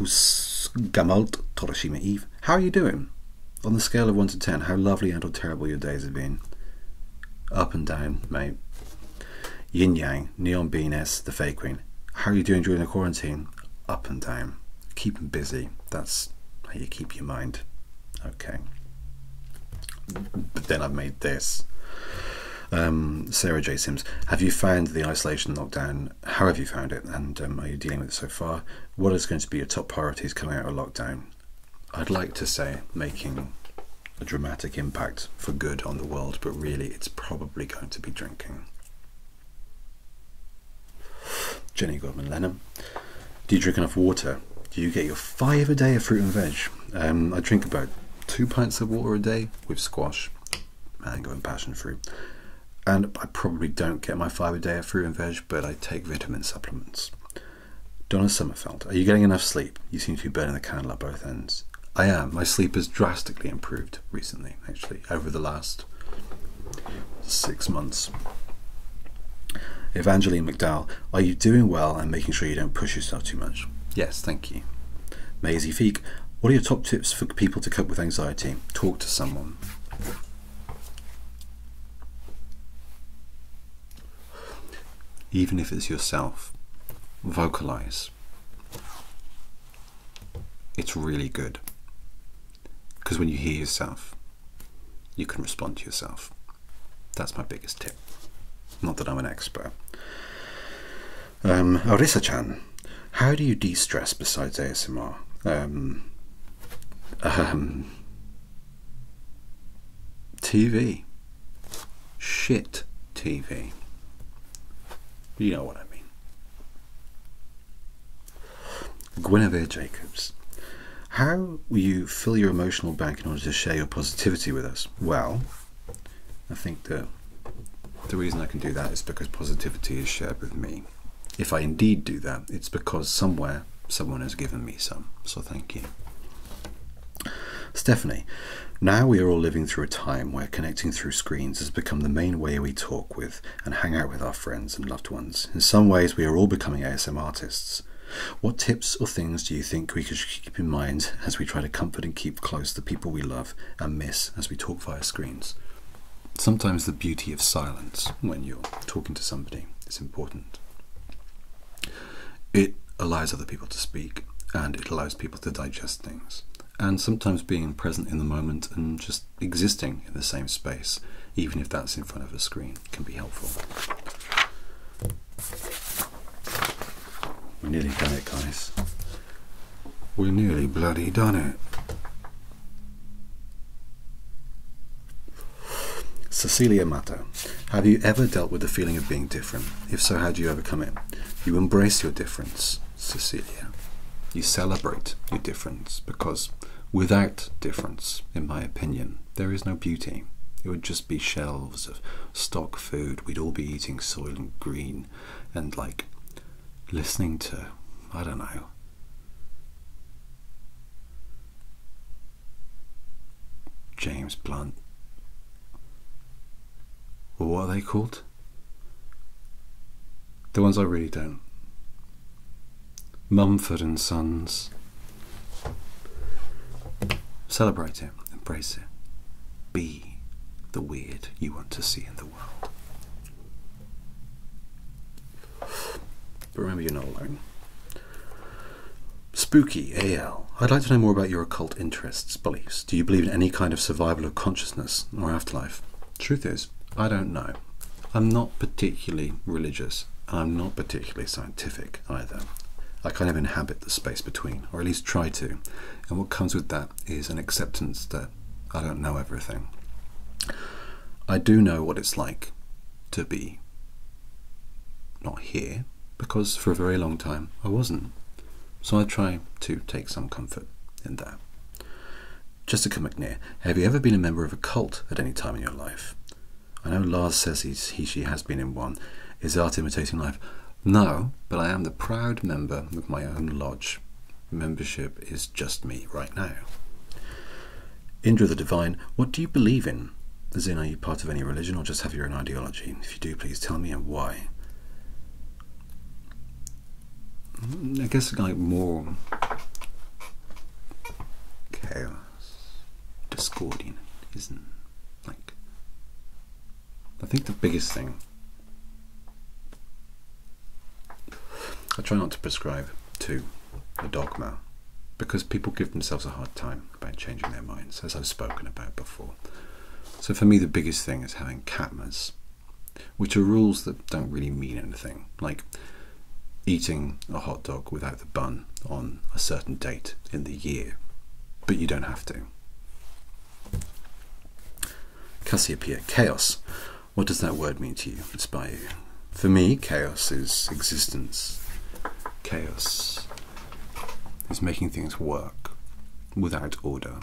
Gamalt, Toroshima Eve. How are you doing? On the scale of 1 to 10, how lovely and or terrible your days have been? Up and down, mate. Yin Yang, Neon Bean S, the Fake Queen. How are you doing during the quarantine? Up and down. Keep them busy. That's how you keep your mind. Okay. But then I've made this. Sarah J. Sims, have you found the isolation lockdown? How have you found it? And are you dealing with it so far? What is going to be your top priorities coming out of lockdown? I'd like to say making a dramatic impact for good on the world, but really it's probably going to be drinking. Jenny Goldman Lennon, do you drink enough water? Do you get your 5 a day of fruit and veg? I drink about 2 pints of water a day with squash, mango and passion fruit. And I probably don't get my 5 a day of fruit and veg, but I take vitamin supplements. Donna Summerfeld, are you getting enough sleep? You seem to be burning the candle at both ends. I am. My sleep has drastically improved recently, actually, over the last 6 months. Evangeline McDowell, are you doing well and making sure you don't push yourself too much? Yes, thank you. Maisie Feek, what are your top tips for people to cope with anxiety? Talk to someone. Even if it's yourself, vocalize. It's really good. Because when you hear yourself, you can respond to yourself. That's my biggest tip. Not that I'm an expert. Arisa-chan, how do you de-stress besides ASMR? TV. Shit TV. You know what I mean. Guinevere Jacobs, how will you fill your emotional bank in order to share your positivity with us? Well, I think that the reason I can do that is because positivity is shared with me. If I indeed do that, it's because somewhere someone has given me some. So thank you. Stephanie, now we are all living through a time where connecting through screens has become the main way we talk with and hang out with our friends and loved ones. In some ways, we are all becoming ASM artists. What tips or things do you think we should keep in mind as we try to comfort and keep close the people we love and miss as we talk via screens? Sometimes the beauty of silence when you're talking to somebody is important. It allows other people to speak, and it allows people to digest things. And sometimes being present in the moment and just existing in the same space, even if that's in front of a screen, can be helpful. We're nearly done it, guys. We're nearly bloody done it. Cecilia Mato, have you ever dealt with the feeling of being different? If so, how do you overcome it? You embrace your difference, Cecilia. You celebrate your difference, because without difference, in my opinion, there is no beauty. It would just be shelves of stock food. We'd all be eating Soylent Green and like listening to, I don't know, James Blunt. Or what are they called? The ones I really don't. Mumford and Sons. Celebrate it, embrace it. Be the weird you want to see in the world. But remember, you're not alone. Spooky AL. I'd like to know more about your occult interests, beliefs. Do you believe in any kind of survival of consciousness or afterlife? Truth is, I don't know. I'm not particularly religious, and I'm not particularly scientific either. I kind of inhabit the space between, or at least try to, and what comes with that is an acceptance that I don't know everything. I do know what it's like to be not here, because for a very long time I wasn't. So I try to take some comfort in that. Jessica McNair, have you ever been a member of a cult at any time in your life? I know Lars says she has been in one. Is art imitating life? No, but I am the proud member of my own lodge. Membership is just me right now. Indra the Divine, what do you believe in? As in, are you part of any religion or just have your own ideology? If you do, please tell me and why. I guess like more chaos, discording, isn't like. I think the biggest thing. I try not to prescribe to a dogma, because people give themselves a hard time about changing their minds, as I've spoken about before. So for me, the biggest thing is having katmas, which are rules that don't really mean anything, like eating a hot dog without the bun on a certain date in the year, but you don't have to. Cassiopeia, chaos. What does that word mean to you? Inspire you? For me, chaos is existence. Chaos is making things work without order.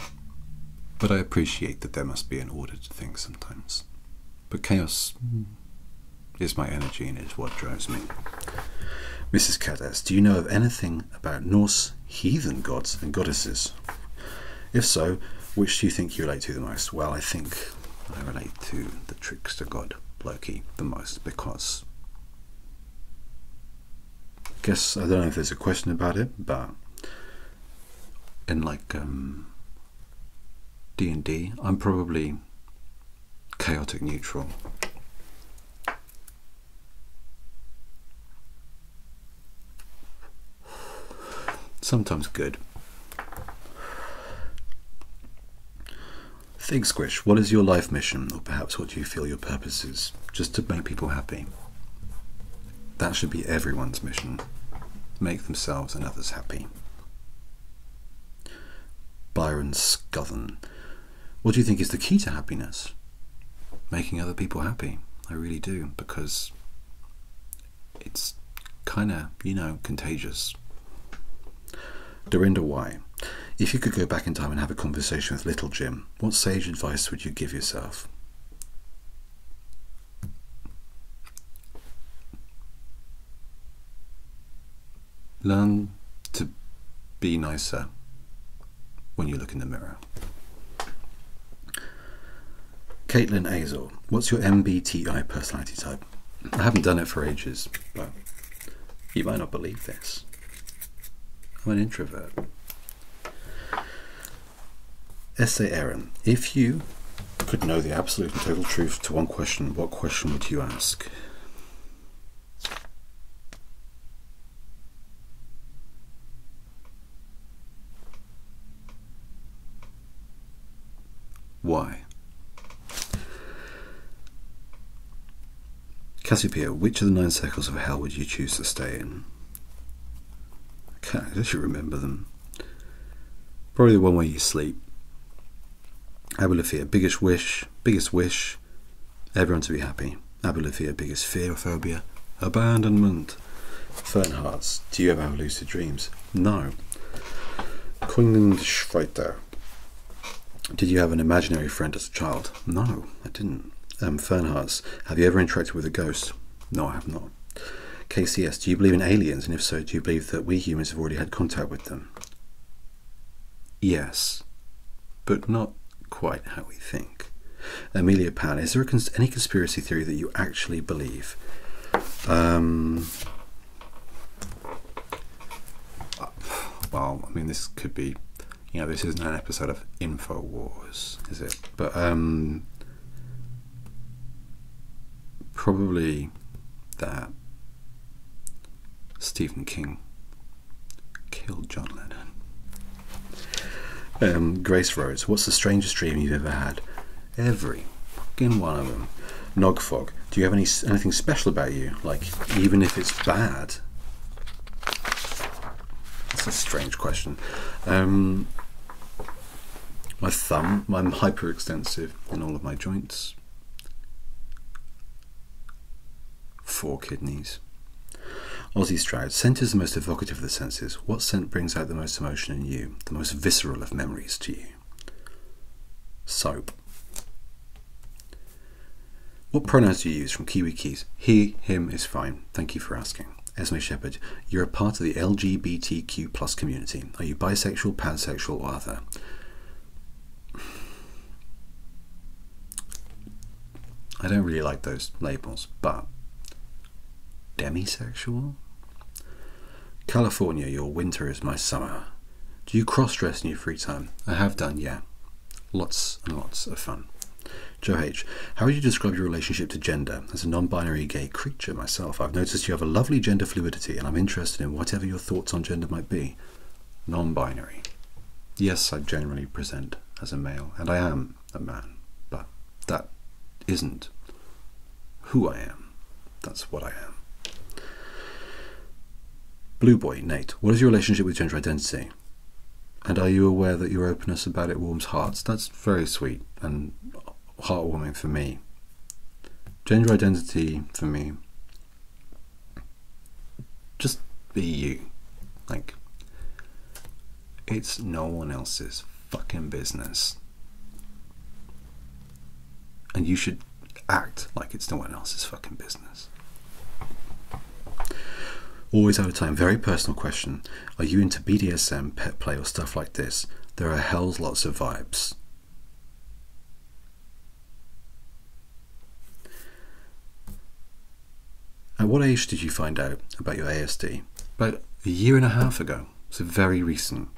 But I appreciate that there must be an order to things sometimes. But chaos is my energy and is what drives me. Mrs. Cadas, do you know of anything about Norse heathen gods and goddesses? If so, which do you think you relate to the most? Well, I think I relate to the trickster god Loki the most, because I guess I don't know if there's a question about it, but in like D&D, I'm probably chaotic neutral. Sometimes good. Think Squish, what is your life mission, or perhaps what do you feel your purpose is? Just to make people happy. That should be everyone's mission. Make themselves and others happy. Byron Scuthen, what do you think is the key to happiness? Making other people happy. I really do, because it's kind of, you know, contagious. Dorinda Y, if you could go back in time and have a conversation with little Jim, what sage advice would you give yourself? Learn to be nicer when you look in the mirror. Caitlin Azor, what's your MBTI personality type? I haven't done it for ages, but you might not believe this. I'm an introvert. S.A. Aaron, if you could know the absolute and total truth to one question, what question would you ask? Why? Cassiopeia, which of the 9 circles of hell would you choose to stay in? I should remember them. Probably the one where you sleep. Abulafia, biggest wish, everyone to be happy. Abulafia, biggest fear or phobia, abandonment. Fernhards, do you ever have lucid dreams? No. Kundenschreiter, did you have an imaginary friend as a child? No, I didn't. Fernhards, have you ever interacted with a ghost? No, I have not. KCS, do you believe in aliens, and if so, do you believe that we humans have already had contact with them? Yes, but not quite how we think. Amelia Pan, is there any conspiracy theory that you actually believe? Well, I mean, this could be, this isn't an episode of InfoWars, is it? But probably that Stephen King killed John Lennon. Grace Rhodes, what's the strangest dream you've ever had? Every fucking one of them. Nogfog, do you have anything special about you? Like, even if it's bad? That's a strange question. My thumb, I'm hyperextensive in all of my joints. 4 kidneys. Aussie Stroud, scent is the most evocative of the senses. What scent brings out the most emotion in you, the most visceral of memories to you? Soap. What pronouns do you use from Kiwi Keys? He, him is fine. Thank you for asking. Esme Shepherd, you're a part of the LGBTQ plus community. Are you bisexual, pansexual, or other? I don't really like those labels, but demisexual? California, your winter is my summer. Do you cross-dress in your free time? I have done, yeah. Lots and lots of fun. Joe H., how would you describe your relationship to gender? As a non-binary gay creature myself, I've noticed you have a lovely gender fluidity, and I'm interested in whatever your thoughts on gender might be. Non-binary. Yes, I generally present as a male, and I am a man, but that isn't who I am. That's what I am. Blue Boy, Nate, what is your relationship with gender identity? And are you aware that your openness about it warms hearts? That's very sweet and heartwarming for me. Gender identity for me, just be you. Like, it's no one else's fucking business. And you should act like it's no one else's fucking business. Always out of time. Very personal question. Are you into BDSM, pet play, or stuff like this? There are hell's lots of vibes. At what age did you find out about your ASD? About a year and a half ago. So very recent.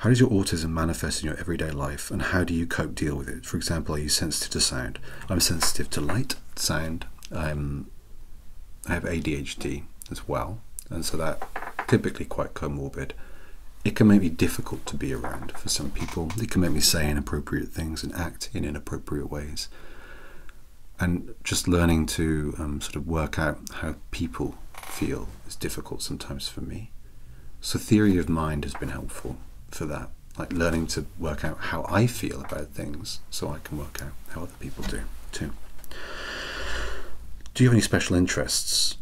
How does your autism manifest in your everyday life, and how do you deal with it? For example, are you sensitive to sound? I'm sensitive to light, sound. I have ADHD as well, and so that typically quite comorbid. It can make me difficult to be around for some people. It can make me say inappropriate things and act in inappropriate ways. And just learning to sort of work out how people feel is difficult sometimes for me. So theory of mind has been helpful for that. Like learning to work out how I feel about things so I can work out how other people do too. Do you have any special interests?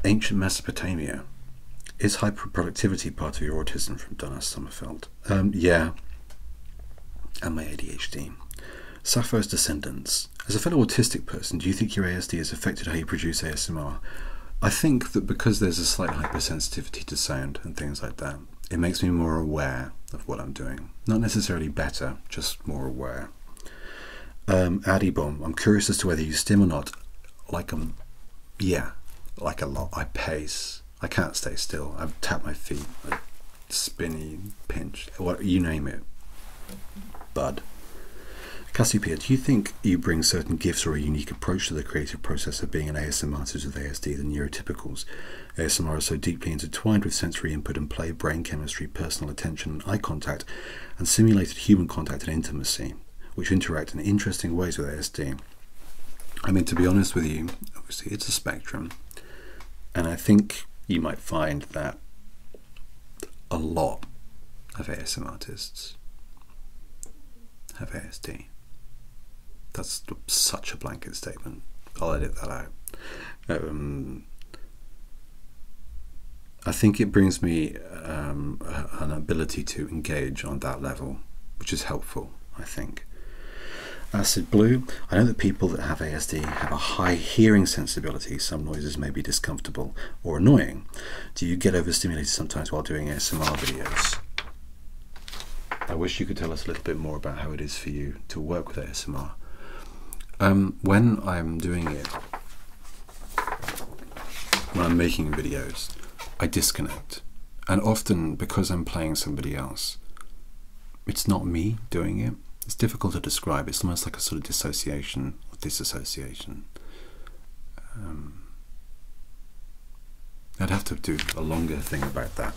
Ancient Mesopotamia. Is hyperproductivity part of your autism, from Donna Sommerfeld? Yeah. And my ADHD. Sappho's Descendants. As a fellow autistic person, do you think your ASD has affected how you produce ASMR? I think that because there's a slight hypersensitivity to sound and things like that, it makes me more aware of what I'm doing. Not necessarily better, just more aware. Addy Bomb, I'm curious as to whether you stim or not. Yeah, like a lot. I pace. I can't stay still. I tap my feet, like spinny, pinch, what you name it. Bud. Cassiopeia, do you think you bring certain gifts or a unique approach to the creative process of being an ASMR artist with ASD than neurotypicals? ASMR is so deeply intertwined with sensory input and play, brain chemistry, personal attention, and eye contact, and simulated human contact and intimacy, which interact in interesting ways with ASD. I mean, to be honest with you, obviously it's a spectrum, and I think you might find that a lot of ASMR artists have ASD. That's such a blanket statement. I'll edit that out. I think it brings me an ability to engage on that level, which is helpful, I think. Acid Blue, I know that people that have ASD have a high hearing sensibility. Some noises may be discomfortable or annoying. Do you get overstimulated sometimes while doing ASMR videos? I wish you could tell us a little bit more about how it is for you to work with ASMR. When I'm doing it, when I'm making videos, I disconnect. And often, because I'm playing somebody else, it's not me doing it. It's difficult to describe. It's almost like a sort of dissociation or disassociation. I'd have to do a longer thing about that.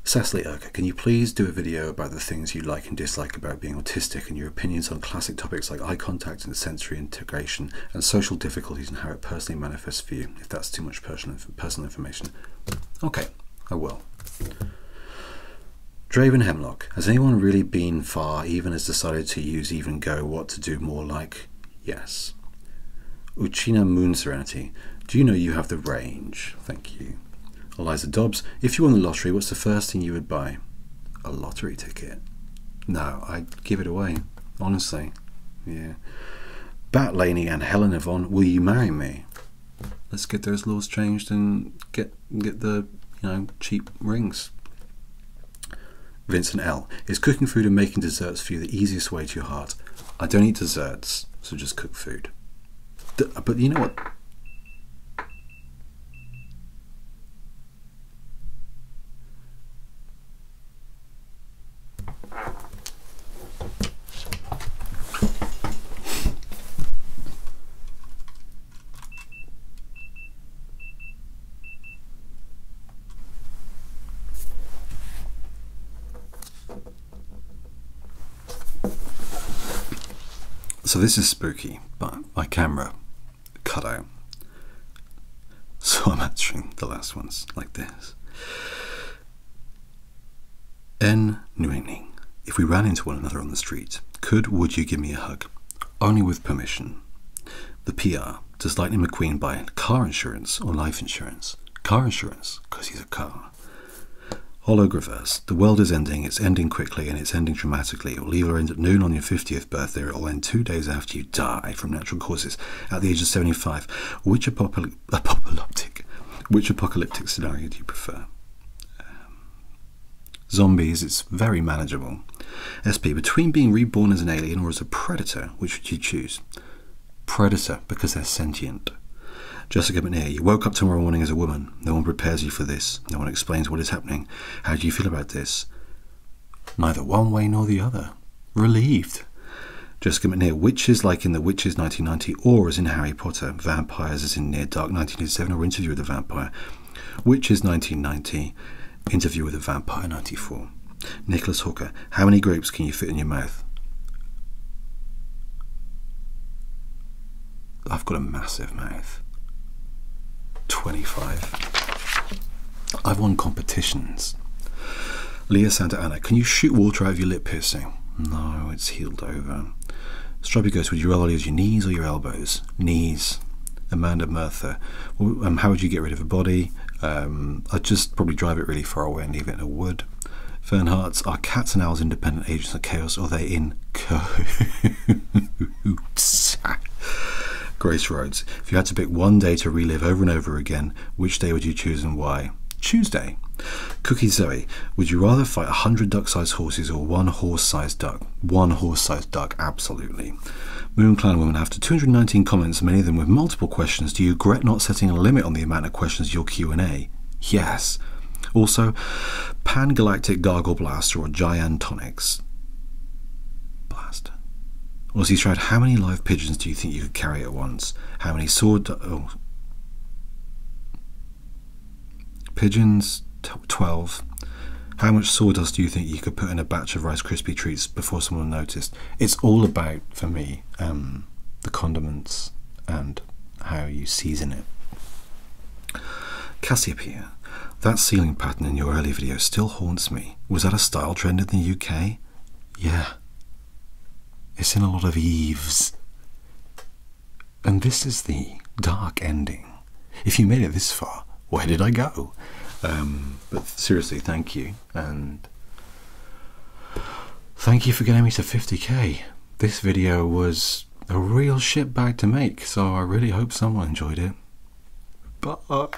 Cecily Urker, can you please do a video about the things you like and dislike about being autistic and your opinions on classic topics like eye contact and sensory integration and social difficulties and how it personally manifests for you, if that's too much personal information? Okay, I will. Draven Hemlock, has anyone really been far, even has decided to use Even Go what to do more like? Yes. Uchina Moon Serenity, do you know you have the range? Thank you. Eliza Dobbs, if you won the lottery, what's the first thing you would buy? A lottery ticket? No, I'd give it away, honestly. Yeah. Bat Laney and Helen Yvonne, will you marry me? Let's get those laws changed and get the, cheap rings. Vincent L, is cooking food and making desserts for you the easiest way to your heart? I don't eat desserts, so just cook food. But you know what? So this is spooky, but my camera cut out. So I'm answering the last ones like this. N. Nguyen, if we ran into one another on the street, would you give me a hug? Only with permission. The PR, does Lightning McQueen buy car insurance or life insurance? Car insurance, because he's a car. Holographerse, the world is ending, it's ending quickly and it's ending dramatically. It will either end at noon on your 50th birthday or it will end 2 days after you die from natural causes at the age of 75. Which apocalyptic scenario do you prefer? Zombies, it's very manageable. SP, between being reborn as an alien or as a predator, which would you choose? Predator, because they're sentient. Jessica McNair, you woke up tomorrow morning as a woman. No one prepares you for this. No one explains what is happening. How do you feel about this? Neither one way nor the other. Relieved. Jessica McNair, witches like in The Witches 1990 or as in Harry Potter, vampires as in Near Dark 1987 or Interview with the Vampire. Witches 1990, Interview with the Vampire 94. Nicholas Hooker, how many grapes can you fit in your mouth? I've got a massive mouth. 25. I've won competitions. Leah Santa Anna, can you shoot water out of your lip piercing? No, it's healed over. Strawberry Ghost, would you rather use your knees or your elbows? Knees. Amanda Murtha, well, how would you get rid of a body? I'd just probably drive it really far away and leave it in a wood. Fern Hearts, are cats and owls independent agents of chaos or are they in cahoots? Grace Rhodes, if you had to pick one day to relive over and over again, which day would you choose and why? Tuesday. Cookie Zoe, would you rather fight 100 duck-sized horses or one horse-sized duck? One horse-sized duck, absolutely. Moon Clan Woman, after 219 comments, many of them with multiple questions, do you regret not setting a limit on the amount of questions in your Q&A? Yes. Also, Pan Galactic Gargle Blaster or Giant Tonics. Aussie Stroud, how many live pigeons do you think you could carry at once? How many pigeons? 12. How much sawdust do you think you could put in a batch of Rice Krispie treats before someone noticed? It's all about, for me, the condiments and how you season it. Cassiopeia, that ceiling pattern in your early video still haunts me. Was that a style trend in the UK? Yeah. It's in a lot of eaves. And this is the dark ending. If you made it this far, where did I go? But seriously, thank you. And thank you for getting me to 50k. This video was a real shitbag to make, so I really hope someone enjoyed it. Bye.